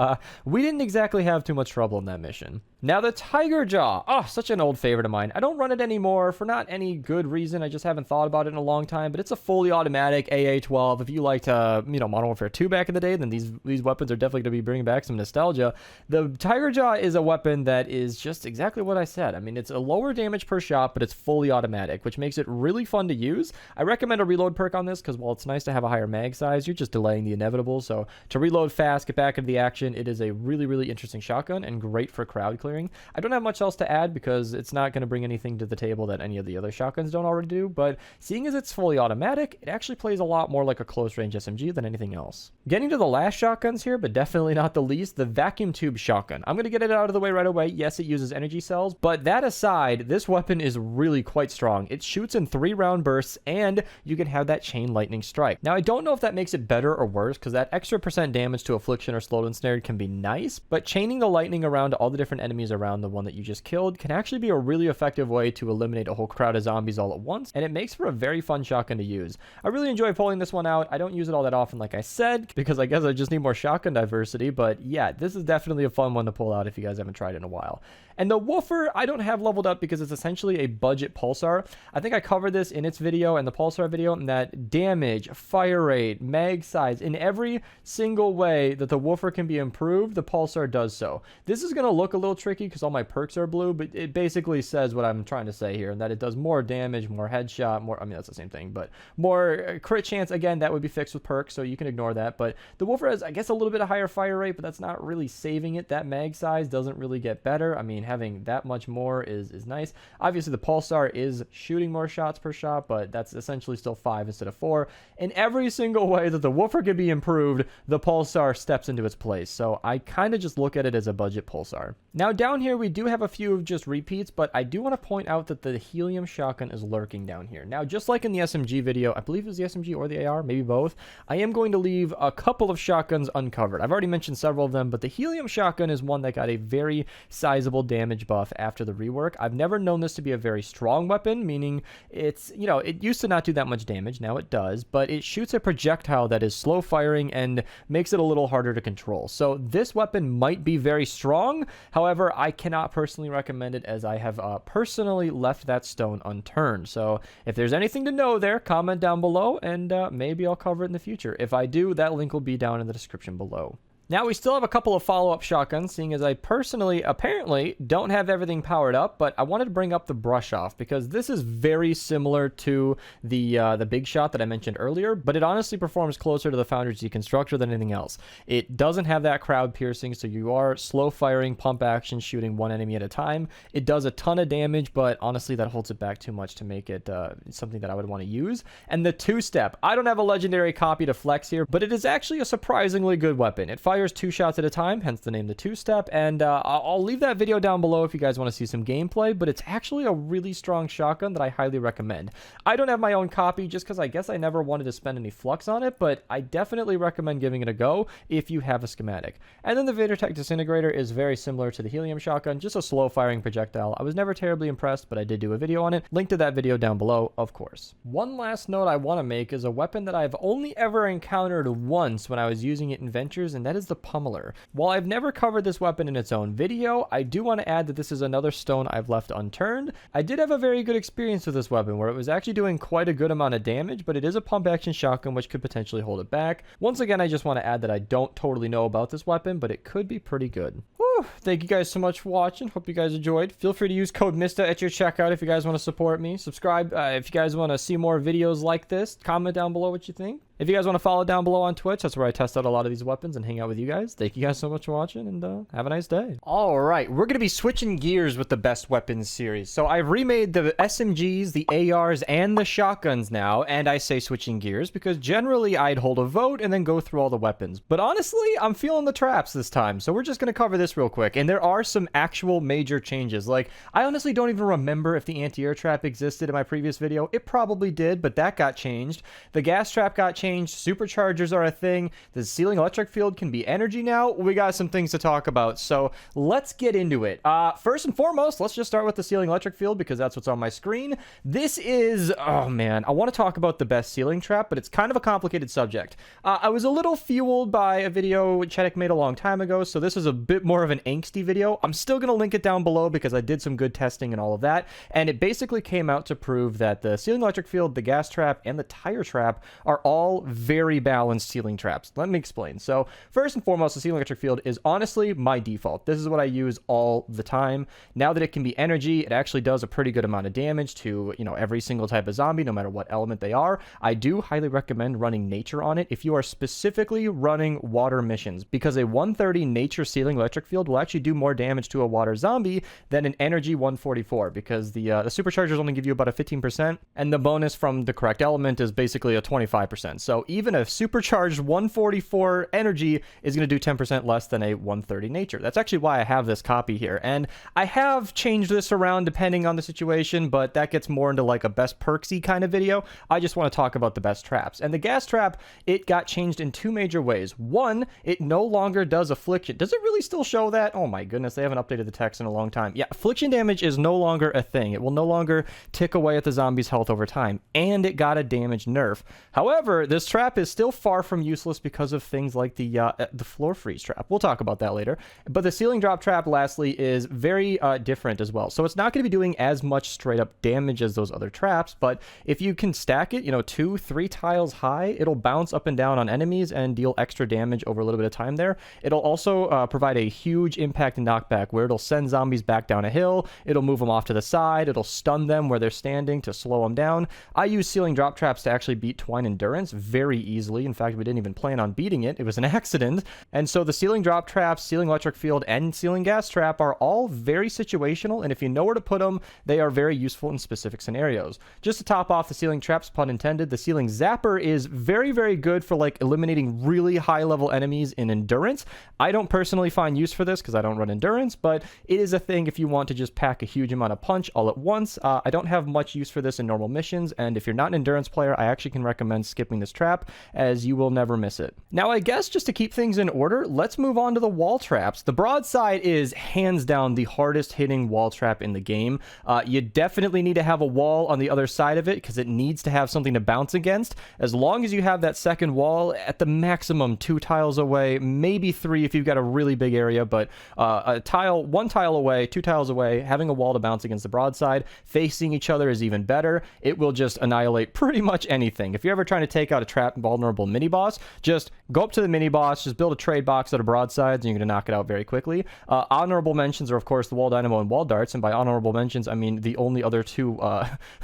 we didn't exactly have too much trouble in that mission. Now, the Tiger Jaw. Oh, such an old favorite of mine. I don't run it anymore for not any good reason. I just haven't thought about it in a long time, but it's a fully automatic AA-12. If you liked, Modern Warfare 2 back in the day, then these weapons are definitely going to be bringing back some nostalgia. The Tiger Jaw is a weapon that is just exactly what I said. I mean, it's a lower damage per shot, but it's fully automatic, which makes it really fun to use. I recommend a reload perk on this because while it's nice to have a higher mag size, you're just delaying the inevitable. So to reload fast, get back into the action, it is a really, really interesting shotgun and great for crowd clearing. I don't have much else to add because it's not going to bring anything to the table that any of the other shotguns don't already do, but seeing as it's fully automatic, it actually plays a lot more like a close-range SMG than anything else. Getting to the last shotguns here, but definitely not the least, the vacuum tube shotgun. I'm going to get it out of the way right away. Yes, it uses energy cells, but that aside, this weapon is really quite strong. It shoots in 3-round bursts, and you can have that chain lightning strike. Now, I don't know if that makes it better or worse, because that extra % damage to Affliction or Slowed and Snared can be nice, but chaining the lightning around all the different enemies around the one that you just killed can actually be a really effective way to eliminate a whole crowd of zombies all at once, and it makes for a very fun shotgun to use. I really enjoy pulling this one out. I don't use it all that often, like I said, because I guess I just need more shotgun diversity, but yeah, this is definitely a fun one to pull out if you guys haven't tried it in a while. And the Woofer, I don't have leveled up because it's essentially a budget pulsar. I think I covered this in its video and the pulsar video, and that damage, fire rate, mag size, in every single way that the Woofer can be improved, the pulsar does so. This is going to look a little tricky tricky because all my perks are blue, but it basically says what I'm trying to say here, and that it does more damage, more headshot, more, I mean, that's the same thing, but more crit chance. Again, that would be fixed with perks, so you can ignore that. But the Woofer has, I guess, a little bit of higher fire rate, but that's not really saving it. That mag size doesn't really get better. I mean, having that much more is nice. Obviously, the Pulsar is shooting more shots per shot, but that's essentially still 5 instead of 4. In every single way that the Woofer could be improved, the Pulsar steps into its place. So I kind of just look at it as a budget Pulsar. Now down here, we do have a few of just repeats, but I do want to point out that the helium shotgun is lurking down here. Now, just like in the SMG video, I believe it was the SMG or the AR, maybe both, I am going to leave a couple of shotguns uncovered. I've already mentioned several of them, but the helium shotgun is one that got a very sizable damage buff after the rework. I've never known this to be a very strong weapon, meaning it's, you know, it used to not do that much damage, now it does, but it shoots a projectile that is slow firing and makes it a little harder to control. So this weapon might be very strong. However, I cannot personally recommend it, as I have personally left that stone unturned. So if there's anything to know there, comment down below, and maybe I'll cover it in the future. If I do, that link will be down in the description below. Now, we still have a couple of follow-up shotguns, seeing as I personally, apparently, don't have everything powered up, but I wanted to bring up the brush off, because this is very similar to the big shot that I mentioned earlier, but it honestly performs closer to the Foundry's Deconstructor than anything else. It doesn't have that crowd piercing, so you are slow-firing, pump action, shooting one enemy at a time. It does a ton of damage, but honestly, that holds it back too much to make it something that I would want to use. And the two-step. I don't have a legendary copy to flex here, but it is actually a surprisingly good weapon. It fires 2 shots at a time, hence the name the two-step, and I'll leave that video down below if you guys want to see some gameplay, but it's actually a really strong shotgun that I highly recommend. I don't have my own copy just because I guess I never wanted to spend any flux on it, but I definitely recommend giving it a go if you have a schematic. And then the Vadertech Disintegrator is very similar to the helium shotgun, just a slow-firing projectile. I was never terribly impressed, but I did do a video on it. Link to that video down below, of course. One last note I want to make is a weapon that I've only ever encountered once when I was using it in Ventures, and that is the Pummeler. While I've never covered this weapon in its own video, I do want to add that this is another stone I've left unturned. I did have a very good experience with this weapon, where it was actually doing quite a good amount of damage, but it is a pump action shotgun, which could potentially hold it back. Once again, I just want to add that I don't totally know about this weapon, but it could be pretty good. Whew, thank you guys so much for watching. Hope you guys enjoyed. Feel free to use code Mista at your checkout if you guys want to support me. Subscribe if you guys want to see more videos like this. Comment down below what you think. If you guys want to follow down below on Twitch, that's where I test out a lot of these weapons and hang out with you guys. Thank you guys so much for watching, and have a nice day. All right, we're going to be switching gears with the best weapons series. So I've remade the SMGs, the ARs, and the shotguns now, and I say switching gears because generally I'd hold a vote and then go through all the weapons. But honestly, I'm feeling the traps this time, so we're just going to cover this real quick. And there are some actual major changes. Like, I honestly don't even remember if the anti-air trap existed in my previous video. It probably did, but that got changed. The gas trap got changed. Superchargers are a thing. The ceiling electric field can be energy now. We got some things to talk about, so let's get into it. First and foremost, let's just start with the ceiling electric field because that's what's on my screen. This is, oh man, I want to talk about the best ceiling trap, but it's kind of a complicated subject. I was a little fueled by a video Chedek made a long time ago, so this is a bit more of an angsty video. I'm still going to link it down below because I did some good testing and all of that, and it basically came out to prove that the ceiling electric field, the gas trap, and the tire trap are all very balanced ceiling traps. Let me explain. So first and foremost, the ceiling electric field is honestly my default. This is what I use all the time. Now that it can be energy, it actually does a pretty good amount of damage to, you know, every single type of zombie, no matter what element they are. I do highly recommend running nature on it if you are specifically running water missions, because a 130 nature ceiling electric field will actually do more damage to a water zombie than an energy 144, because the superchargers only give you about a 15%, and the bonus from the correct element is basically a 25%. So even a supercharged 144 energy is going to do 10% less than a 130 nature. That's actually why I have this copy here. And I have changed this around depending on the situation, but that gets more into like a best perksy kind of video. I just want to talk about the best traps. And the gas trap, it got changed in 2 major ways. One, it no longer does affliction. Does it really still show that? Oh my goodness, they haven't updated the text in a long time. Yeah, affliction damage is no longer a thing. It will no longer tick away at the zombie's health over time. And it got a damage nerf. However, this this trap is still far from useless because of things like the floor freeze trap. We'll talk about that later. But the ceiling drop trap, lastly, is very different as well. So it's not going to be doing as much straight up damage as those other traps, but if you can stack it, 2-3 tiles high, it'll bounce up and down on enemies and deal extra damage over a little bit of time there. It'll also provide a huge impact and knockback where it'll send zombies back down a hill, it'll move them off to the side, it'll stun them where they're standing to slow them down. I use ceiling drop traps to actually beat Twine Endurance very easily. In fact, we didn't even plan on beating it. It was an accident. And so the ceiling drop trap, ceiling electric field, and ceiling gas trap are all very situational, and if you know where to put them, they are very useful in specific scenarios. Just to top off the ceiling traps, pun intended, the ceiling zapper is very, very good for like eliminating really high level enemies in endurance. I don't personally find use for this because I don't run endurance, but it is a thing if you want to just pack a huge amount of punch all at once. I don't have much use for this in normal missions, and if you're not an endurance player, I actually can recommend skipping this trap as you will never miss it. Now, I guess just to keep things in order, let's move on to the wall traps. The broadside is hands down the hardest hitting wall trap in the game. You definitely need to have a wall on the other side of it because it needs to have something to bounce against. As long as you have that second wall at the maximum 2 tiles away, maybe 3 if you've got a really big area, but one tile away, 2 tiles away, having a wall to bounce against the broadside, facing each other is even better. It will just annihilate pretty much anything. If you're ever trying to take out a trap vulnerable mini boss, just go up to the mini boss, just build a trade box out of broadsides, and you're going to knock it out very quickly. Honorable mentions are, of course, the wall dynamo and wall darts, and by honorable mentions, I mean the only other 2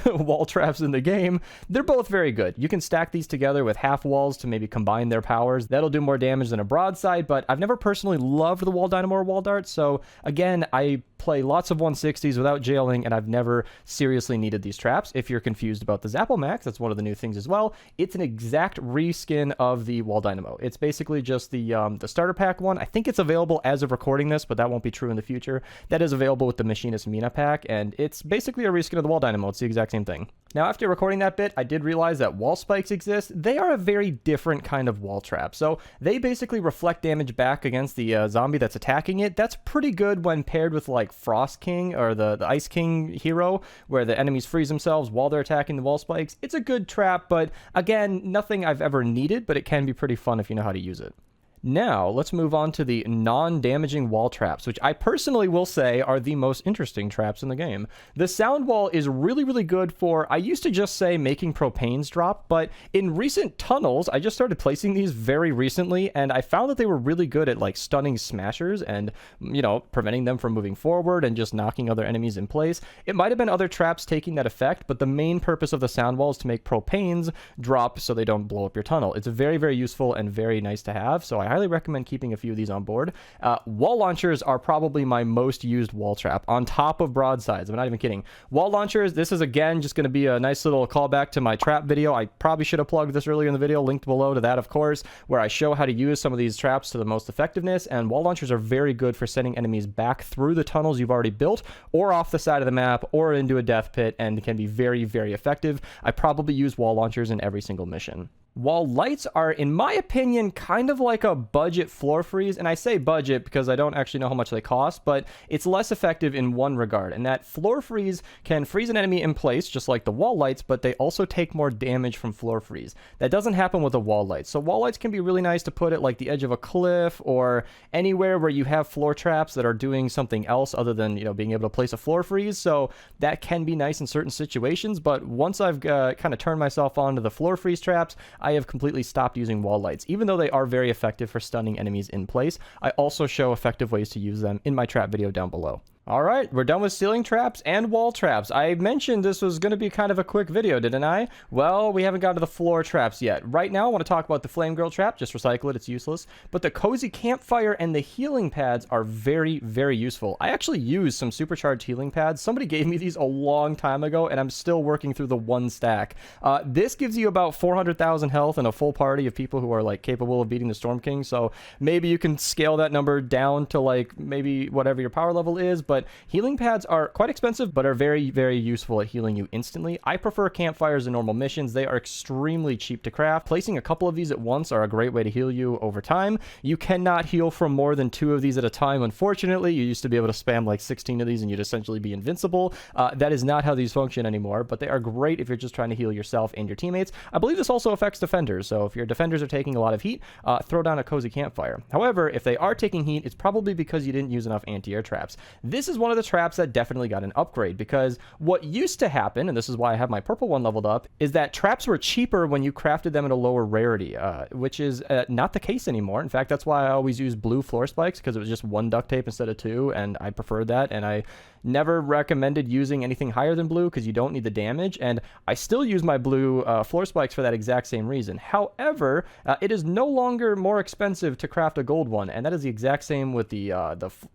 wall traps in the game. They're both very good. You can stack these together with half walls to maybe combine their powers. That'll do more damage than a broadside, but I've never personally loved the wall dynamo or wall darts, so again, I play lots of 160s without jailing, and I've never seriously needed these traps. If you're confused about the Zapple Max, that's one of the new things as well. It's an exact reskin of the wall dynamo. It's basically just the starter pack one. I think it's available as of recording this, but that won't be true in the future. That is available with the Machinist Mina pack, and it's basically a reskin of the wall dynamo. It's the exact same thing. Now, after recording that bit, I did realize that wall spikes exist. They are a very different kind of wall trap. So they basically reflect damage back against the zombie that's attacking it. That's pretty good when paired with like Frost King or the Ice King hero, where the enemies freeze themselves while they're attacking the wall spikes. It's a good trap, but again, nothing I've ever needed, but it can be pretty fun if you know how to use it. Now, let's move on to the non-damaging wall traps, which I personally will say are the most interesting traps in the game. The sound wall is really, really good for, I used to just say making propanes drop, but in recent tunnels, I just started placing these very recently, and I found that they were really good at like stunning smashers and, preventing them from moving forward and just knocking other enemies in place. It might have been other traps taking that effect, but the main purpose of the sound wall is to make propanes drop so they don't blow up your tunnel. It's very, very useful and very nice to have, so I highly recommend keeping a few of these on board. Wall launchers are probably my most used wall trap on top of broadsides. I'm not even kidding. Wall launchers, this is again just going to be a nice little callback to my trap video. I probably should have plugged this earlier in the video, linked below to that, of course, where I show how to use some of these traps to the most effectiveness. And wall launchers are very good for sending enemies back through the tunnels you've already built or off the side of the map or into a death pit, and can be very, very effective. I probably use wall launchers in every single mission. Wall lights are, in my opinion, kind of like a budget floor freeze, and I say budget because I don't actually know how much they cost, but it's less effective in one regard, and that floor freeze can freeze an enemy in place, just like the wall lights, but they also take more damage from floor freeze. That doesn't happen with a wall light, so wall lights can be really nice to put at like the edge of a cliff or anywhere where you have floor traps that are doing something else other than, being able to place a floor freeze, so that can be nice in certain situations, but once I've kind of turned myself onto the floor freeze traps, I have completely stopped using wall lights. Even though they are very effective for stunning enemies in place, I also show effective ways to use them in my trap video down below. All right, we're done with ceiling traps and wall traps. I mentioned this was going to be kind of a quick video, didn't I? Well, we haven't got to the floor traps yet. Right now, I want to talk about the Flame Girl trap. Just recycle it, it's useless. But the Cozy Campfire and the healing pads are very, very useful. I actually used some supercharged healing pads. Somebody gave me these a long time ago, and I'm still working through the one stack. This gives you about 400,000 health and a full party of people who are like capable of beating the Storm King. So maybe you can scale that number down to like maybe whatever your power level is, but but healing pads are quite expensive, but are very, very useful at healing you instantly. I prefer campfires and normal missions. They are extremely cheap to craft. Placing a couple of these at once are a great way to heal you over time. You cannot heal from more than 2 of these at a time, unfortunately. You used to be able to spam like 16 of these and you'd essentially be invincible. That is not how these function anymore, but they are great if you're just trying to heal yourself and your teammates. I believe this also affects defenders, so if your defenders are taking a lot of heat, throw down a cozy campfire. However, if they are taking heat, it's probably because you didn't use enough anti-air traps. This is one of the traps that definitely got an upgrade, because what used to happen, and this is why I have my purple one leveled up, is that traps were cheaper when you crafted them at a lower rarity, which is not the case anymore. In fact, that's why I always use blue floor spikes, because it was just 1 duct tape instead of 2, and I preferred that, and I never recommended using anything higher than blue because you don't need the damage, and I still use my blue floor spikes for that exact same reason. However, it is no longer more expensive to craft a gold one, and that is the exact same with the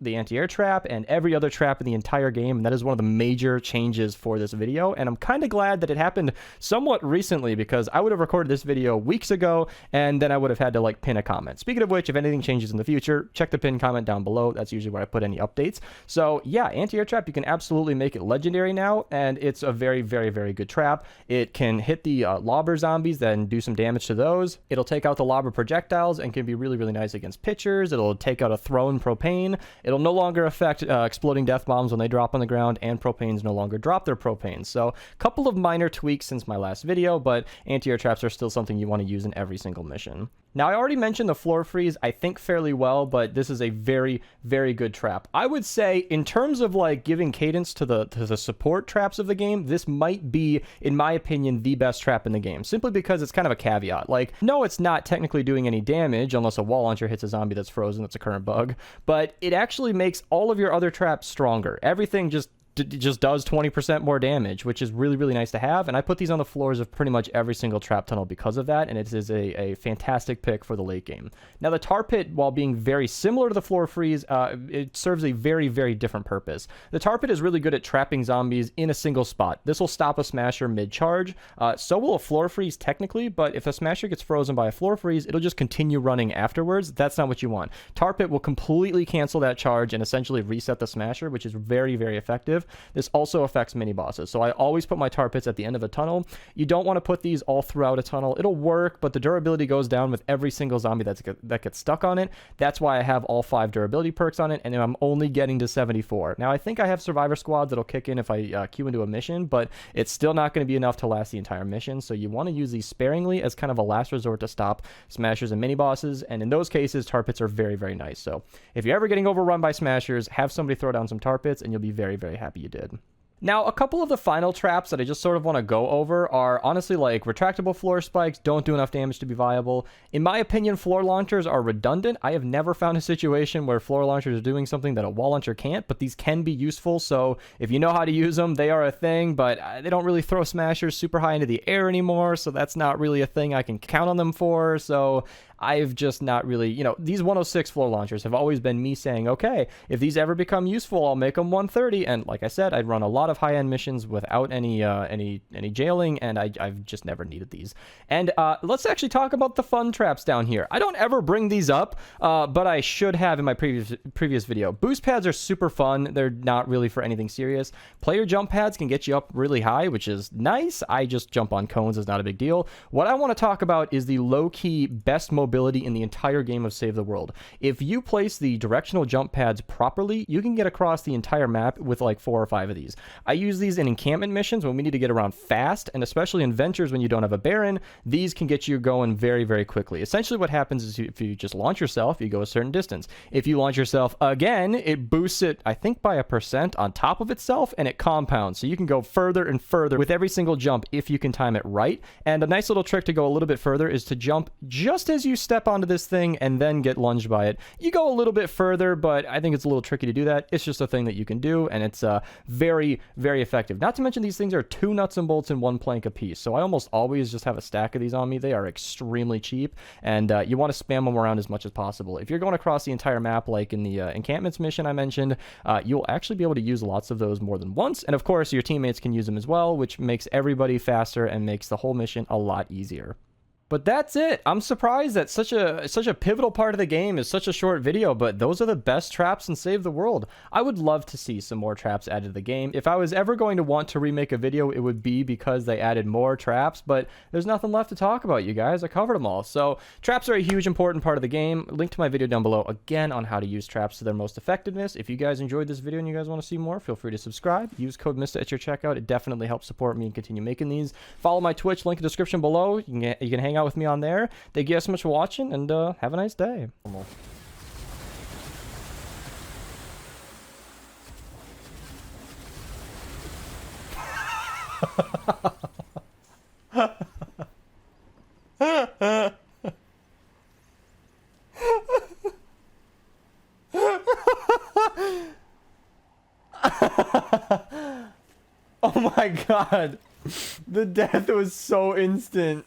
anti-air trap and every other trap in the entire game, and that is one of the major changes for this video, and I'm kind of glad that it happened somewhat recently, because I would have recorded this video weeks ago, and then I would have had to like pin a comment. Speaking of which, if anything changes in the future, check the pin comment down below. That's usually where I put any updates. So yeah, anti-air trap, you can absolutely make it legendary now, and it's a very, very, very good trap. It can hit the lobber zombies, then do some damage to those. It'll take out the lobber projectiles and can be really, really nice against pitchers. It'll take out a thrown propane. It'll no longer affect exploding death bombs when they drop on the ground, and propanes no longer drop their propane. So a couple of minor tweaks since my last video, but anti-air traps are still something you want to use in every single mission. Now, I already mentioned the floor freeze, I think fairly well, but this is a very, very good trap. I would say, in terms of like giving cadence to the support traps of the game, this might be, in my opinion, the best trap in the game, simply because it's kind of a caveat. Like, no, it's not technically doing any damage unless a wall launcher hits a zombie that's frozen. That's a current bug, but it actually makes all of your other traps stronger. Everything just does 20% more damage, which is really, really nice to have. And I put these on the floors of pretty much every single trap tunnel because of that, and it is a fantastic pick for the late game. Now, the tar pit, while being very similar to the floor freeze, it serves a very, very different purpose. The tar pit is really good at trapping zombies in a single spot. This will stop a smasher mid-charge. So will a floor freeze technically, but if a smasher gets frozen by a floor freeze, it'll just continue running afterwards. That's not what you want. Tar pit will completely cancel that charge and essentially reset the smasher, which is very, very effective. This also affects mini bosses, so I always put my tar pits at the end of a tunnel. You don't want to put these all throughout a tunnel. It'll work, but the durability goes down with every single zombie that gets stuck on it. That's why I have all 5 durability perks on it, and I'm only getting to 74. Now, I think I have survivor squads that'll kick in if I queue into a mission, but it's still not going to be enough to last the entire mission, so you want to use these sparingly as kind of a last resort to stop smashers and mini bosses, and in those cases, tar pits are very, very nice. So if you're ever getting overrun by smashers, have somebody throw down some tar pits, and you'll be very, very happy you did. Now, a couple of the final traps that I just sort of want to go over are honestly like retractable floor spikes don't do enough damage to be viable. In my opinion, floor launchers are redundant. I have never found a situation where floor launchers are doing something that a wall launcher can't, but these can be useful. So if you know how to use them, they are a thing, but they don't really throw smashers super high into the air anymore. So that's not really a thing I can count on them for. So I've just not really, you know, these 106 floor launchers have always been me saying, okay, if these ever become useful, I'll make them 130. And like I said, I'd run a lot of high-end missions without any jailing, and I've just never needed these. And let's actually talk about the fun traps down here. I don't ever bring these up, but I should have in my previous video. Boost pads are super fun. They're not really for anything serious. Player jump pads can get you up really high, which is nice. I just jump on cones. It's not a big deal. What I want to talk about is the low-key best mobility in the entire game of Save the World. If you place the directional jump pads properly, you can get across the entire map with like 4 or 5 of these. I use these in encampment missions when we need to get around fast, and especially in ventures when you don't have a Baron, these can get you going very, very quickly. Essentially what happens is if you just launch yourself, you go a certain distance. If you launch yourself again, it boosts it, I think, by 1% on top of itself, and it compounds. So you can go further and further with every single jump if you can time it right. And a nice little trick to go a little bit further is to jump just as you step onto this thing and then get lunged by it. You go a little bit further, but I think it's a little tricky to do that. It's just a thing that you can do, and it's very, very effective. Not to mention these things are 2 nuts and bolts in 1 plank a piece, so I almost always just have a stack of these on me. They are extremely cheap, and you want to spam them around as much as possible. If you're going across the entire map, like in the encampments mission I mentioned, you'll actually be able to use lots of those more than once, and of course your teammates can use them as well, which makes everybody faster and makes the whole mission a lot easier. But that's it. I'm surprised that such a pivotal part of the game is such a short video, but those are the best traps in Save the World. I would love to see some more traps added to the game. If I was ever going to want to remake a video, it would be because they added more traps, but there's nothing left to talk about, you guys. I covered them all. So traps are a huge important part of the game. Link to my video down below again on how to use traps to their most effectiveness. If you guys enjoyed this video and you guys want to see more, feel free to subscribe. Use code Mista at your checkout. It definitely helps support me and continue making these. Follow my Twitch, link in the description below. You can hang out with me on there. Thank you guys so much for watching, and have a nice day. Oh my god. The death was so instant.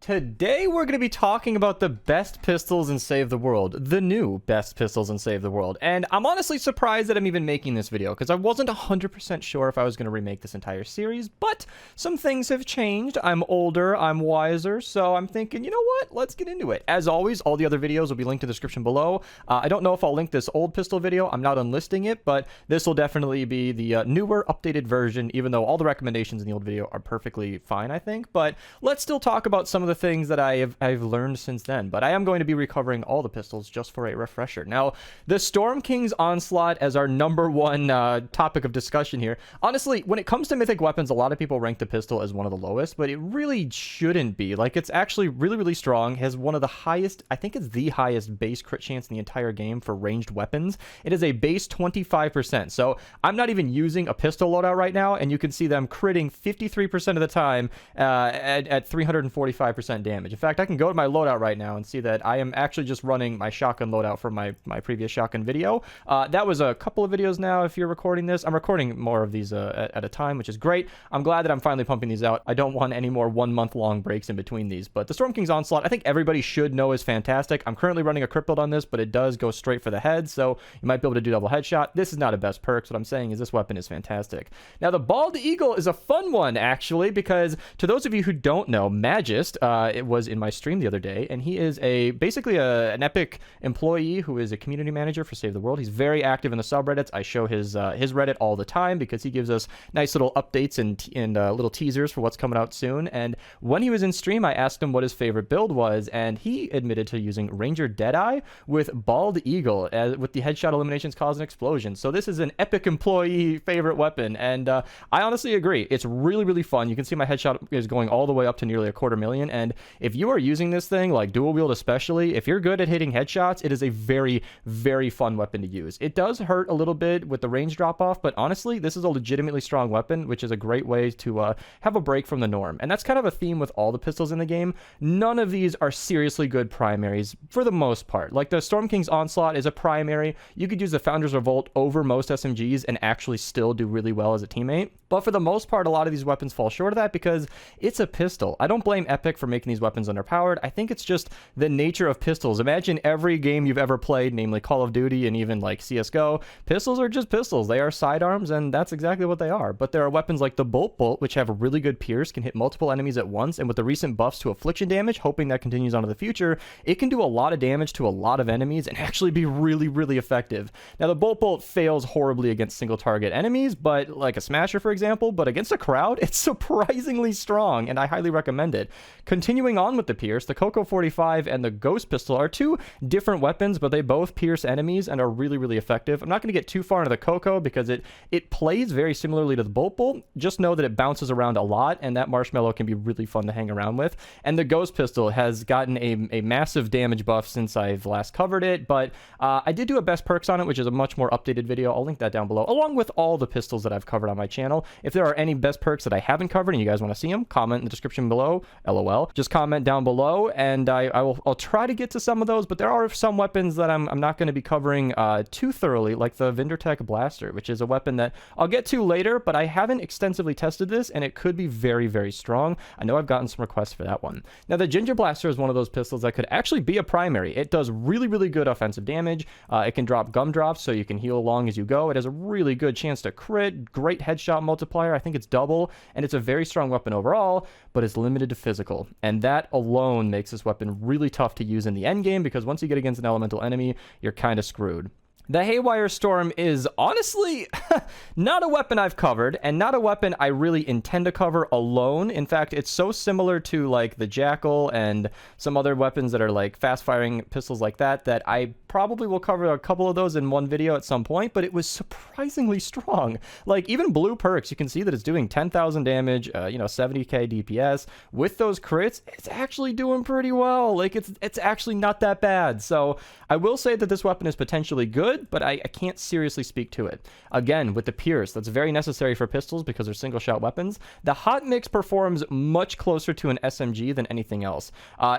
Today we're going to be talking about the best pistols in Save the World, the new best pistols in Save the World, and I'm honestly surprised that I'm even making this video because I wasn't 100% sure if I was going to remake this entire series, but some things have changed. I'm older, I'm wiser, so I'm thinking, you know what, let's get into it. As always, all the other videos will be linked in the description below. I don't know if I'll link this old pistol video, I'm not unlisting it, but this will definitely be the newer, updated version, even though all the recommendations in the old video are perfectly fine, I think, but let's still talk about some of the things that I've learned since then, but I am going to be recovering all the pistols just for a refresher. Now, the Storm King's Onslaught as our #1 topic of discussion here. Honestly, when it comes to mythic weapons, a lot of people rank the pistol as one of the lowest, but it really shouldn't be. Like, it's actually really, really strong, has one of the highest, I think it's the highest base crit chance in the entire game for ranged weapons. It is a base 25%, so I'm not even using a pistol loadout right now, and you can see them critting 53% of the time at 345% damage. In fact, I can go to my loadout right now and see that I am actually just running my shotgun loadout from my previous shotgun video. That was a couple of videos now if you're recording this. I'm recording more of these at a time, which is great. I'm glad that I'm finally pumping these out. I don't want any more 1 month long breaks in between these, but the Storm King's Onslaught, I think everybody should know is fantastic. I'm currently running a crit build on this, but it does go straight for the head, so you might be able to do double headshot. This is not a best perks. What I'm saying is this weapon is fantastic. Now, the Bald Eagle is a fun one, actually, because to those of you who don't know, Magist, it was in my stream the other day, and he is basically an Epic employee who is a community manager for Save the World. He's very active in the subreddits. I show his Reddit all the time because he gives us nice little updates and little teasers for what's coming out soon. And when he was in stream, I asked him what his favorite build was, and he admitted to using Ranger Deadeye with Bald Eagle, with the headshot eliminations cause an explosion. So this is an Epic employee favorite weapon, and I honestly agree. It's really, really fun. You can see my headshot is going all the way up to nearly 250,000, and if you are using this thing, like dual wield especially, if you're good at hitting headshots, it is a very, very fun weapon to use. It does hurt a little bit with the range drop off, but honestly, this is a legitimately strong weapon, which is a great way to have a break from the norm. And that's kind of a theme with all the pistols in the game. None of these are seriously good primaries for the most part. Like the Storm King's Onslaught is a primary. You could use the Founder's Revolt over most SMGs and actually still do really well as a teammate. But for the most part, a lot of these weapons fall short of that because it's a pistol. I don't blame Epic for making these weapons underpowered. I think it's just the nature of pistols. Imagine every game you've ever played, namely Call of Duty and even like CSGO. Pistols are just pistols. They are sidearms, and that's exactly what they are. But there are weapons like the Bolt, which have a really good pierce, can hit multiple enemies at once, and with the recent buffs to affliction damage, hoping that continues on to the future, it can do a lot of damage to a lot of enemies and actually be really, really effective. Now, the Bolt fails horribly against single target enemies, but like a Smasher, for example, but against a crowd, it's surprisingly strong, and I highly recommend it. Continuing on with the pierce, the Coco 45 and the Ghost Pistol are two different weapons, but they both pierce enemies and are really, really effective. I'm not going to get too far into the Coco because it plays very similarly to the Bolt. Just know that it bounces around a lot, and that marshmallow can be really fun to hang around with. And the Ghost Pistol has gotten a massive damage buff since I've last covered it, but I did do a best perks on it, which is a much more updated video. I'll link that down below, along with all the pistols that I've covered on my channel. If there are any best perks that I haven't covered and you guys want to see them, comment in the description below. LOL. Just comment down below, and I'll try to get to some of those, but there are some weapons that I'm not going to be covering too thoroughly, like the Vindertech Blaster, which is a weapon that I'll get to later, but I haven't extensively tested this, and it could be very, very strong. I know I've gotten some requests for that one. Now, the Ginger Blaster is one of those pistols that could actually be a primary. It does really, really good offensive damage. It can drop gumdrops, so you can heal along as you go. It has a really good chance to crit, great headshot multiplier. I think it's double, and it's a very strong weapon overall, but it's limited to physical. and that alone makes this weapon really tough to use in the end game, because once you get against an elemental enemy, you're kind of screwed. The Haywire Storm is honestly not a weapon I've covered, and not a weapon I really intend to cover alone. In fact, it's so similar to like the Jackal and some other weapons that are like fast-firing pistols like that, that I probably will cover a couple of those in one video at some point, but it was surprisingly strong. Like, even blue perks, you can see that it's doing 10,000 damage, 70k DPS. With those crits, it's actually doing pretty well. Like, it's actually not that bad. So I will say that this weapon is potentially good, but I can't seriously speak to it. Again, with the Pierce, that's very necessary for pistols because they're single-shot weapons. The Hot Mix performs much closer to an SMG than anything else.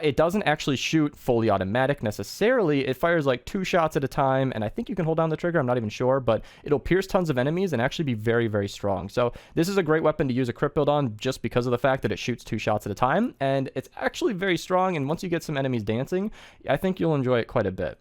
It doesn't actually shoot fully automatic necessarily. It fires like 2 shots at a time, and I think you can hold down the trigger. I'm not even sure, but it'll pierce tons of enemies and actually be very, very strong. So this is a great weapon to use a crit build on just because of the fact that it shoots 2 shots at a time, and it's actually very strong, and once you get some enemies dancing, I think you'll enjoy it quite a bit.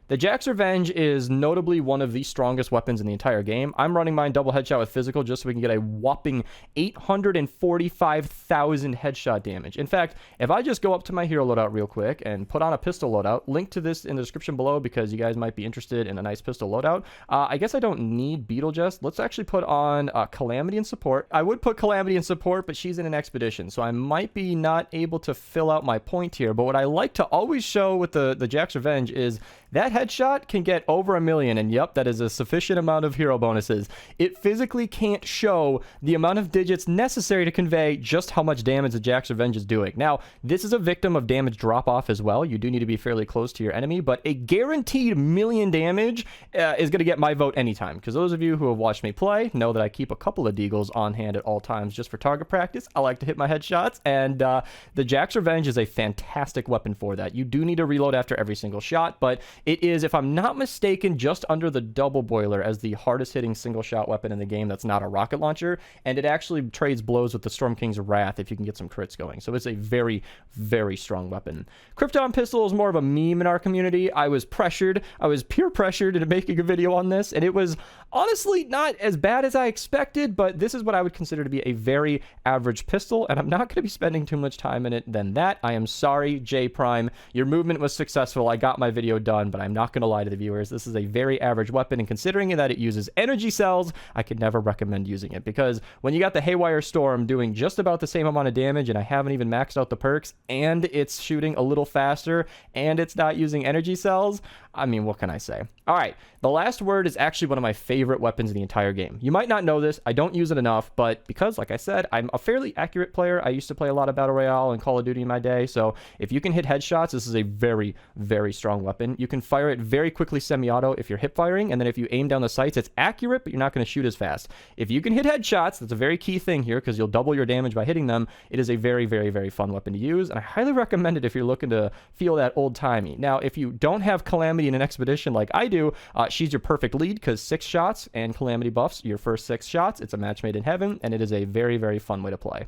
The Jack's Revenge is notably one of the strongest weapons in the entire game. I'm running mine double headshot with physical just so we can get a whopping 845,000 headshot damage. In fact, if I just go up to my hero loadout real quick and put on a pistol loadout, link to this in the description below because you guys might be interested in a nice pistol loadout. I guess I don't need Beetle Jest. Let's actually put on Calamity and Support. I would put Calamity and Support, but she's in an expedition, so I might be not able to fill out my point here. But what I like to always show with the Jack's Revenge is that headshot can get over 1 million, and yep, that is a sufficient amount of hero bonuses. It physically can't show the amount of digits necessary to convey just how much damage the Jack's Revenge is doing. Now, this is a victim of damage drop-off as well. You do need to be fairly close to your enemy, but a guaranteed 1 million damage is going to get my vote anytime, because those of you who have watched me play know that I keep a couple of Deagles on hand at all times just for target practice. I like to hit my headshots, and the Jack's Revenge is a fantastic weapon for that. You do need to reload after every single shot, but it is, if I'm not mistaken, just under the double boiler as the hardest hitting single shot weapon in the game that's not a rocket launcher, and it actually trades blows with the Storm King's Wrath if you can get some crits going. So it's a very, very strong weapon. Krypton Pistol is more of a meme in our community. I was peer pressured into making a video on this, and it was honestly not as bad as I expected, but this is what I would consider to be a very average pistol, and I'm not going to be spending too much time in it than that. I am sorry, J Prime. Your movement was successful. I got my video done, but I'm not going to lie to the viewers. This is a very average weapon, and considering that it uses energy cells, I could never recommend using it, because when you got the Haywire Storm doing just about the same amount of damage, and I haven't even maxed out the perks, and it's shooting a little faster, and it's not using energy cells, I mean, what can I say? All right, the last word is actually one of my favorite weapons in the entire game. You might not know this. I don't use it enough, but because, like I said, I'm a fairly accurate player. I used to play a lot of Battle Royale and Call of Duty in my day, so if you can hit headshots, this is a very, very strong weapon. You can fire it very quickly semi-auto if you're hip firing, and then if you aim down the sights, it's accurate, but you're not going to shoot as fast. If you can hit headshots, that's a very key thing here, because you'll double your damage by hitting them. It is a very, very, very fun weapon to use, and I highly recommend it if you're looking to feel that old-timey. Now, if you don't have Calamity in an expedition like I do, she's your perfect lead, because 6 shots and Calamity buffs your first 6 shots. It's a match made in heaven, and it is a very, very fun way to play.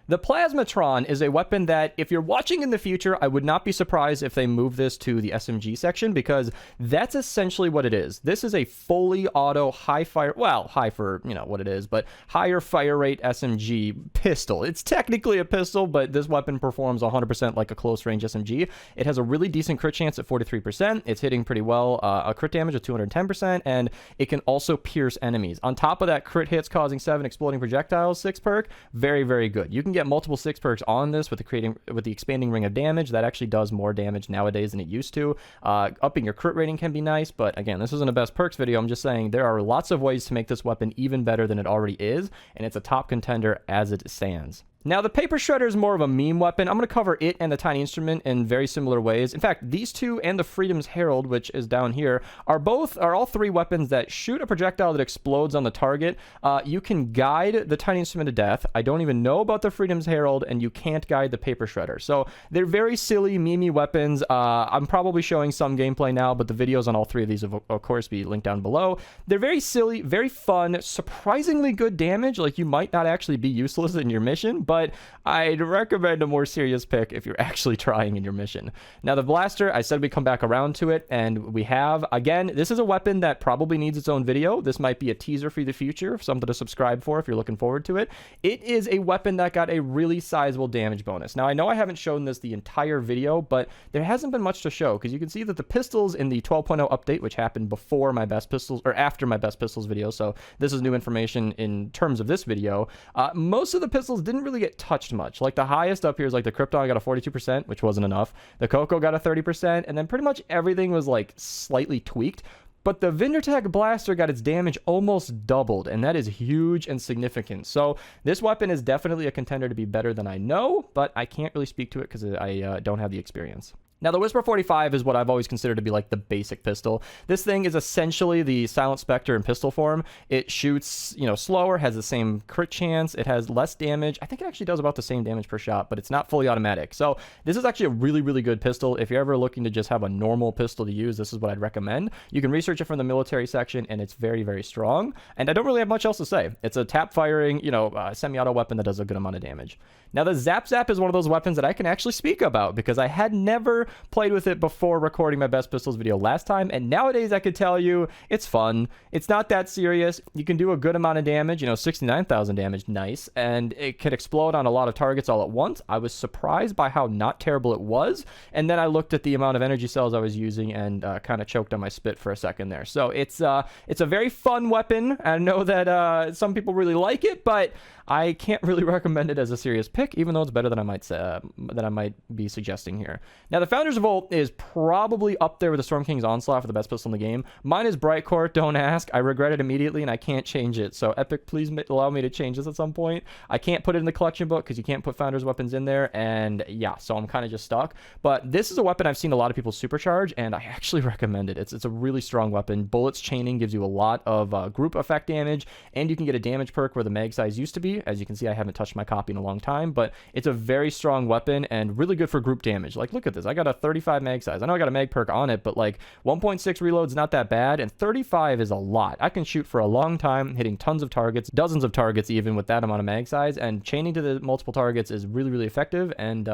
The Plasmatron is a weapon that, if you're watching in the future, I would not be surprised if they move this to the SMG section, because that's essentially what it is. This is a fully auto high fire, well, high for, what it is, but higher fire rate SMG pistol. It's technically a pistol, but this weapon performs 100% like a close range SMG. It has a really decent crit chance at 43%. It's hitting pretty well, a crit damage of 210%, and it can also pierce enemies. On top of that, crit hits causing 7 exploding projectiles, 6 perk, very, very good. You can get multiple 6 perks on this with the expanding ring of damage. That actually does more damage nowadays than it used to. Upping your crit rating can be nice, but again, this isn't a best perks video. I'm just saying there are lots of ways to make this weapon even better than it already is, and it's a top contender as it stands. Now, the Paper Shredder is more of a meme weapon. I'm going to cover it and the Tiny Instrument in very similar ways. In fact, these two and the Freedom's Herald, which is down here, are all 3 weapons that shoot a projectile that explodes on the target. You can guide the Tiny Instrument to death. I don't even know about the Freedom's Herald, and you can't guide the Paper Shredder. So they're very silly, memey weapons. I'm probably showing some gameplay now, but the videos on all 3 of these will, of course, be linked down below. They're very silly, very fun, surprisingly good damage. Like, you might not actually be useless in your mission, but I'd recommend a more serious pick if you're actually trying in your mission. Now, the blaster, I said we come back around to it, and we have. Again, this is a weapon that probably needs its own video. This might be a teaser for the future, something to subscribe for if you're looking forward to it. It is a weapon that got a really sizable damage bonus. Now, I know I haven't shown this the entire video, but there hasn't been much to show, because you can see that the pistols in the 12.0 update, which happened before my best pistols, or after my best pistols video, so this is new information in terms of this video, most of the pistols didn't really get touched much. Like, the highest up here is like the Krypton got a 42%, which wasn't enough. The Coco got a 30%, and then pretty much everything was like slightly tweaked. But the Vindertech Blaster got its damage almost doubled, and that is huge and significant. So this weapon is definitely a contender to be better than I know, but I can't really speak to it because I don't have the experience. Now, the Whisper 45 is what I've always considered to be like the basic pistol. This thing is essentially the Silent Spectre in pistol form. It shoots, slower, has the same crit chance, it has less damage. I think it actually does about the same damage per shot, but it's not fully automatic. So this is actually a really, really good pistol. If you're ever looking to just have a normal pistol to use, this is what I'd recommend. You can research it from the military section, and it's very, very strong. And I don't really have much else to say. It's a tap firing, semi-auto weapon that does a good amount of damage. Now, the Zap Zap is one of those weapons that I can actually speak about because I had never played with it before recording my best pistols video last time, and nowadays I could tell you it's fun. It's not that serious. You can do a good amount of damage, 69,000 damage, nice, and it can explode on a lot of targets all at once. I was surprised by how not terrible it was, and then I looked at the amount of energy cells I was using and kind of choked on my spit for a second there. So it's a very fun weapon. I know that some people really like it, but I can't really recommend it as a serious pick, even though it's better than I might be suggesting here. Now, the Founders Revolt is probably up there with the Storm King's Onslaught for the best pistol in the game. Mine is Bright Court, don't ask. I regret it immediately, and I can't change it. So, Epic, please allow me to change this at some point. I can't put it in the collection book because you can't put Founders weapons in there, and yeah, so I'm kind of just stuck. But this is a weapon I've seen a lot of people supercharge, and I actually recommend it. It's a really strong weapon. Bullets chaining gives you a lot of group effect damage, and you can get a damage perk where the mag size used to be. As you can see, I haven't touched my copy in a long time, but it's a very strong weapon and really good for group damage. Like, look at this. I got a 35 mag size. I know I got a mag perk on it, but like 1.6 reload's not that bad, and 35 is a lot. I can shoot for a long time, hitting tons of targets, dozens of targets even with that amount of mag size, and chaining to the multiple targets is really, really effective. And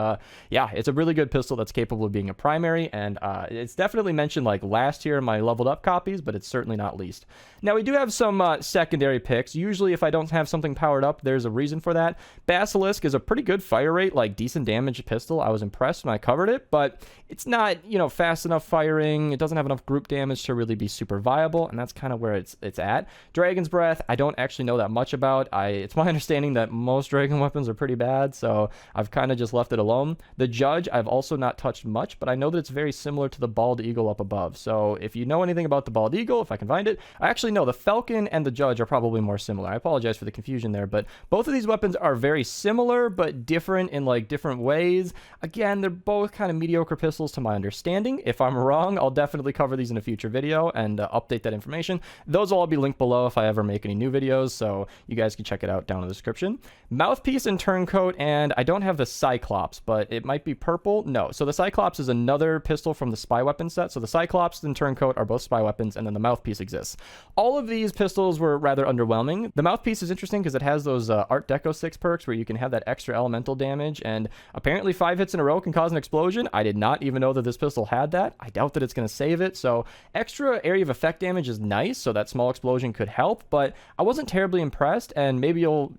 yeah, it's a really good pistol that's capable of being a primary, and it's definitely mentioned like last year in my leveled up copies, but it's certainly not least. Now, we do have some secondary picks. Usually if I don't have something powered up, there's a reason for that. Basilisk is a pretty good fire rate, like decent damage pistol. I was impressed when I covered it, but it's not, fast enough firing. It doesn't have enough group damage to really be super viable, and that's kind of where it's at. Dragon's Breath, I don't actually know that much about. It's my understanding that most Dragon weapons are pretty bad, so I've kind of just left it alone. The Judge, I've also not touched much, but I know that it's very similar to the Bald Eagle up above. So if you know anything about the Bald Eagle, if I can find it, I actually know the Falcon and the Judge are probably more similar. I apologize for the confusion there, but both of these weapons are very similar, but different in like different ways. Again, they're both kind of mediocre pistols to my understanding. If I'm wrong, I'll definitely cover these in a future video and update that information. Those will all be linked below if I ever make any new videos, so you guys can check it out down in the description. Mouthpiece and Turncoat, and I don't have the Cyclops, but it might be purple. No, so the Cyclops is another pistol from the spy weapon set. So the Cyclops and Turncoat are both spy weapons, and then the Mouthpiece exists. All of these pistols were rather underwhelming. The Mouthpiece is interesting because it has those Art Deco 6 perks where you can have that extra elemental damage, and apparently 5 hits in a row can cause an explosion. I did not even know that this pistol had that. I doubt that it's going to save it. So extra area of effect damage is nice, so that small explosion could help, but I wasn't terribly impressed, and maybe you'll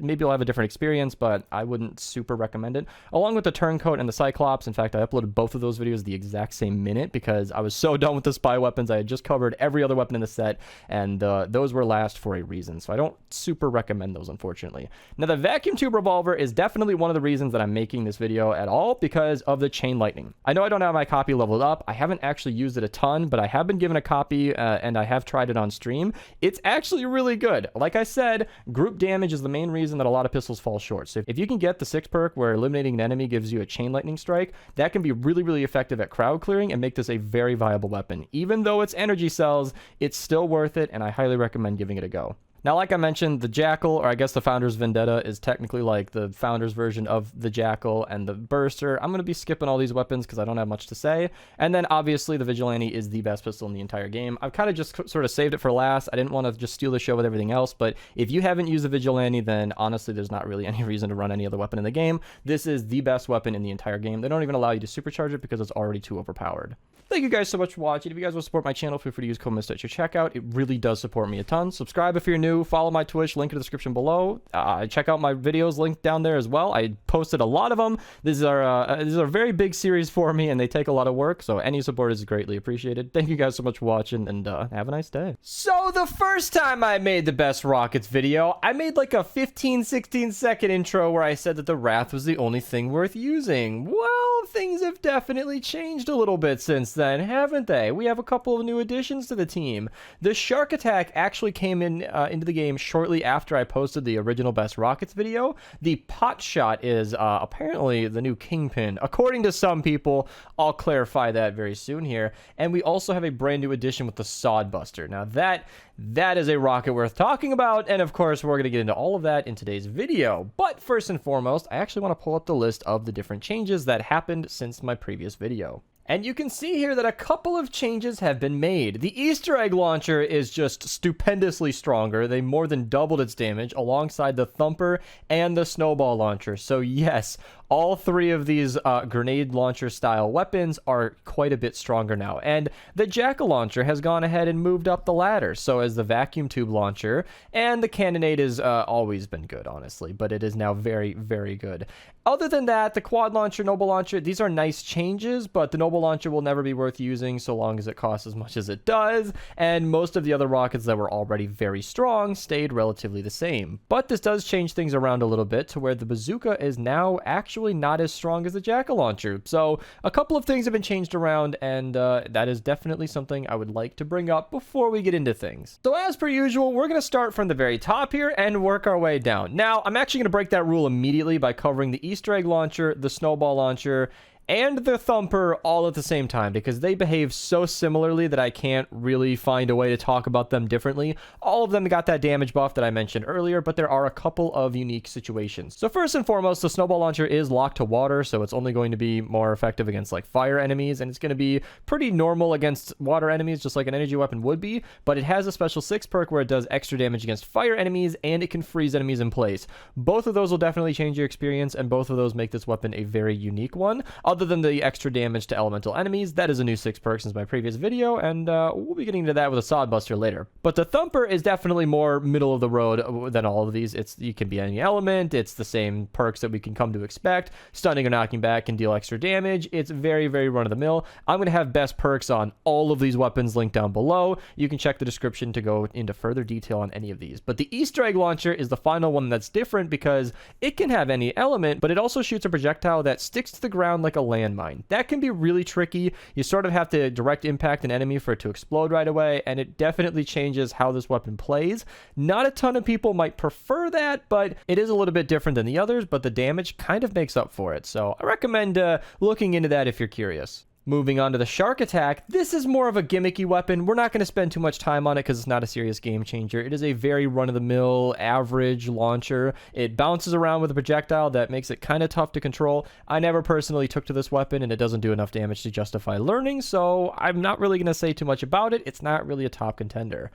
have a different experience, but I wouldn't super recommend it. Along with the Turncoat and the Cyclops, in fact, I uploaded both of those videos the exact same minute because I was so done with the spy weapons. I had just covered every other weapon in the set, and those were last for a reason, so I don't super recommend those, unfortunately. Now, the Vacuum Tube Revolver is definitely one of the reasons that I'm making this video at all, because of the chain lightning. I know I don't have my copy leveled up. I haven't actually used it a ton, but I have been given a copy, and I have tried it on stream. It's actually really good. Like I said, group damage is the main reason that a lot of pistols fall short. So if you can get the 6 perk where eliminating an enemy gives you a chain lightning strike, that can be really, really effective at crowd clearing and make this a very viable weapon. Even though it's energy cells, it's still worth it, and I highly recommend giving it a go. Now, like I mentioned, the Jackal, or I guess the Founder's Vendetta, is technically like the Founder's version of the Jackal and the Burster. I'm going to be skipping all these weapons because I don't have much to say. And then, obviously, the Vigilante is the best pistol in the entire game. I've kind of just sort of saved it for last. I didn't want to just steal the show with everything else, but if you haven't used the Vigilante, then honestly, there's not really any reason to run any other weapon in the game. This is the best weapon in the entire game. They don't even allow you to supercharge it because it's already too overpowered. Thank you guys so much for watching. If you guys want to support my channel, feel free to use code Mista at your checkout. It really does support me a ton. Subscribe if you're new. Follow my Twitch, link in the description below. Check out my videos, linked down there as well. I posted a lot of them. These are a very big series for me, and they take a lot of work, so any support is greatly appreciated. Thank you guys so much for watching, and have a nice day. So the first time I made the best rockets video, I made like a 15-16 second intro where I said that the Wrath was the only thing worth using. Well, things have definitely changed a little bit since then, haven't they? We have a couple of new additions to the team. The Shark Attack actually came into the game shortly after I posted the original Best Rockets video. The Pot Shot is apparently the new Kingpin, according to some people. I'll clarify that very soon here. And we also have a brand new addition with the Sodbuster. Now that is a rocket worth talking about, and of course we're going to get into all of that in today's video. But first and foremost, I actually want to pull up the list of the different changes that happened since my previous video. And you can see here that a couple of changes have been made. The Easter Egg Launcher is just stupendously stronger. They more than doubled its damage alongside the Thumper and the Snowball Launcher. So yes, all three of these grenade launcher style weapons are quite a bit stronger now. And the Jackal Launcher has gone ahead and moved up the ladder. So has the Vacuum Tube Launcher, and the Cannonade has always been good, honestly, but it is now very, very good. Other than that, the Quad Launcher, Noble Launcher, these are nice changes, but the Noble Launcher will never be worth using so long as it costs as much as it does, and most of the other rockets that were already very strong stayed relatively the same. But this does change things around a little bit to where the Bazooka is now actually not as strong as the Jackal Launcher. So a couple of things have been changed around, and that is definitely something I would like to bring up before we get into things. So as per usual, we're going to start from the very top here and work our way down. Now, I'm actually going to break that rule immediately by covering the Easter Egg Launcher, the Snowball Launcher, and the Thumper all at the same time, because they behave so similarly that I can't really find a way to talk about them differently. All of them got that damage buff that I mentioned earlier, but there are a couple of unique situations. So first and foremost, the Snowball Launcher is locked to water, so it's only going to be more effective against like fire enemies, and it's going to be pretty normal against water enemies, just like an energy weapon would be, but it has a special 6 perk where it does extra damage against fire enemies, and it can freeze enemies in place. Both of those will definitely change your experience, and both of those make this weapon a very unique one. Other than the extra damage to elemental enemies, that is a new 6 perk since my previous video, and we'll be getting into that with a Sodbuster later. But the Thumper is definitely more middle of the road than all of these. You can be any element, it's the same perks that we can come to expect. Stunning or knocking back can deal extra damage. It's very, very run-of-the-mill. I'm going to have best perks on all of these weapons linked down below. You can check the description to go into further detail on any of these. But the Easter Egg Launcher is the final one that's different because it can have any element, but it also shoots a projectile that sticks to the ground like a landmine. That can be really tricky. You sort of have to direct impact an enemy for it to explode right away, and it definitely changes how this weapon plays. Not a ton of people might prefer that, but it is a little bit different than the others, but the damage kind of makes up for it. So I recommend looking into that if you're curious. Moving on to the Shark Attack, this is more of a gimmicky weapon. We're not going to spend too much time on it because it's not a serious game changer. It is a very run-of-the-mill, average launcher. It bounces around with a projectile that makes it kind of tough to control. I never personally took to this weapon, and it doesn't do enough damage to justify learning, so I'm not really going to say too much about it. It's not really a top contender.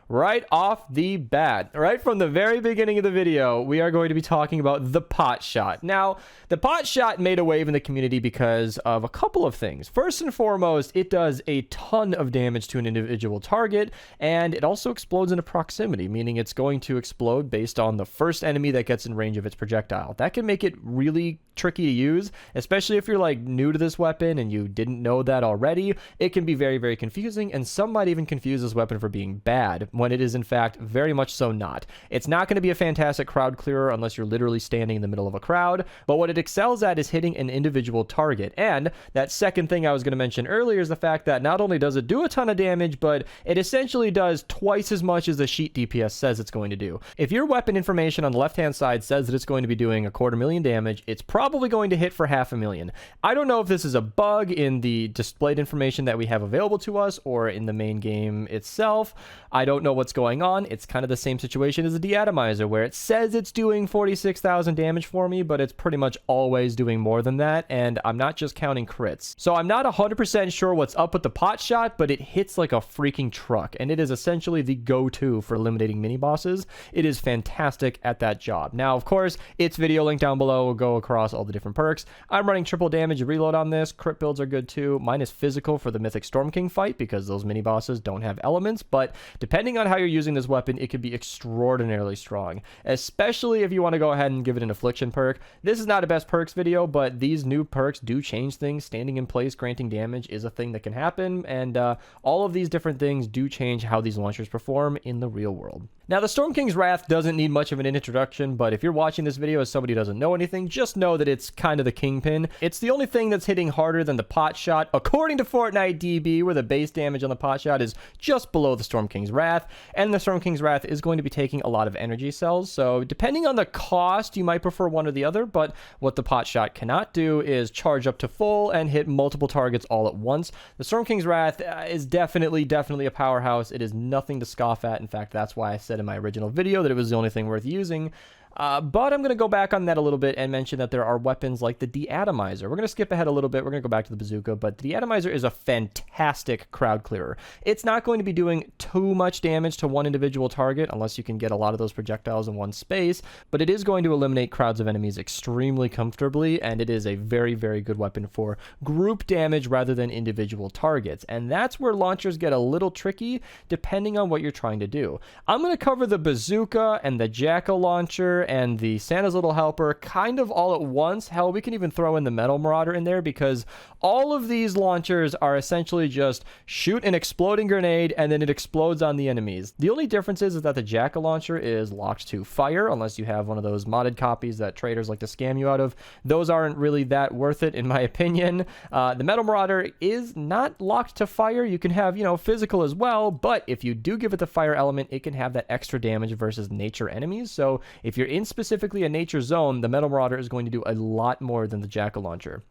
Right off the bat, right from the very beginning of the video, we are going to be talking about the Pot Shot. Now, the Pot Shot made a wave in the community because of a couple of things. First and foremost, it does a ton of damage to an individual target, and it also explodes into proximity, meaning it's going to explode based on the first enemy that gets in range of its projectile. That can make it really tricky to use, especially if you're like new to this weapon and you didn't know that already. It can be very, very confusing, and some might even confuse this weapon for being bad, when it is in fact very much so not. It's not going to be a fantastic crowd clearer unless you're literally standing in the middle of a crowd, but what it excels at is hitting an individual target. And that second thing I was going to mention earlier is the fact that not only does it do a ton of damage, but it essentially does twice as much as the sheet DPS says it's going to do. If your weapon information on the left hand side says that it's going to be doing 250,000 damage, it's probably going to hit for 500,000. I don't know if this is a bug in the displayed information that we have available to us or in the main game itself. I don't don't know what's going on, it's kind of the same situation as a deatomizer, where it says it's doing 46,000 damage for me, but it's pretty much always doing more than that, and I'm not just counting crits. So I'm not 100% sure what's up with the pot shot, but it hits like a freaking truck, and it is essentially the go-to for eliminating mini-bosses. It is fantastic at that job. Now, of course, its video link down below will go across all the different perks. I'm running triple damage reload on this. Crit builds are good too. Mine is physical for the Mythic Storm King fight because those mini-bosses don't have elements, but depending on how you're using this weapon, it can be extraordinarily strong, especially if you want to go ahead and give it an affliction perk. This is not a best perks video, but these new perks do change things. Standing in place, granting damage is a thing that can happen, and all of these different things do change how these launchers perform in the real world. Now, the Storm King's Wrath doesn't need much of an introduction, but if you're watching this video as somebody who doesn't know anything, just know that it's kind of the kingpin. It's the only thing that's hitting harder than the pot shot, according to Fortnite DB, where the base damage on the pot shot is just below the Storm King's Wrath, and the Storm King's Wrath is going to be taking a lot of energy cells, so depending on the cost, you might prefer one or the other, but what the pot shot cannot do is charge up to full and hit multiple targets all at once. The Storm King's Wrath is definitely a powerhouse. It is nothing to scoff at. In fact, that's why I said in my original video that it was the only thing worth using. But I'm going to go back on that a little bit and mention that there are weapons like the Deatomizer. We're going to skip ahead a little bit. We're going to go back to the bazooka, but the Deatomizer is a fantastic crowd clearer. It's not going to be doing too much damage to one individual target unless you can get a lot of those projectiles in one space, but it is going to eliminate crowds of enemies extremely comfortably, and it is a very, very good weapon for group damage rather than individual targets. And that's where launchers get a little tricky depending on what you're trying to do. I'm going to cover the bazooka and the Jackal launcher and the Santa's Little Helper kind of all at once. Hell, we can even throw in the Metal Marauder in there because all of these launchers are essentially just shoot an exploding grenade and then it explodes on the enemies. The only difference is that the Jackal launcher is locked to fire unless you have one of those modded copies that traders like to scam you out of. Those aren't really that worth it in my opinion. The Metal Marauder is not locked to fire. You can have, physical as well, but if you do give it the fire element, it can have that extra damage versus nature enemies. So if you're in specifically a nature zone, the Metal Marauder is going to do a lot more than the Jackal launcher.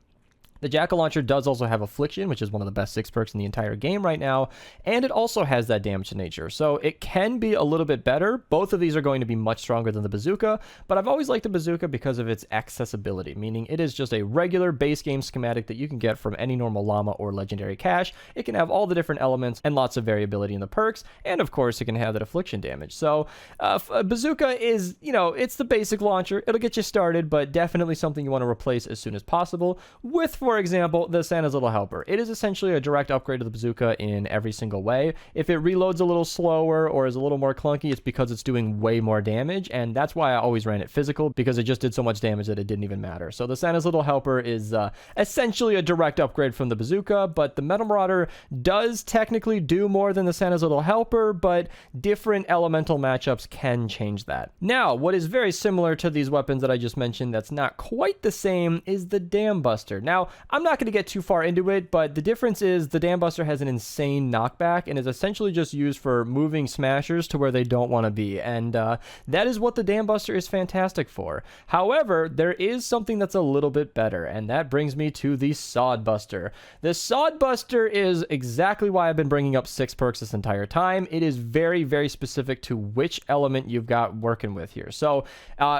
The Jackal launcher does also have Affliction, which is one of the best 6 perks in the entire game right now, and it also has that damage to nature, so it can be a little bit better. Both of these are going to be much stronger than the bazooka, but I've always liked the bazooka because of its accessibility, meaning it is just a regular base game schematic that you can get from any normal llama or legendary cache. It can have all the different elements and lots of variability in the perks, and of course it can have that affliction damage. So bazooka is, it's the basic launcher. It'll get you started, but definitely something you want to replace as soon as possible with, for example, the Santa's Little Helper. It is essentially a direct upgrade to the bazooka in every single way. If it reloads a little slower or is a little more clunky, it's because it's doing way more damage, and that's why I always ran it physical, because it just did so much damage that it didn't even matter. So the Santa's Little Helper is essentially a direct upgrade from the bazooka, but the Metal Marauder does technically do more than the Santa's Little Helper, but different elemental matchups can change that. Now, what is very similar to these weapons that I just mentioned that's not quite the same is the Dam Buster. Now, I'm not going to get too far into it, but the difference is the Dam Buster has an insane knockback and is essentially just used for moving smashers to where they don't want to be, and that is what the Dam Buster is fantastic for. However, there is something that's a little bit better, and that brings me to the Sod Buster. The Sod Buster is exactly why I've been bringing up 6 perks this entire time. It is very, very specific to which element you've got working with here. So,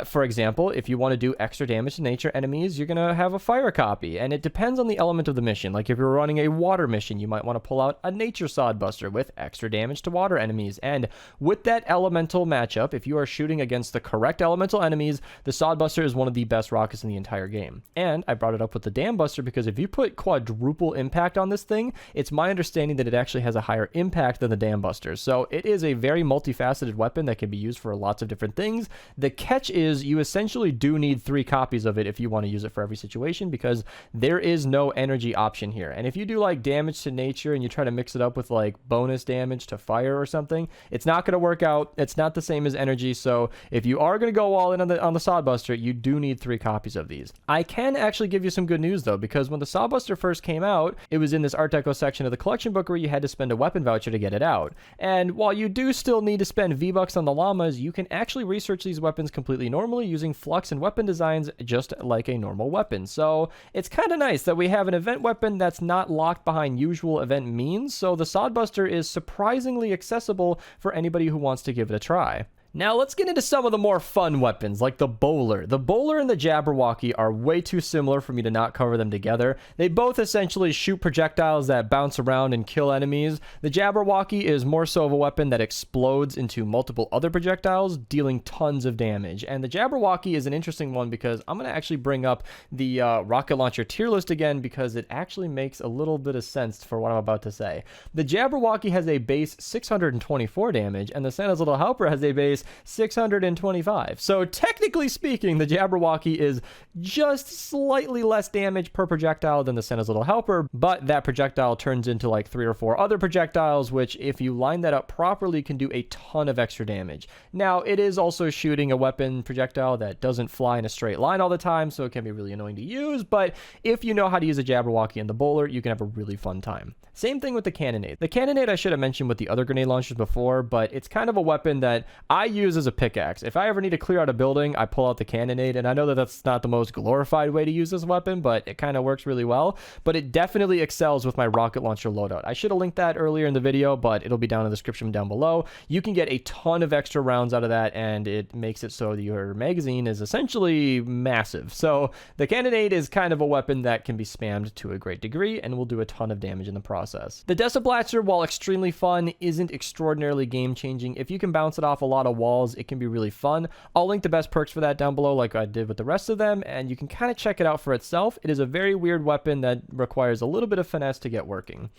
for example, if you want to do extra damage to nature enemies, you're going to have a fire copy, and it depends on the element of the mission. Like if you're running a water mission, you might want to pull out a nature Sod Buster with extra damage to water enemies. And with that elemental matchup, if you are shooting against the correct elemental enemies, the Sod Buster is one of the best rockets in the entire game. And I brought it up with the Dam Buster because if you put quadruple impact on this thing, it's my understanding that it actually has a higher impact than the Dam Buster. So it is a very multifaceted weapon that can be used for lots of different things. The catch is you essentially do need 3 copies of it if you want to use it for every situation, because there is no energy option here. And if you do like damage to nature and you try to mix it up with like bonus damage to fire or something, it's not going to work out. It's not the same as energy. So if you are going to go all in on the Sod Buster, you do need 3 copies of these. I can actually give you some good news though, because when the Sod Buster first came out, it was in this Art Deco section of the collection book where you had to spend a weapon voucher to get it out. And while you do still need to spend V-Bucks on the llamas, you can actually research these weapons completely normally using flux and weapon designs just like a normal weapon. So it's kind of nice nice that we have an event weapon that's not locked behind usual event means, so the Sodbuster is surprisingly accessible for anybody who wants to give it a try. Now let's get into some of the more fun weapons, like the bowler. The bowler and the Jabberwocky are way too similar for me to not cover them together. They both essentially shoot projectiles that bounce around and kill enemies. The Jabberwocky is more so of a weapon that explodes into multiple other projectiles, dealing tons of damage. And the Jabberwocky is an interesting one because I'm going to actually bring up the rocket launcher tier list again because it actually makes a little bit of sense for what I'm about to say. The Jabberwocky has a base 624 damage, and the Santa's Little Helper has a base 625. So technically speaking, the Jabberwocky is just slightly less damage per projectile than the Santa's Little Helper, but that projectile turns into like 3 or 4 other projectiles, which if you line that up properly can do a ton of extra damage. Now, it is also shooting a weapon projectile that doesn't fly in a straight line all the time, so it can be really annoying to use, but if you know how to use a Jabberwocky and the bowler, you can have a really fun time. Same thing with the cannonade. The cannonade I should have mentioned with the other grenade launchers before, but it's kind of a weapon that I use as a pickaxe. If I ever need to clear out a building, I pull out the cannonade, and I know that that's not the most glorified way to use this weapon, but it kind of works really well. But it definitely excels with my rocket launcher loadout. I should have linked that earlier in the video, but it'll be down in the description down below. You can get a ton of extra rounds out of that, and it makes it so that your magazine is essentially massive. So the cannonade is kind of a weapon that can be spammed to a great degree and will do a ton of damage in the process. The Desiblaster, while extremely fun, isn't extraordinarily game-changing. If you can bounce it off a lot of walls, it can be really fun. I'll link the best perks for that down below like I did with the rest of them, and you can kind of check it out for itself. It is a very weird weapon that requires a little bit of finesse to get working.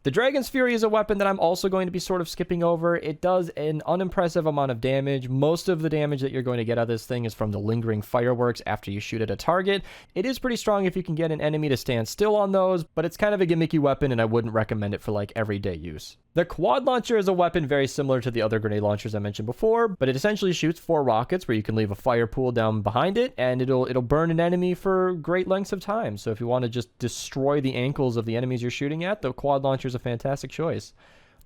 The Dragon's Fury is a weapon that I'm also going to be sort of skipping over. It does an unimpressive amount of damage. Most of the damage that you're going to get out of this thing is from the lingering fireworks after you shoot at a target. It is pretty strong if you can get an enemy to stand still on those, but it's kind of a gimmicky weapon and I wouldn't recommend it for like everyday use. The quad launcher is a weapon very similar to the other grenade launchers I mentioned before, but it essentially shoots 4 rockets where you can leave a fire pool down behind it, and it'll burn an enemy for great lengths of time. So if you want to just destroy the ankles of the enemies you're shooting at, the quad launcher is a fantastic choice.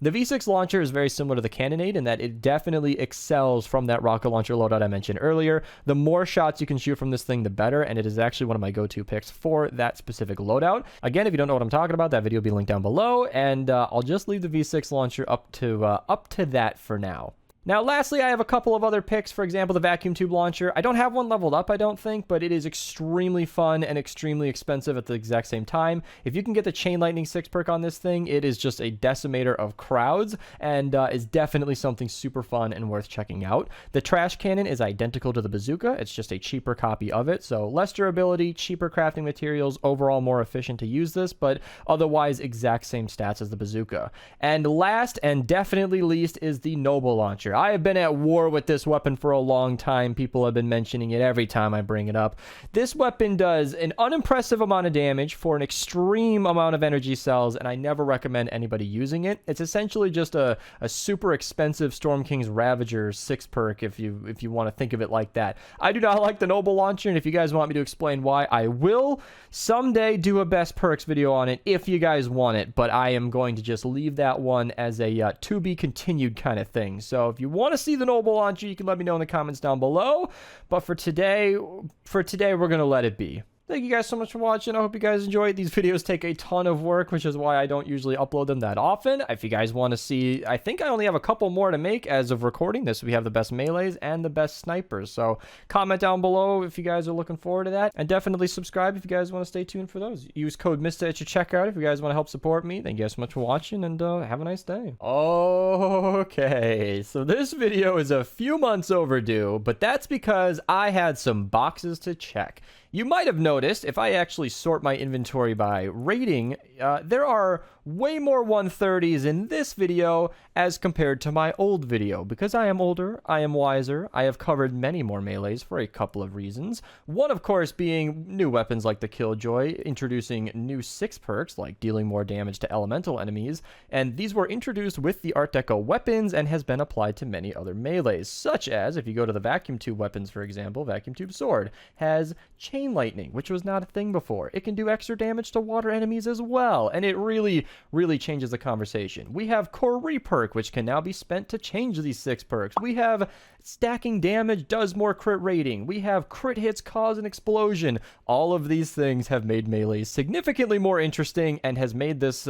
The V6 launcher is very similar to the cannonade in that it definitely excels from that rocket launcher loadout I mentioned earlier. The more shots you can shoot from this thing, the better, and it is actually one of my go-to picks for that specific loadout. Again, if you don't know what I'm talking about, that video will be linked down below, and I'll just leave the V6 launcher up to that for now. Now, lastly, I have a couple of other picks. For example, the vacuum tube launcher. I don't have one leveled up, I don't think, but it is extremely fun and extremely expensive at the exact same time. If you can get the Chain Lightning 6 perk on this thing, it is just a decimator of crowds and is definitely something super fun and worth checking out. The trash cannon is identical to the bazooka. It's just a cheaper copy of it, so less durability, cheaper crafting materials, overall more efficient to use this, but otherwise exact same stats as the bazooka. And last and definitely least is the Noble launcher. I have been at war with this weapon for a long time. People have been mentioning it every time I bring it up. This weapon does an unimpressive amount of damage for an extreme amount of energy cells, and I never recommend anybody using it. It's essentially just a super expensive Storm King's Ravager 6 perk if you want to think of it like that. I do not like the Noble launcher, and if you guys want me to explain why, I will someday do a best perks video on it if you guys want it, but I am going to just leave that one as a to be continued kind of thing. So if you want to see the Noble launcher, you can let me know in the comments down below. But for today, we're going to let it be. Thank you guys so much for watching. I hope you guys enjoyed. These videos take a ton of work, which is why I don't usually upload them that often. If you guys want to see, I think I only have a couple more to make as of recording this. We have the best melees and the best snipers. So comment down below if you guys are looking forward to that. And definitely subscribe if you guys want to stay tuned for those. Use code Mista at your checkout if you guys want to help support me. Thank you guys so much for watching, and have a nice day. Okay, so this video is a few months overdue, but that's because I had some boxes to check. You might have noticed, if I actually sort my inventory by rating, there are way more 130s in this video as compared to my old video. Because I am older, I am wiser, I have covered many more melees for a couple of reasons. One, of course, being new weapons like the Killjoy, introducing new 6 perks like dealing more damage to elemental enemies, and these were introduced with the Art Deco weapons and has been applied to many other melees, such as, if you go to the vacuum tube weapons, for example, vacuum tube sword has Chain Lightning, which was not a thing before. It can do extra damage to water enemies as well. well, and it really changes the conversation. We have core reperk, which can now be spent to change these 6 perks. We have stacking damage does more crit rating. We have crit hits cause an explosion. All of these things have made melee significantly more interesting and has made this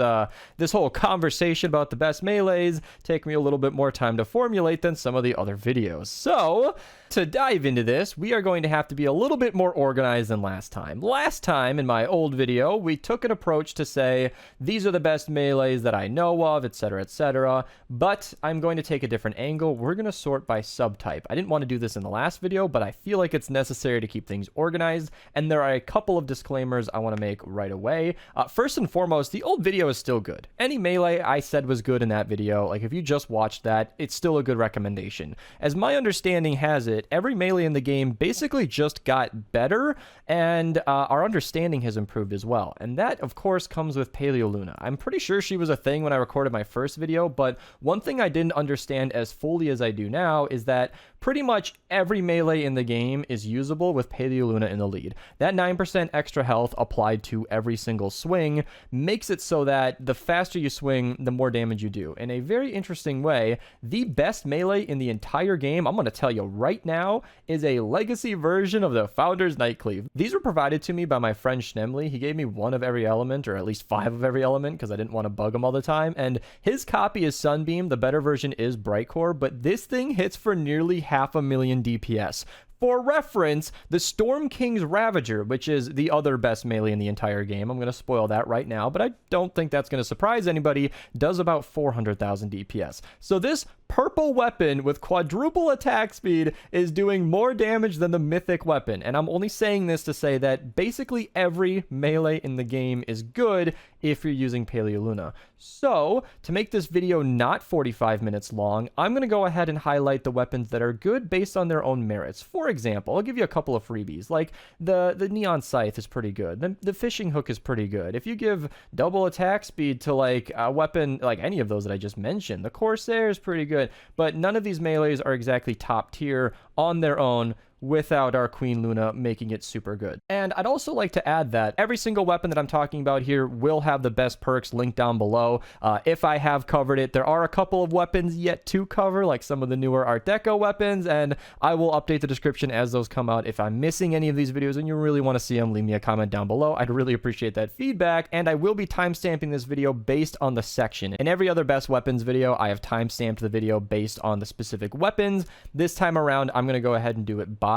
this whole conversation about the best melees take me a little bit more time to formulate than some of the other videos. So to dive into this, we are going to have to be a little bit more organized than last time. Last time in my old video, we took an approach to say, these are the best melees that I know of, etc., etc. But I'm going to take a different angle. We're going to sort by subtype. I didn't want to do this in the last video, but I feel like it's necessary to keep things organized. And there are a couple of disclaimers I want to make right away. First and foremost, the old video is still good. Any melee I said was good in that video. Like if you just watched that, it's still a good recommendation. As my understanding has it, every melee in the game basically just got better, and our understanding has improved as well. And that, of course, comes with Paleoluna. I'm pretty sure she was a thing when I recorded my first video, but one thing I didn't understand as fully as I do now is that pretty much every melee in the game is usable with Paleoluna in the lead. That 9% extra health applied to every single swing makes it so that the faster you swing, the more damage you do. In a very interesting way, the best melee in the entire game, I'm going to tell you right now, is a legacy version of the Founder's Night Cleave. These were provided to me by my friend Schnemli. He gave me 1 of every element, or at least 5 of every element, because I didn't want to bug him all the time. And his copy is Sunbeam. The better version is Brightcore, but this thing hits for nearly 500,000 DPS. For reference, the Storm King's Ravager, which is the other best melee in the entire game, I'm going to spoil that right now, but I don't think that's going to surprise anybody, does about 400,000 DPS. So this purple weapon with quadruple attack speed is doing more damage than the mythic weapon. And I'm only saying this to say that basically every melee in the game is good if you're using Paleoluna. So to make this video not 45 minutes long, I'm going to go ahead and highlight the weapons that are good based on their own merits. For example, I'll give you a couple of freebies, like the Neon Scythe is pretty good. The Fishing Hook is pretty good. If you give double attack speed to like a weapon, like any of those that I just mentioned, the Corsair is pretty good. But none of these melees are exactly top tier on their own without our Queen Luna making it super good. And I'd also like to add that every single weapon that I'm talking about here will have the best perks linked down below. If I have covered it, there are a couple of weapons yet to cover, like some of the newer Art Deco weapons, and I will update the description as those come out. If I'm missing any of these videos and you really want to see them, leave me a comment down below. I'd really appreciate that feedback, and I will be timestamping this video based on the section. In every other best weapons video, I have timestamped the video based on the specific weapons. This time around, I'm going to go ahead and do it by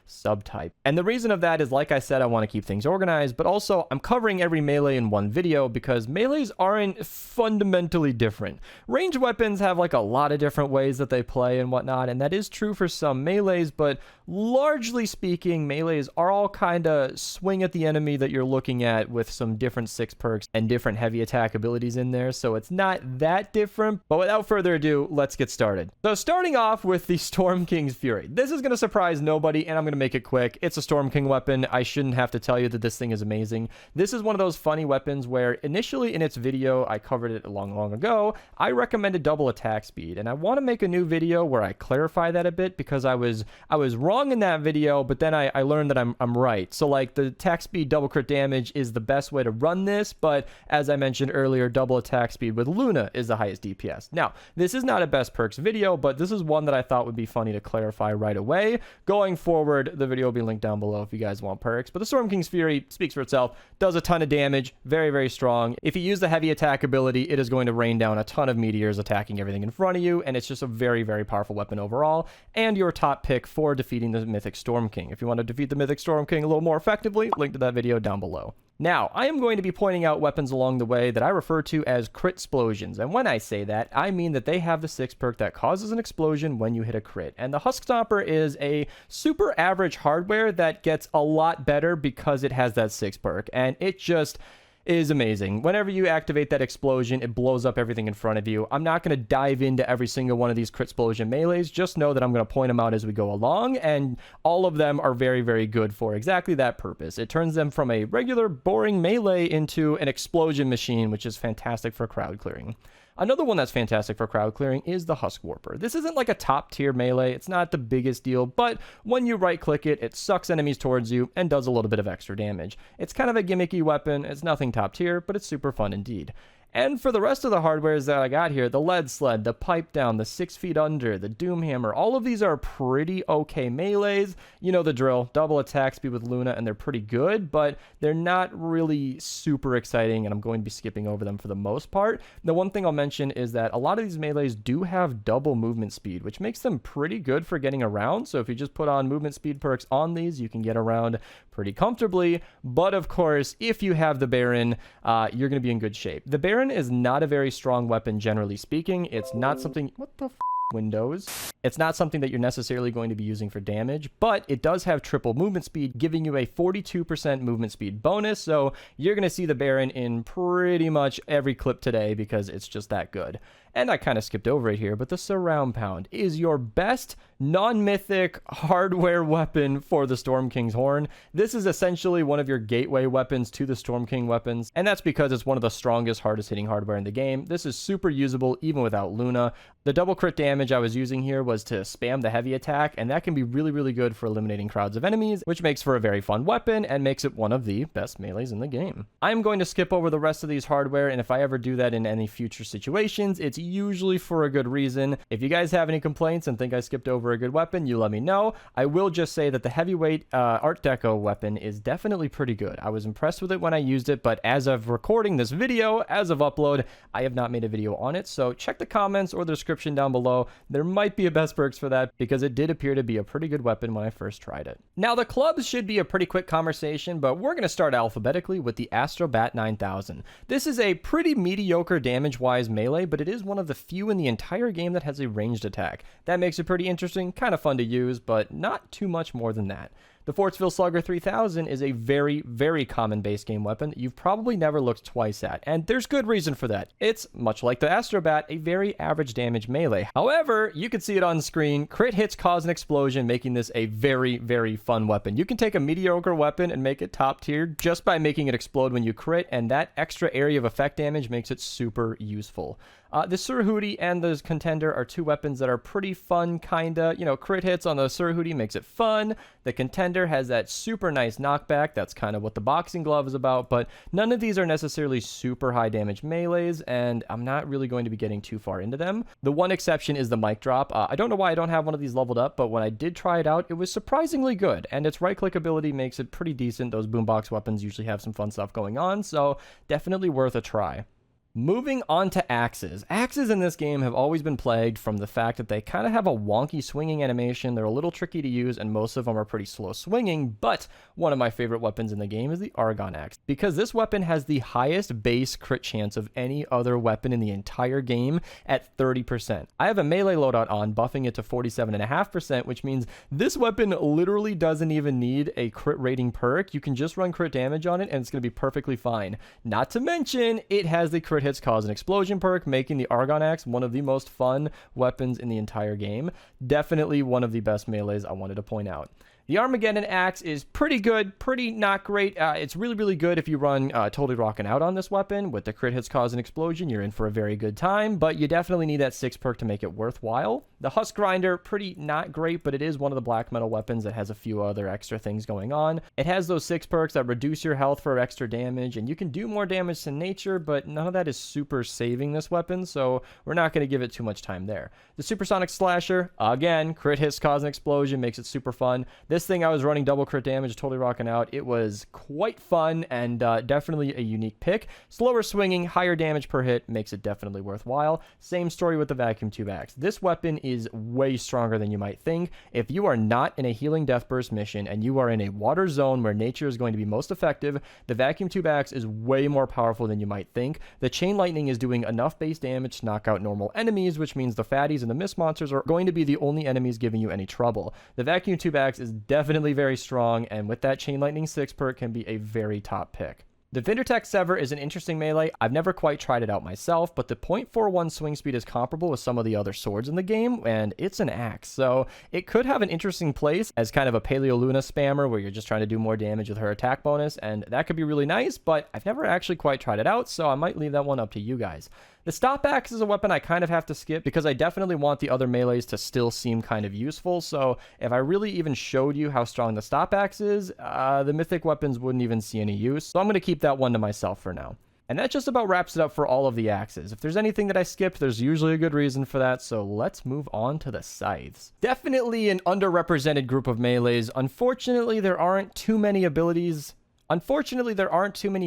subtype. And the reason of that is, like I said, I want to keep things organized, but also I'm covering every melee in one video because melees aren't fundamentally different. Ranged weapons have like a lot of different ways that they play and whatnot, and that is true for some melees, but largely speaking, melees are all kind of swing at the enemy that you're looking at with some different 6 perks and different heavy attack abilities in there, so it's not that different. But without further ado, let's get started. So starting off with the Storm King's Fury. This is going to surprise nobody, and I'm going to make it quick. It's a Storm King weapon. I shouldn't have to tell you that this thing is amazing. This is one of those funny weapons where initially in its video, I covered it long ago, I recommended double attack speed, and I want to make a new video where I clarify that a bit because I was wrong in that video, but then I learned that I'm right. So like the attack speed double crit damage is the best way to run this, but as I mentioned earlier, double attack speed with Luna is the highest DPS. Now, this is not a best perks video, but this is one that I thought would be funny to clarify right away. Going forward, the video will be linked down below if you guys want perks, but the Storm King's Fury speaks for itself, does a ton of damage, very strong. If you use the heavy attack ability, it is going to rain down a ton of meteors attacking everything in front of you, and it's just a very powerful weapon overall, and your top pick for defeating the Mythic Storm King. If you want to defeat the Mythic Storm King a little more effectively, link to that video down below. Now, I am going to be pointing out weapons along the way that I refer to as crit explosions, and when I say that, I mean that they have the 6 perk that causes an explosion when you hit a crit. And the Husk Stomper is a super average hardware that gets a lot better because it has that 6 perk, and it just is amazing. Whenever you activate that explosion, it blows up everything in front of you. I'm not going to dive into every single one of these crit explosion melees. Just know that I'm going to point them out as we go along, and all of them are very good for exactly that purpose. It turns them from a regular boring melee into an explosion machine, which is fantastic for crowd clearing. Another one that's fantastic for crowd clearing is the Husk Warper. This isn't like a top tier melee, it's not the biggest deal, but when you right click it, it sucks enemies towards you and does a little bit of extra damage. It's kind of a gimmicky weapon, it's nothing top tier, but it's super fun indeed. And for the rest of the hardwares that I got here, the Lead Sled, the Pipe Down, the 6 Feet Under, the Doom Hammer, all of these are pretty okay melees. You know the drill, double attack speed with Luna, and they're pretty good, but they're not really super exciting, and I'm going to be skipping over them for the most part. The one thing I'll mention is that a lot of these melees do have double movement speed, which makes them pretty good for getting around. So if you just put on movement speed perks on these, you can get around pretty comfortably. But of course, if you have the Baron, you're going to be in good shape. The Baron is not a very strong weapon, generally speaking. It's not something... What the f***? Windows. It's not something that you're necessarily going to be using for damage, but it does have triple movement speed, giving you a 42% movement speed bonus, so you're going to see the Baron in pretty much every clip today because it's just that good. And I kind of skipped over it here, but the Surround Pound is your best non-mythic hardware weapon for the Storm King's Horn. This is essentially one of your gateway weapons to the Storm King weapons, and that's because it's one of the strongest, hardest hitting hardware in the game. This is super usable even without Luna. The double crit damage I was using here was to spam the heavy attack, and that can be really, really good for eliminating crowds of enemies, which makes for a very fun weapon and makes it one of the best melees in the game. I'm going to skip over the rest of these hardware, and if I ever do that in any future situations, it's usually for a good reason. If you guys have any complaints and think I skipped over a good weapon, you let me know. I will just say that the heavyweight Art Deco weapon is definitely pretty good. I was impressed with it when I used it, but as of recording this video, as of upload, I have not made a video on it, so check the comments or the description down below. There might be a best perks for that because it did appear to be a pretty good weapon when I first tried it. Now the clubs should be a pretty quick conversation, but we're going to start alphabetically with the Astrobat 9000. This is a pretty mediocre damage-wise melee, but it is one of the few in the entire game that has a ranged attack. That makes it pretty interesting, kind of fun to use, but not too much more than that. The Fortsville Slugger 3000 is a very, very common base game weapon that you've probably never looked twice at, and there's good reason for that. It's, much like the Astrobat, a very average damage melee. However, you can see it on screen, crit hits cause an explosion, making this a very, very fun weapon. You can take a mediocre weapon and make it top tier just by making it explode when you crit, and that extra area of effect damage makes it super useful. The Surahudi and the Contender are two weapons that are pretty fun, kinda. You know, crit hits on the Surahudi makes it fun. The Contender has that super nice knockback. That's kind of what the Boxing Glove is about, but none of these are necessarily super high damage melees, and I'm not really going to be getting too far into them. The one exception is the Mic Drop. I don't know why I don't have one of these leveled up, but when I did try it out, it was surprisingly good, and its right-click ability makes it pretty decent. Those boombox weapons usually have some fun stuff going on, so definitely worth a try. Moving on to axes. Axes in this game have always been plagued from the fact that they kind of have a wonky swinging animation. They're a little tricky to use, and most of them are pretty slow swinging, but one of my favorite weapons in the game is the Argon Axe, because this weapon has the highest base crit chance of any other weapon in the entire game at 30%. I have a melee loadout on, buffing it to 47.5%, which means this weapon literally doesn't even need a crit rating perk. You can just run crit damage on it, and it's going to be perfectly fine. Not to mention, it has the crit hits cause an explosion perk, making the Argon Axe one of the most fun weapons in the entire game. Definitely one of the best melees I wanted to point out. The Armageddon Axe is pretty good, pretty not great. It's really, really good if you run Totally Rockin' Out on this weapon. With the crit hits cause an explosion, you're in for a very good time, but you definitely need that 6 perk to make it worthwhile. The Husk Grinder, pretty not great, but it is one of the black metal weapons that has a few other extra things going on. It has those 6 perks that reduce your health for extra damage, and you can do more damage to nature, but none of that is super saving this weapon, so we're not going to give it too much time there. The Supersonic Slasher, again, crit hits cause an explosion, makes it super fun. This thing I was running double crit damage, Totally Rockin' Out. It was quite fun and definitely a unique pick. Slower swinging, higher damage per hit makes it definitely worthwhile. Same story with the Vacuum Tube Axe. This weapon is way stronger than you might think. If you are not in a healing death burst mission and you are in a water zone where nature is going to be most effective, the Vacuum Tube Axe is way more powerful than you might think. The Chain Lightning is doing enough base damage to knock out normal enemies, which means the fatties and the mist monsters are going to be the only enemies giving you any trouble. The Vacuum Tube Axe is definitely very strong, and with that Chain Lightning 6 perk can be a very top pick. The Vindertech Sever is an interesting melee. I've never quite tried it out myself, but the 0.41 swing speed is comparable with some of the other swords in the game, and it's an axe, so it could have an interesting place as kind of a Paleo Luna spammer where you're just trying to do more damage with her attack bonus, and that could be really nice, but I've never actually quite tried it out, so I might leave that one up to you guys. The stop axe is a weapon I kind of have to skip because I definitely want the other melees to still seem kind of useful. So if I really even showed you how strong the stop axe is, the mythic weapons wouldn't even see any use. So I'm going to keep that one to myself for now. And that just about wraps it up for all of the axes. If there's anything that I skipped, there's usually a good reason for that, so let's move on to the scythes. Definitely an underrepresented group of melees. Unfortunately, there aren't too many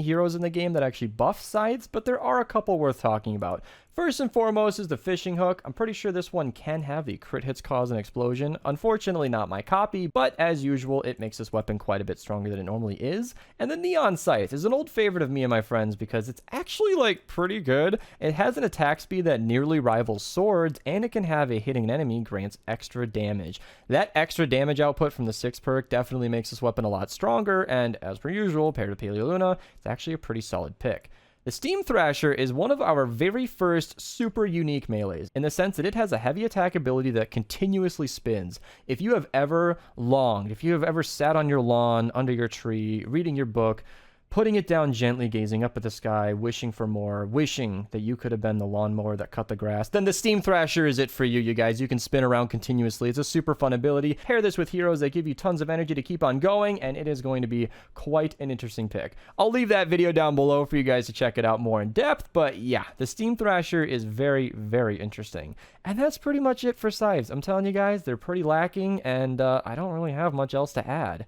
heroes in the game that actually buff scythes, but there are a couple worth talking about. First and foremost is the fishing hook. I'm pretty sure this one can have the crit hits cause an explosion. Unfortunately, not my copy, but as usual, it makes this weapon quite a bit stronger than it normally is. And the neon scythe is an old favorite of me and my friends because it's actually like pretty good. It has an attack speed that nearly rivals swords, and it can have a hitting an enemy grants extra damage. That extra damage output from the 6 perk definitely makes this weapon a lot stronger, and as per usual, paired with Paleoluna, it's actually a pretty solid pick. The Steam Thrasher is one of our very first super unique melees in the sense that it has a heavy attack ability that continuously spins. If you have ever sat on your lawn, under your tree, reading your book, putting it down gently, gazing up at the sky, wishing for more, wishing that you could have been the lawnmower that cut the grass, then the Steam Thrasher is it for you, you guys. You can spin around continuously. It's a super fun ability. Pair this with heroes that give you tons of energy to keep on going, and it is going to be quite an interesting pick. I'll leave that video down below for you guys to check it out more in depth, but yeah, the Steam Thrasher is very, very interesting. And that's pretty much it for scythes. I'm telling you guys, they're pretty lacking, and I don't really have much else to add.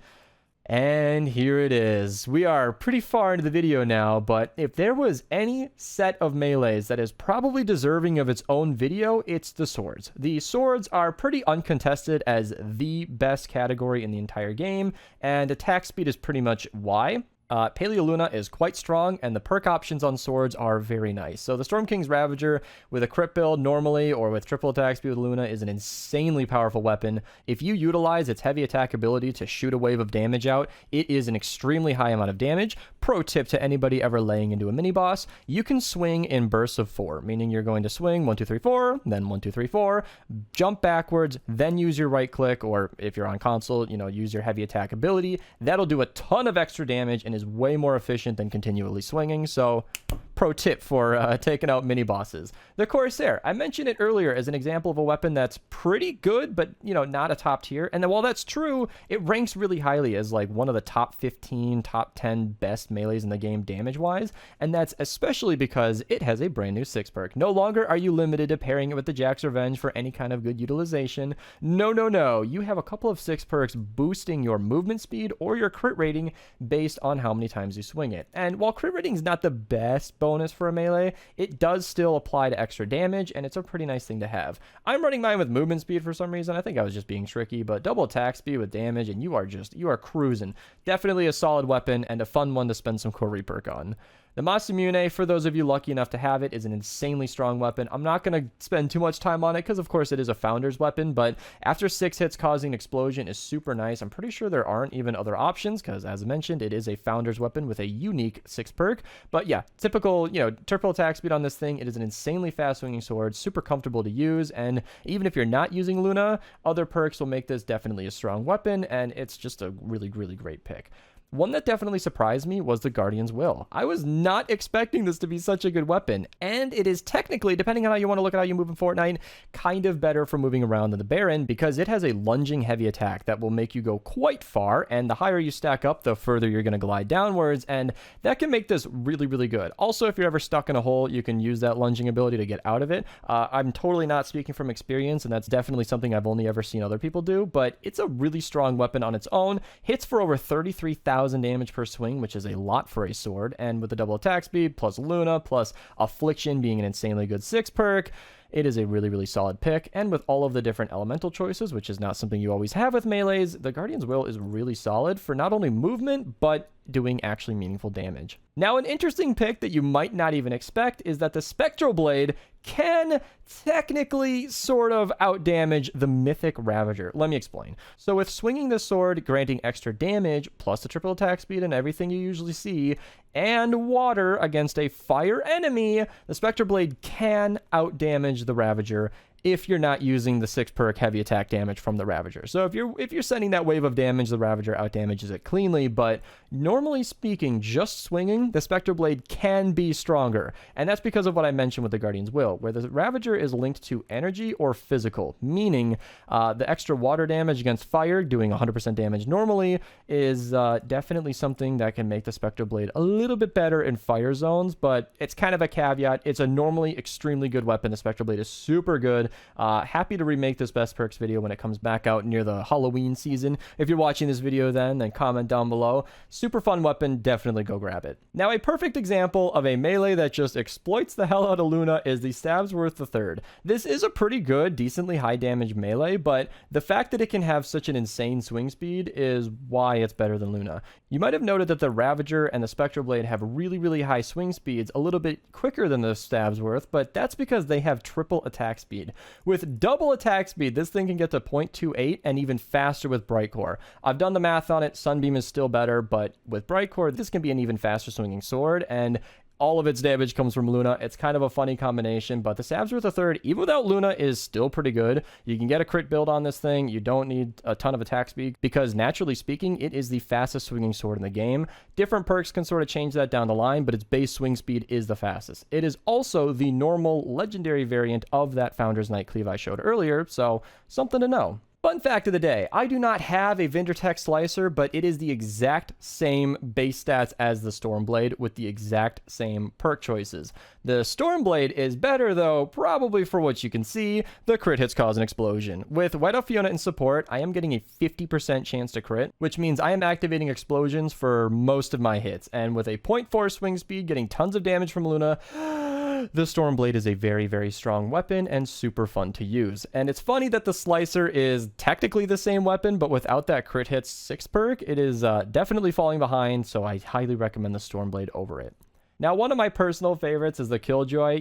And here it is. We are pretty far into the video now, but if there was any set of melees that is probably deserving of its own video, it's the swords. The swords are pretty uncontested as the best category in the entire game, and attack speed is pretty much why. Paleoluna is quite strong, and the perk options on swords are very nice. So the Storm King's Ravager with a crit build normally, or with triple attack speed with Luna, is an insanely powerful weapon. If you utilize its heavy attack ability to shoot a wave of damage out, it is an extremely high amount of damage. Pro tip to anybody ever laying into a mini boss: you can swing in bursts of 4, meaning you're going to swing 1, 2, 3, 4, then 1, 2, 3, 4, jump backwards, then use your right click, or if you're on console, use your heavy attack ability. That'll do a ton of extra damage and is way more efficient than continually swinging. So pro tip for taking out mini bosses. The Corsair, I mentioned it earlier as an example of a weapon that's pretty good, but not a top tier. And then while that's true, it ranks really highly as like one of the top 15, top 10 best melees in the game damage wise. And that's especially because it has a brand new 6 perk. No longer are you limited to pairing it with the Jack's Revenge for any kind of good utilization. No. You have a couple of 6 perks boosting your movement speed or your crit rating based on how many times you swing it. And while crit rating is not the best bonus for a melee, it does still apply to extra damage, and it's a pretty nice thing to have. I'm running mine with movement speed for some reason. I think I was just being tricky, but double attack speed with damage, and you are cruising. Definitely a solid weapon and a fun one to spend some core reperk on. The Masamune, for those of you lucky enough to have it, is an insanely strong weapon. I'm not going to spend too much time on it because, of course, it is a founder's weapon, but after 6 hits, causing an explosion is super nice. I'm pretty sure there aren't even other options because, as I mentioned, it is a founder's weapon with a unique 6 perk. But yeah, typical, triple attack speed on this thing. It is an insanely fast swinging sword, super comfortable to use, and even if you're not using Luna, other perks will make this definitely a strong weapon, and it's just a really, really great pick. One that definitely surprised me was the Guardian's Will. I was not expecting this to be such a good weapon, and it is technically, depending on how you want to look at how you move in Fortnite, kind of better for moving around than the Baron because it has a lunging heavy attack that will make you go quite far, and the higher you stack up, the further you're going to glide downwards, and that can make this really, really good. Also, if you're ever stuck in a hole, you can use that lunging ability to get out of it. I'm totally not speaking from experience, and that's definitely something I've only ever seen other people do, but it's a really strong weapon on its own. Hits for over 33,000 damage per swing, which is a lot for a sword, and with the double attack speed plus Luna plus Affliction being an insanely good 6 perk, it is a really, really solid pick. And with all of the different elemental choices, which is not something you always have with melees, the Guardian's Will is really solid for not only movement, but doing actually meaningful damage. Now, an interesting pick that you might not even expect is that the Spectral Blade can technically sort of outdamage the Mythic Ravager. Let me explain. So with swinging the sword, granting extra damage, plus the triple attack speed and everything you usually see, and water against a fire enemy, the Spectral Blade can outdamage the Ravager if you're not using the 6 perk heavy attack damage from the Ravager. So if you're sending that wave of damage, the Ravager out damages it cleanly, but normally speaking, just swinging, the Spectre Blade can be stronger. And that's because of what I mentioned with the Guardian's Will, where the Ravager is linked to energy or physical, meaning the extra water damage against fire, doing 100% damage normally, is definitely something that can make the Spectre Blade a little bit better in fire zones, but it's kind of a caveat. It's a normally extremely good weapon. The Spectre Blade is super good. Happy to remake this best perks video when it comes back out near the Halloween season. If you're watching this video then comment down below. Super fun weapon, definitely go grab it. Now, a perfect example of a melee that just exploits the hell out of Luna is the Stabsworth III. This is a pretty good, decently high damage melee, but the fact that it can have such an insane swing speed is why it's better than Luna. You might have noted that the Ravager and the Spectre Blade have really, really high swing speeds, a little bit quicker than the Stabsworth, but that's because they have triple attack speed. With double attack speed, this thing can get to 0.28 and even faster with Bright Core. I've done the math on it. Sunbeam is still better, but with Bright Core, this can be an even faster swinging sword, and all of its damage comes from Luna. It's kind of a funny combination, but the Stabsworth III, even without Luna, is still pretty good. You can get a crit build on this thing. You don't need a ton of attack speed because, naturally speaking, it is the fastest swinging sword in the game. Different perks can sort of change that down the line, but its base swing speed is the fastest. It is also the normal legendary variant of that Founder's Knight cleave I showed earlier, so something to know. Fun fact of the day, I do not have a Vindertech Slicer, but it is the exact same base stats as the Stormblade with the exact same perk choices. The Stormblade is better though, probably for what you can see, the crit hits cause an explosion. With White Elf Fiona in support, I am getting a 50% chance to crit, which means I am activating explosions for most of my hits, and with a 0.4 swing speed, getting tons of damage from Luna, the Stormblade is a very, very strong weapon and super fun to use. And it's funny that the Slicer is technically the same weapon, but without that crit hits 6 perk, it is definitely falling behind, so I highly recommend the Stormblade over it. Now, one of my personal favorites is the Killjoy.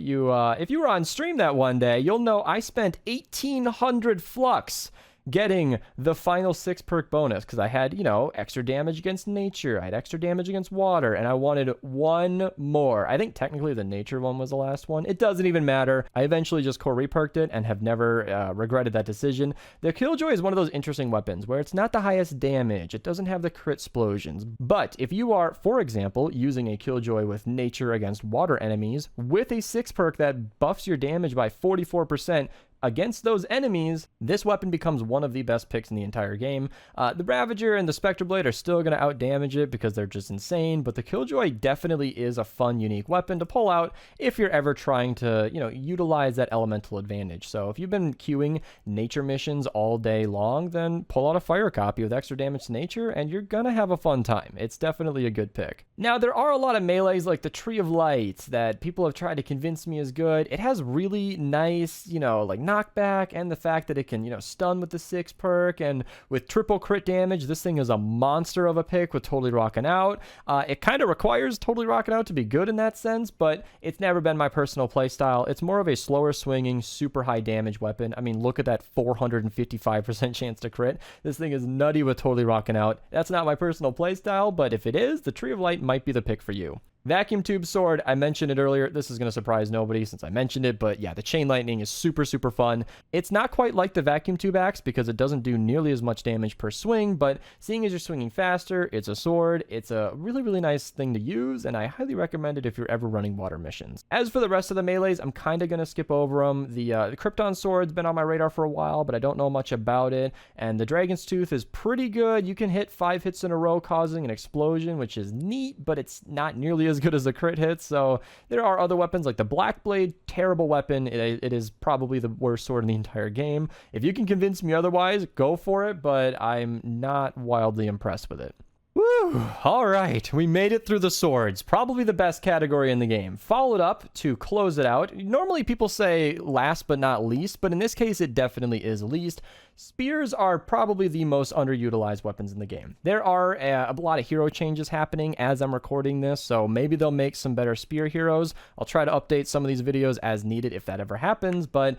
If you were on stream that one day, you'll know I spent 1,800 flux getting the final 6 perk bonus because I had, extra damage against nature, I had extra damage against water, and I wanted one more. I think technically the nature one was the last one. It doesn't even matter. I eventually just core reperked it and have never regretted that decision. The Killjoy is one of those interesting weapons where it's not the highest damage. It doesn't have the crit explosions. But if you are, for example, using a Killjoy with nature against water enemies with a 6 perk that buffs your damage by 44%, against those enemies, this weapon becomes one of the best picks in the entire game. The Ravager and the Spectre Blade are still going to out-damage it because they're just insane, but the Killjoy definitely is a fun, unique weapon to pull out if you're ever trying to, utilize that elemental advantage. So if you've been queuing nature missions all day long, then pull out a fire copy with extra damage to nature, and you're going to have a fun time. It's definitely a good pick. Now, there are a lot of melees like the Tree of Light that people have tried to convince me is good. It has really nice, like knockback, and the fact that it can, stun with the 6 perk, and with triple crit damage, this thing is a monster of a pick with Totally Rockin' Out. It kind of requires Totally Rockin' Out to be good in that sense, but it's never been my personal playstyle. It's more of a slower swinging, super high damage weapon. I mean, look at that 455% chance to crit. This thing is nutty with Totally Rockin' Out. That's not my personal playstyle, but if it is, the Tree of Light might be the pick for you. Vacuum Tube Sword, I mentioned it earlier. This is going to surprise nobody since I mentioned it, but yeah, the Chain Lightning is super, super fun. It's not quite like the Vacuum Tube Axe because it doesn't do nearly as much damage per swing, but seeing as you're swinging faster, it's a sword. It's a really, really nice thing to use, and I highly recommend it if you're ever running water missions. As for the rest of the melees, I'm kind of going to skip over them. The Krypton Sword's been on my radar for a while, but I don't know much about it, and the Dragon's Tooth is pretty good. You can hit 5 hits in a row causing an explosion, which is neat, but it's not nearly as good as the crit hits. So there are other weapons like the Black Blade, terrible weapon. It is probably the worst sword in the entire game. If you can convince me otherwise, go for it, but I'm not wildly impressed with it. Woo! All right, we made it through the swords. Probably the best category in the game. Followed up to close it out. Normally people say last but not least, but in this case it definitely is least. Spears are probably the most underutilized weapons in the game. There are a lot of hero changes happening as I'm recording this, so maybe they'll make some better spear heroes. I'll try to update some of these videos as needed if that ever happens, but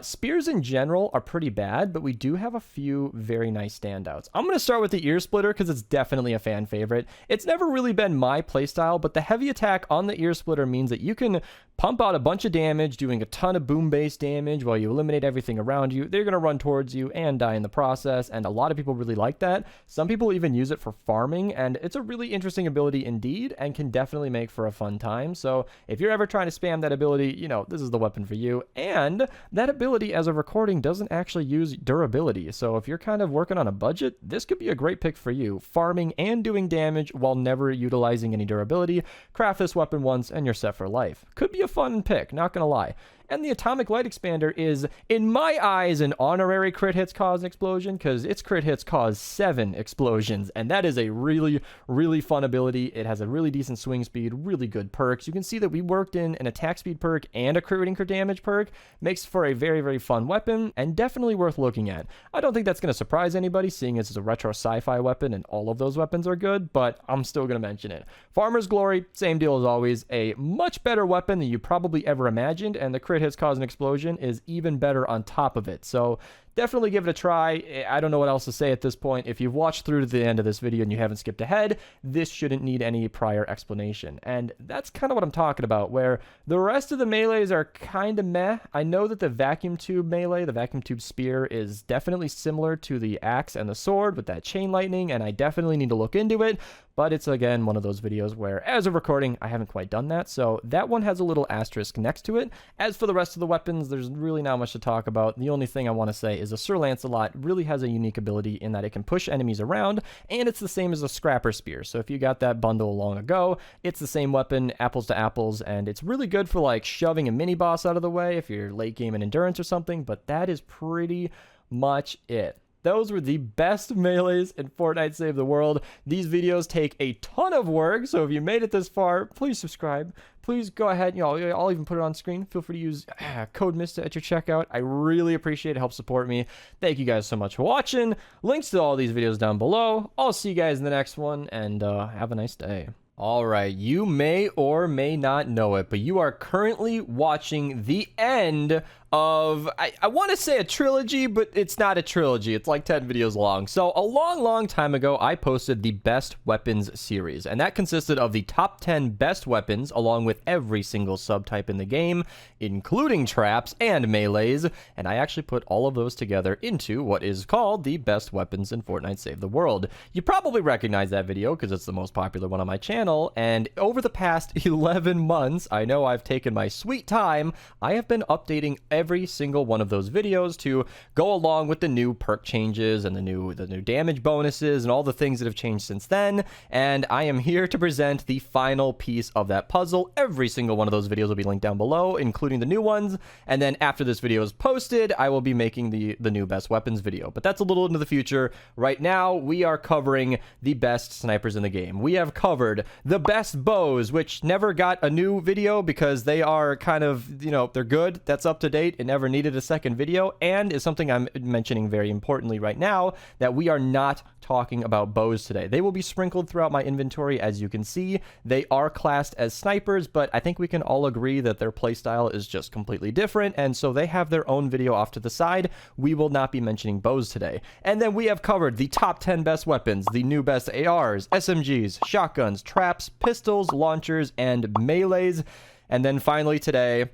Spears in general are pretty bad, but we do have a few very nice standouts. I'm going to start with the ear splitter because it's definitely a fan favorite. It's never really been my playstyle, but the heavy attack on the ear splitter means that you can pump out a bunch of damage, doing a ton of boom-based damage while you eliminate everything around you. They're going to run towards you and die in the process, and a lot of people really like that. Some people even use it for farming, and it's a really interesting ability indeed, and can definitely make for a fun time. So if you're ever trying to spam that ability, you know, this is the weapon for you. And that ability, as a recording, doesn't actually use durability. So if you're kind of working on a budget, this could be a great pick for you. Farming and doing damage while never utilizing any durability. Craft this weapon once, and you're set for life. Could be a fun pick, not gonna lie. And the Atomic Light Expander is, in my eyes, an honorary crit hits cause an explosion, because its crit hits cause 7 explosions, and that is a really, really fun ability. It has a really decent swing speed, really good perks. You can see that we worked in an attack speed perk and a crit rating crit damage perk. Makes for a very, very fun weapon, and definitely worth looking at. I don't think that's going to surprise anybody, seeing as it's a retro sci-fi weapon, and all of those weapons are good, but I'm still going to mention it. Farmer's Glory, same deal as always. A much better weapon than you probably ever imagined, and the crit hits cause an explosion is even better on top of it. So definitely give it a try. I don't know what else to say at this point. If you've watched through to the end of this video and you haven't skipped ahead, this shouldn't need any prior explanation. And that's kind of what I'm talking about, where the rest of the melees are kind of meh. I know that the vacuum tube melee, the vacuum tube spear, is definitely similar to the axe and the sword with that chain lightning, and I definitely need to look into it. But it's, again, one of those videos where, as of recording, I haven't quite done that, so that one has a little asterisk next to it. As for the rest of the weapons, there's really not much to talk about. The only thing I want to say is the Sir Lancelot really has a unique ability in that it can push enemies around, and it's the same as the Scrapper Spear. So if you got that bundle long ago, it's the same weapon, apples to apples, and it's really good for, like, shoving a mini-boss out of the way if you're late game in endurance or something, but that is pretty much it. Those were the best melees in Fortnite Save the World. These videos take a ton of work, so if you made it this far, please subscribe. Please go ahead, you know, I'll even put it on screen. Feel free to use code Mista at your checkout. I really appreciate it. Help support me. Thank you guys so much for watching. Links to all these videos down below. I'll see you guys in the next one, and have a nice day. All right, you may or may not know it, but you are currently watching the end of, I want to say a trilogy, but it's not a trilogy. It's like 10 videos long. So a long time ago, I posted the Best Weapons series, and that consisted of the top 10 best weapons, along with every single subtype in the game, including traps and melees, and I actually put all of those together into what is called the Best Weapons in Fortnite Save the World. You probably recognize that video because it's the most popular one on my channel, and over the past 11 months, I know I've taken my sweet time, I have been updating every single one of those videos to go along with the new perk changes and the new damage bonuses and all the things that have changed since then. And I am here to present the final piece of that puzzle. Every single one of those videos will be linked down below, including the new ones. And then after this video is posted, I will be making the new best weapons video. But that's a little into the future. Right now, we are covering the best snipers in the game. We have covered the best bows, which never got a new video because they are kind of, you know, they're good. That's up to date. It never needed a second video, and is something I'm mentioning very importantly right now, that we are not talking about bows today. They will be sprinkled throughout my inventory. As you can see, they are classed as snipers, but I think we can all agree that their playstyle is just completely different, and so they have their own video off to the side. We will not be mentioning bows today. And then we have covered the top 10 best weapons, the new best ARs, SMGs, shotguns, traps, pistols, launchers, and melees. And then finally today,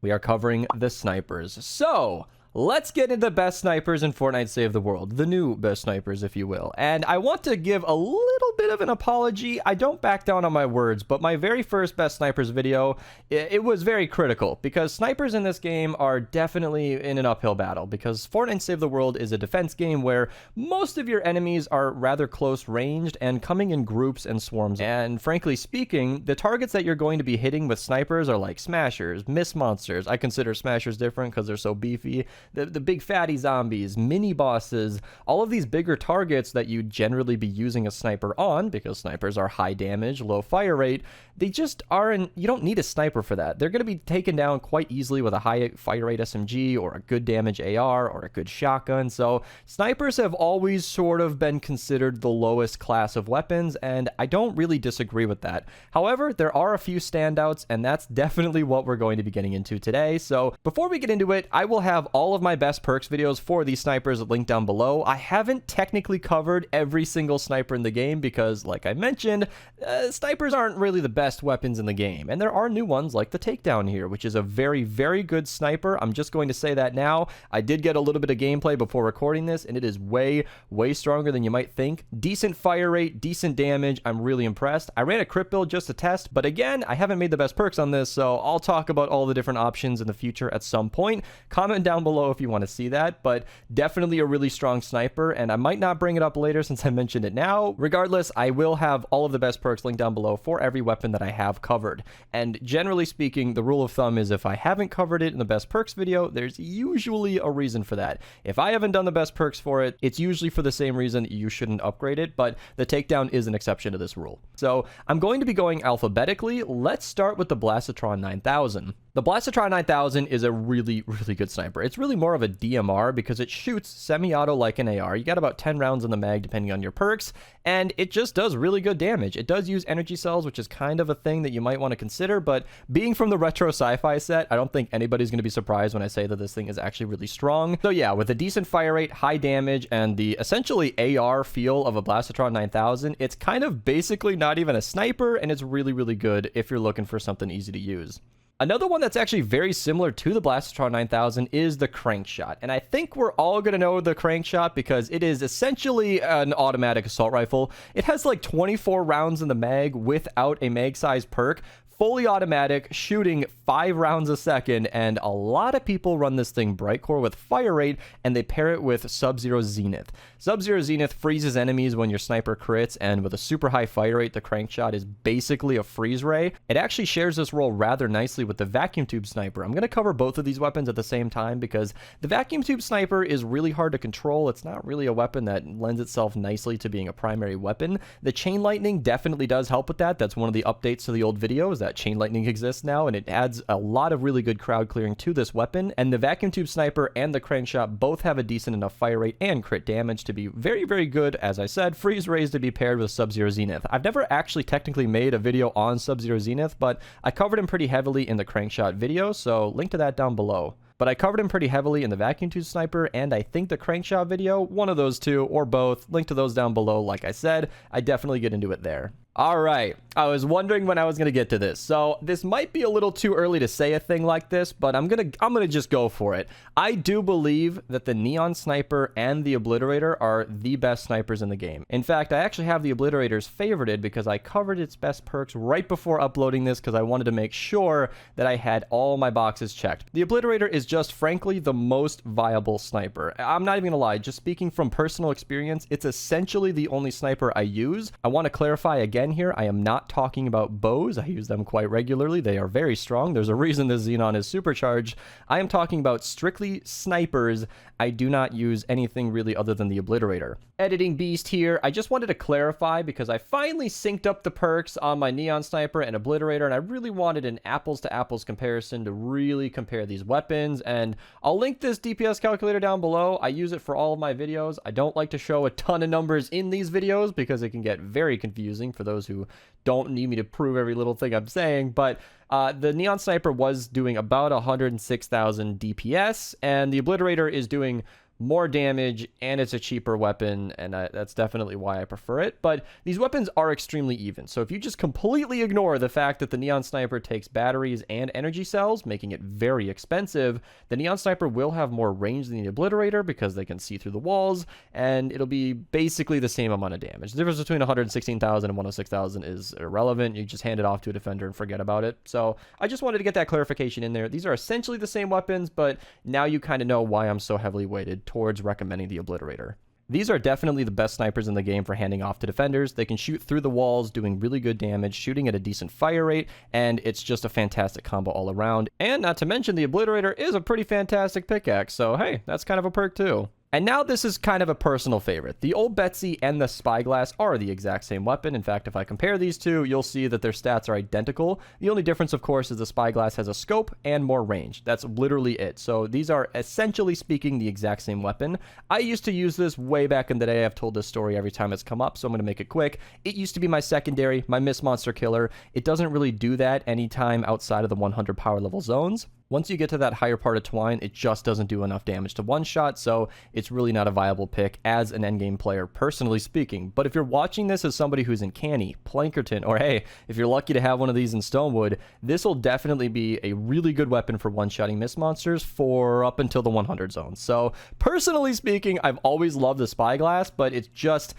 we are covering the snipers. So let's get into the best snipers in Fortnite Save the World, the new best snipers, if you will. And I want to give a little bit of an apology. I don't back down on my words, but my very first best snipers video, it was very critical because snipers in this game are definitely in an uphill battle because Fortnite Save the World is a defense game where most of your enemies are rather close ranged and coming in groups and swarms. And frankly speaking, the targets that you're going to be hitting with snipers are like smashers, mist monsters. I consider smashers different because they're so beefy. the big fatty zombies, mini bosses, all of these bigger targets that you'd generally be using a sniper on, because snipers are high damage, low fire rate, they just aren't, you don't need a sniper for that. They're going to be taken down quite easily with a high fire rate SMG or a good damage AR or a good shotgun. So snipers have always sort of been considered the lowest class of weapons, and I don't really disagree with that. However, there are a few standouts, and that's definitely what we're going to be getting into today. So before we get into it, I will have all of my best perks videos for these snipers linked down below. I haven't technically covered every single sniper in the game because, like I mentioned, snipers aren't really the best weapons in the game, and there are new ones like the takedown here, which is a very, very good sniper. I'm just going to say that now. I did get a little bit of gameplay before recording this, and it is way stronger than you might think. Decent fire rate, decent damage. I'm really impressed. I ran a crit build just to test, but again, I haven't made the best perks on this, so I'll talk about all the different options in the future at some point. Comment down below if you want to see that, but definitely a really strong sniper, and I might not bring it up later since I mentioned it now. Regardless, I will have all of the best perks linked down below for every weapon that I have covered. And generally speaking, the rule of thumb is if I haven't covered it in the best perks video, there's usually a reason for that. If I haven't done the best perks for it, it's usually for the same reason you shouldn't upgrade it, but the takedown is an exception to this rule. So I'm going to be going alphabetically. Let's start with the Blastitron 9000. The Blastitron 9000 is a really good sniper. It's really more of a DMR because it shoots semi-auto like an AR. You got about 10 rounds in the mag depending on your perks, and it just does really good damage. It does use energy cells, which is kind of a thing that you might want to consider, but being from the retro sci-fi set, I don't think anybody's going to be surprised when I say that this thing is actually really strong. So yeah, with a decent fire rate, high damage, and the essentially AR feel of a Blastitron 9000, it's kind of basically not even a sniper, and it's really good if you're looking for something easy to use. Another one that's actually very similar to the Blastitron 9000 is the Crankshot, and I think we're all going to know the Crankshot because it is essentially an automatic assault rifle. It has like 24 rounds in the mag without a mag-sized perk, fully automatic, shooting 5 rounds a second, and a lot of people run this thing bright core with fire rate, and they pair it with Sub-Zero Zenith. Sub-Zero Zenith freezes enemies when your sniper crits, and with a super high fire rate, the Crankshot is basically a freeze ray. It actually shares this role rather nicely with the Vacuum Tube Sniper. I'm going to cover both of these weapons at the same time because the Vacuum Tube Sniper is really hard to control. It's not really a weapon that lends itself nicely to being a primary weapon. The Chain Lightning definitely does help with that. That's one of the updates to the old videos, that Chain Lightning exists now, and it adds a lot of really good crowd clearing to this weapon. And the Vacuum Tube Sniper and the Crankshot both have a decent enough fire rate and crit damage to be very good. As I said, freeze rays to be paired with Sub-Zero Zenith. I've never actually technically made a video on Sub-Zero Zenith, but I covered him pretty heavily in the Crankshot video, so link to that down below. But I covered him pretty heavily in the Vacuum Tube Sniper and I think the Crankshot video, one of those two or both. Link to those down below. Like I said, I definitely get into it there. All right, I was wondering when I was going to get to this. So this might be a little too early to say a thing like this, but I'm going to just go for it. I do believe that the Neon Sniper and the Obliterator are the best snipers in the game. In fact, I actually have the Obliterator's favorited because I covered its best perks right before uploading this because I wanted to make sure that I had all my boxes checked. The Obliterator is just frankly the most viable sniper. I'm not even going to lie, just speaking from personal experience, it's essentially the only sniper I use. I want to clarify again here, I am not talking about bows. I use them quite regularly. They are very strong. There's a reason the Xenon is supercharged. I am talking about strictly snipers. I do not use anything really other than the Obliterator. Editing beast here. I just wanted to clarify because I finally synced up the perks on my Neon Sniper and Obliterator, and I really wanted an apples to apples comparison to really compare these weapons, and I'll link this DPS calculator down below. I use it for all of my videos. I don't like to show a ton of numbers in these videos because it can get very confusing for those who don't need me to prove every little thing I'm saying, but the Neon Sniper was doing about 106,000 DPS, and the Obliterator is doing more damage, and it's a cheaper weapon, and that's definitely why I prefer it. But these weapons are extremely even, so if you just completely ignore the fact that the Neon Sniper takes batteries and energy cells, making it very expensive, the Neon Sniper will have more range than the Obliterator because they can see through the walls, and it'll be basically the same amount of damage. The difference between 116,000 and 106,000 is irrelevant. You just hand it off to a defender and forget about it. So I just wanted to get that clarification in there. These are essentially the same weapons, but now you kind of know why I'm so heavily weighted towards recommending the Obliterator. These are definitely the best snipers in the game for handing off to defenders. They can shoot through the walls, doing really good damage, shooting at a decent fire rate, and it's just a fantastic combo all around. And not to mention, the Obliterator is a pretty fantastic pickaxe, so hey, that's kind of a perk too. And now this is kind of a personal favorite. The Old Betsy and the Spyglass are the exact same weapon. In fact, if I compare these two, you'll see that their stats are identical. The only difference, of course, is the Spyglass has a scope and more range. That's literally it. So these are, essentially speaking, the exact same weapon. I used to use this way back in the day. I've told this story every time it's come up, so I'm going to make it quick. It used to be my secondary, my Mist Monster killer. It doesn't really do that anytime outside of the 100 power level zones. Once you get to that higher part of Twine, it just doesn't do enough damage to one-shot, so it's really not a viable pick as an endgame player, personally speaking. But if you're watching this as somebody who's in Canny, Plankerton, or hey, if you're lucky to have one of these in Stonewood, this will definitely be a really good weapon for one-shotting Mist Monsters for up until the 100 zone. So, personally speaking, I've always loved the Spyglass, but it just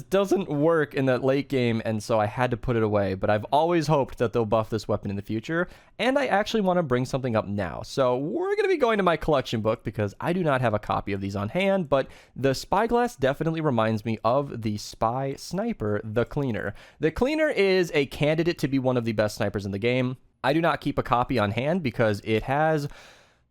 doesn't work in that late game, and so I had to put it away. But I've always hoped that they'll buff this weapon in the future, and I actually want to bring something up now. So we're going to be going to my collection book because I do not have a copy of these on hand, but the Spyglass definitely reminds me of the Spy Sniper, the Cleaner. The Cleaner is a candidate to be one of the best snipers in the game. I do not keep a copy on hand because it has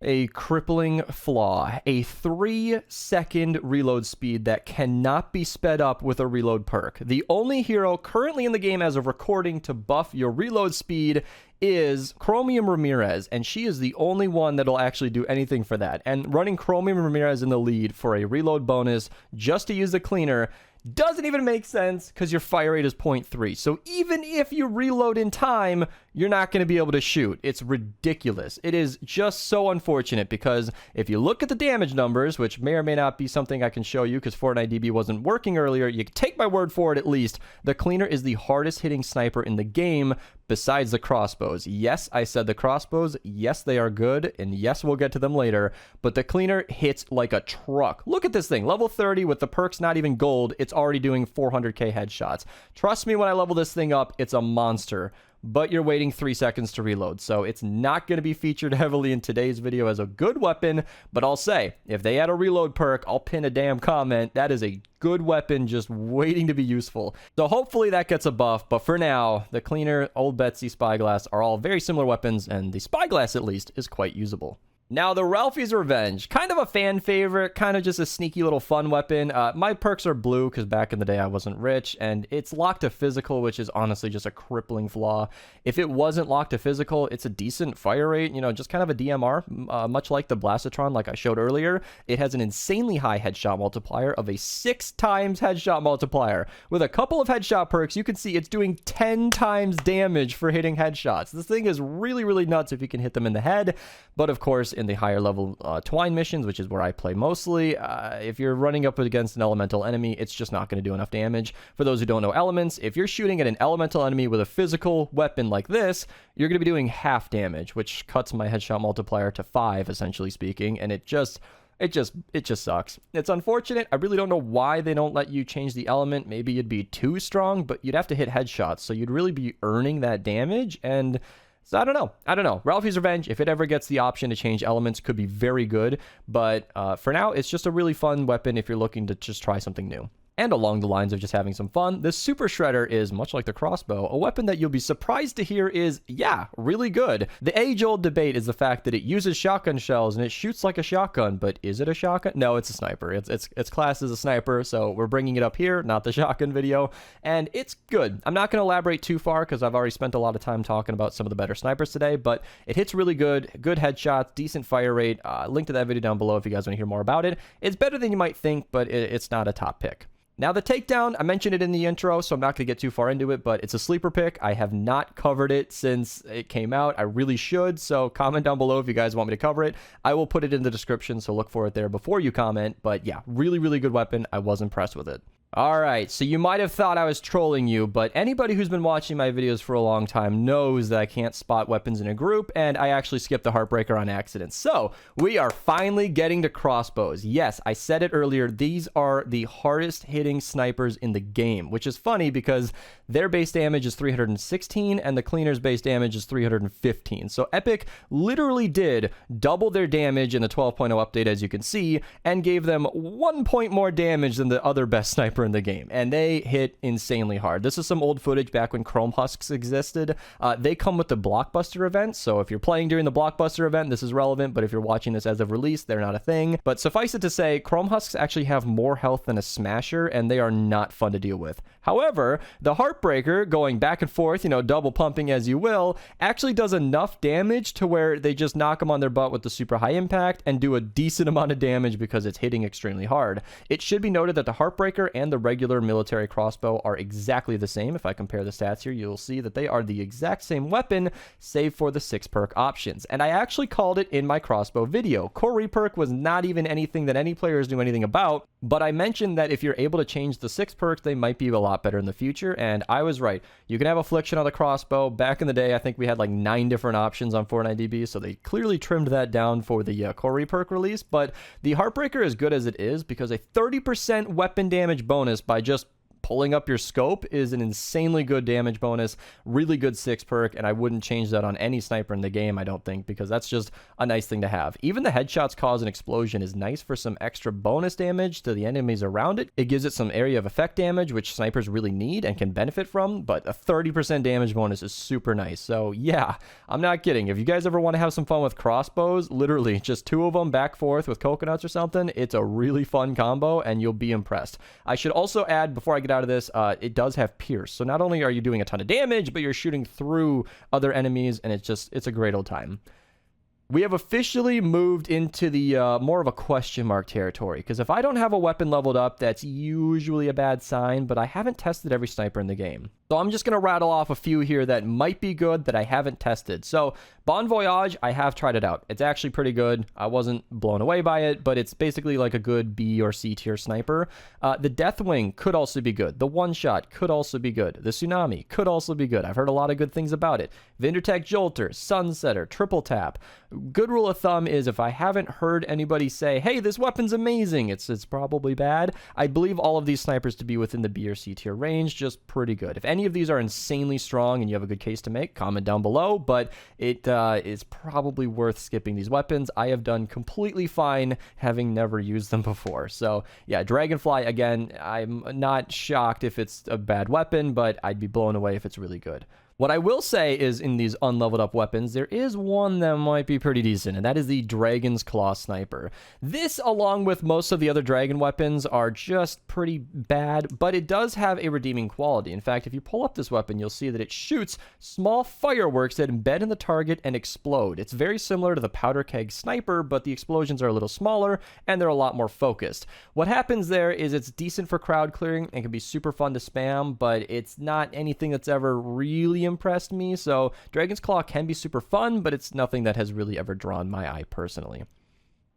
a crippling flaw, a 3-second reload speed that cannot be sped up with a reload perk. The only hero currently in the game as of recording to buff your reload speed is Chromium Ramirez, and she is the only one that'll actually do anything for that. And running Chromium Ramirez in the lead for a reload bonus just to use the Cleaner doesn't even make sense because your fire rate is 0.3. So even if you reload in time, you're not going to be able to shoot. It's ridiculous. It is just so unfortunate because if you look at the damage numbers, which may or may not be something I can show you because Fortnite DB wasn't working earlier, you can take my word for it at least. The Cleaner is the hardest hitting sniper in the game besides the crossbows. Yes, I said the crossbows. Yes, they are good. And yes, we'll get to them later. But the Cleaner hits like a truck. Look at this thing. Level 30 with the perks not even gold. It's already doing 400k headshots. Trust me when I level this thing up, it's a monster. But you're waiting 3 seconds to reload, so it's not going to be featured heavily in today's video as a good weapon, but I'll say, if they add a reload perk, I'll pin a damn comment. That is a good weapon just waiting to be useful. So hopefully that gets a buff, but for now, the Cleaner, Old Betsy, Spyglass are all very similar weapons, and the Spyglass, at least, is quite usable. Now, the Ralphie's Revenge, kind of a fan favorite, kind of just a sneaky little fun weapon. My perks are blue because back in the day I wasn't rich, and it's locked to physical, which is honestly just a crippling flaw. If it wasn't locked to physical, it's a decent fire rate, you know, just kind of a DMR, much like the Blastotron like I showed earlier. It has an insanely high headshot multiplier of a 6 times headshot multiplier. With a couple of headshot perks, you can see it's doing 10 times damage for hitting headshots. This thing is really, really nuts if you can hit them in the head, but of course, in the higher level Twine missions, which is where I play mostly, if you're running up against an elemental enemy, it's just not going to do enough damage. For those who don't know elements, if you're shooting at an elemental enemy with a physical weapon like this, you're going to be doing half damage, which cuts my headshot multiplier to 5, essentially speaking, and it just sucks. It's unfortunate. I really don't know why they don't let you change the element. Maybe you'd be too strong, but you'd have to hit headshots, so you'd really be earning that damage, and so I don't know. Ralphie's Revenge, if it ever gets the option to change elements, could be very good. But for now, it's just a really fun weapon if you're looking to just try something new. And along the lines of just having some fun, the Super Shredder is, much like the crossbow, a weapon that you'll be surprised to hear is, yeah, really good. The age-old debate is the fact that it uses shotgun shells and it shoots like a shotgun, but is it a shotgun? No, it's a sniper. It's classed as a sniper, so we're bringing it up here, not the shotgun video, and it's good. I'm not going to elaborate too far because I've already spent a lot of time talking about some of the better snipers today, but it hits really good headshots, decent fire rate. Link to that video down below if you guys want to hear more about it. It's better than you might think, but it's not a top pick. Now, the takedown, I mentioned it in the intro, so I'm not going to get too far into it, but it's a sleeper pick. I have not covered it since it came out. I really should, so comment down below if you guys want me to cover it. I will put it in the description, so look for it there before you comment. But yeah, really, really good weapon. I was impressed with it. All right, so you might have thought I was trolling you, but anybody who's been watching my videos for a long time knows that I can't spot weapons in a group, and I actually skipped the Heartbreaker on accident. So, we are finally getting to crossbows. Yes, I said it earlier, these are the hardest hitting snipers in the game, which is funny because their base damage is 316, and the Cleaner's base damage is 315. So Epic literally did double their damage in the 12.0 update, as you can see, and gave them 1 point more damage than the other best sniper in the game, and they hit insanely hard. This is some old footage back when Chrome Husks existed. They come with the Blockbuster event, so if you're playing during the Blockbuster event, this is relevant, but if you're watching this as of release, they're not a thing. But suffice it to say, Chrome Husks actually have more health than a Smasher, and they are not fun to deal with. However, the Heartbreaker, going back and forth, double pumping as you will, actually does enough damage to where they just knock them on their butt with the super high impact and do a decent amount of damage because it's hitting extremely hard. It should be noted that the Heartbreaker and the regular military crossbow are exactly the same. If I compare the stats here, you'll see that they are the exact same weapon, save for the 6 perk options. And I actually called it in my crossbow video. Core reperk was not even anything that any players knew anything about, but I mentioned that if you're able to change the 6 perks, they might be a lot better in the future, and I was right. You can have Affliction on the crossbow. Back in the day, I think we had like 9 different options on Fortnite DB, so they clearly trimmed that down for the core reperk release, but the Heartbreaker is good as it is because a 30% weapon damage bonus by just pulling up your scope is an insanely good damage bonus, really good 6 perk, and I wouldn't change that on any sniper in the game, I don't think, because that's just a nice thing to have. Even the headshots cause an explosion is nice for some extra bonus damage to the enemies around it. It gives it some area of effect damage, which snipers really need and can benefit from, but a 30% damage bonus is super nice. So yeah, I'm not kidding. If you guys ever want to have some fun with crossbows, literally just 2 of them back forth with coconuts or something, it's a really fun combo and you'll be impressed. I should also add, before I get out of this, it does have pierce, so not only are you doing a ton of damage, but you're shooting through other enemies, and it's a great old time. We have officially moved into the more of a question mark territory, because if I don't have a weapon leveled up, that's usually a bad sign, but I haven't tested every sniper in the game. So I'm just going to rattle off a few here that might be good that I haven't tested. So Bon Voyage, I have tried it out. It's actually pretty good. I wasn't blown away by it, but it's basically like a good B or C tier sniper. The Deathwing could also be good. The One Shot could also be good. The Tsunami could also be good. I've heard a lot of good things about it. Vindertech Jolter, Sunsetter, Triple Tap. Good rule of thumb is if I haven't heard anybody say, hey, this weapon's amazing, it's probably bad. I believe all of these snipers to be within the B or C tier range, just pretty good. If any of these are insanely strong and you have a good case to make, comment down below, but it is probably worth skipping these weapons. I have done completely fine having never used them before. So yeah, Dragonfly, again, I'm not shocked if it's a bad weapon, but I'd be blown away if it's really good. What I will say is in these unleveled up weapons, there is one that might be pretty decent, and that is the Dragon's Claw Sniper. This, along with most of the other dragon weapons, are just pretty bad, but it does have a redeeming quality. In fact, if you pull up this weapon, you'll see that it shoots small fireworks that embed in the target and explode. It's very similar to the Powder Keg Sniper, but the explosions are a little smaller, and they're a lot more focused. What happens there is it's decent for crowd clearing and can be super fun to spam, but it's not anything that's ever really impressed me. So Dragon's Claw can be super fun, but it's nothing that has really ever drawn my eye personally.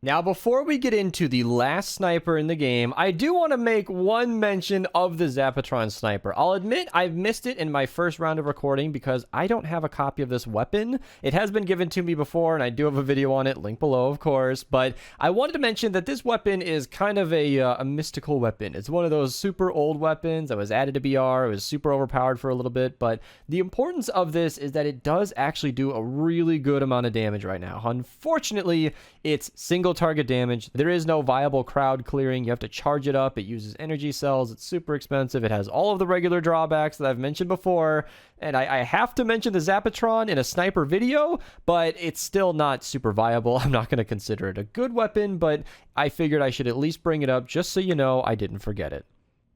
Now, before we get into the last sniper in the game, I do want to make one mention of the Zapatron sniper. I'll admit I've missed it in my first round of recording because I don't have a copy of this weapon. It has been given to me before, and I do have a video on it, link below, of course, but I wanted to mention that this weapon is kind of a mystical weapon. It's one of those super old weapons that was added to BR. It was super overpowered for a little bit, but the importance of this is that it does actually do a really good amount of damage right now. Unfortunately, it's single target damage. There is no viable crowd clearing. You have to charge it up. It uses energy cells. It's super expensive. It has all of the regular drawbacks that I've mentioned before. And I have to mention the Zapatron in a sniper video, but it's still not super viable. I'm not going to consider it a good weapon, but I figured I should at least bring it up just so you know I didn't forget it.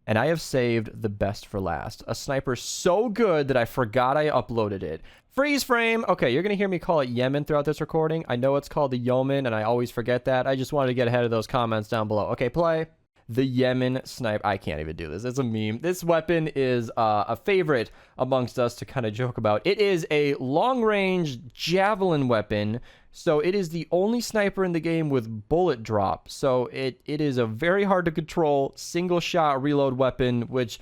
And I have saved the best for last. A sniper so good that I forgot I uploaded it. Freeze frame. Okay, you're going to hear me call it Yemen throughout this recording. I know it's called the Yeoman, and I always forget that. I just wanted to get ahead of those comments down below. Okay, play. The Yemen sniper. I can't even do this. It's a meme. This weapon is a favorite amongst us to kind of joke about. It is a long-range javelin weapon, So it is the only sniper in the game with bullet drop. So it is a very hard to control single shot reload weapon, which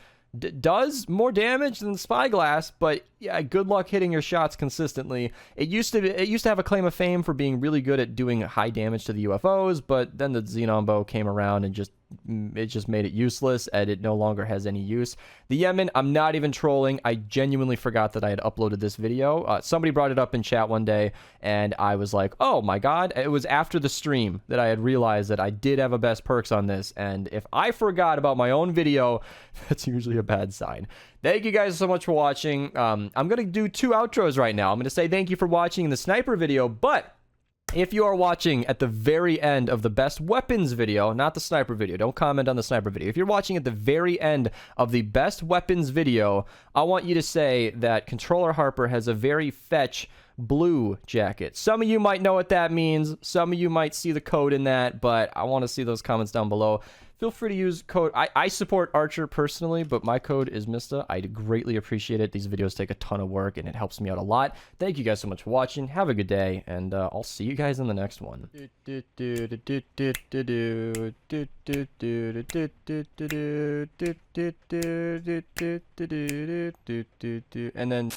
does more damage than Spyglass, but yeah, good luck hitting your shots consistently. It used to have a claim of fame for being really good at doing high damage to the UFOs, but then the Xenon bow came around and just made it useless, and it no longer has any use. The Yemen, I'm not even trolling. I genuinely forgot that I had uploaded this video. Somebody brought it up in chat one day, and I was like, oh my god. It was after the stream that I had realized that I did have a best perks on this, and if I forgot about my own video, that's usually a bad sign. Thank you guys so much for watching. I'm going to do 2 outros right now. I'm going to say thank you for watching the sniper video, but if you are watching at the very end of the best weapons video, not the sniper video, don't comment on the sniper video. If you're watching at the very end of the best weapons video, I want you to say that Controller Harper has a very fetch blue jacket. Some of you might know what that means. Some of you might see the code in that, but I want to see those comments down below. Feel free to use code. I support Archer personally, but my code is Mista. I'd greatly appreciate it. These videos take a ton of work, and it helps me out a lot. Thank you guys so much for watching. Have a good day, and I'll see you guys in the next one. And then...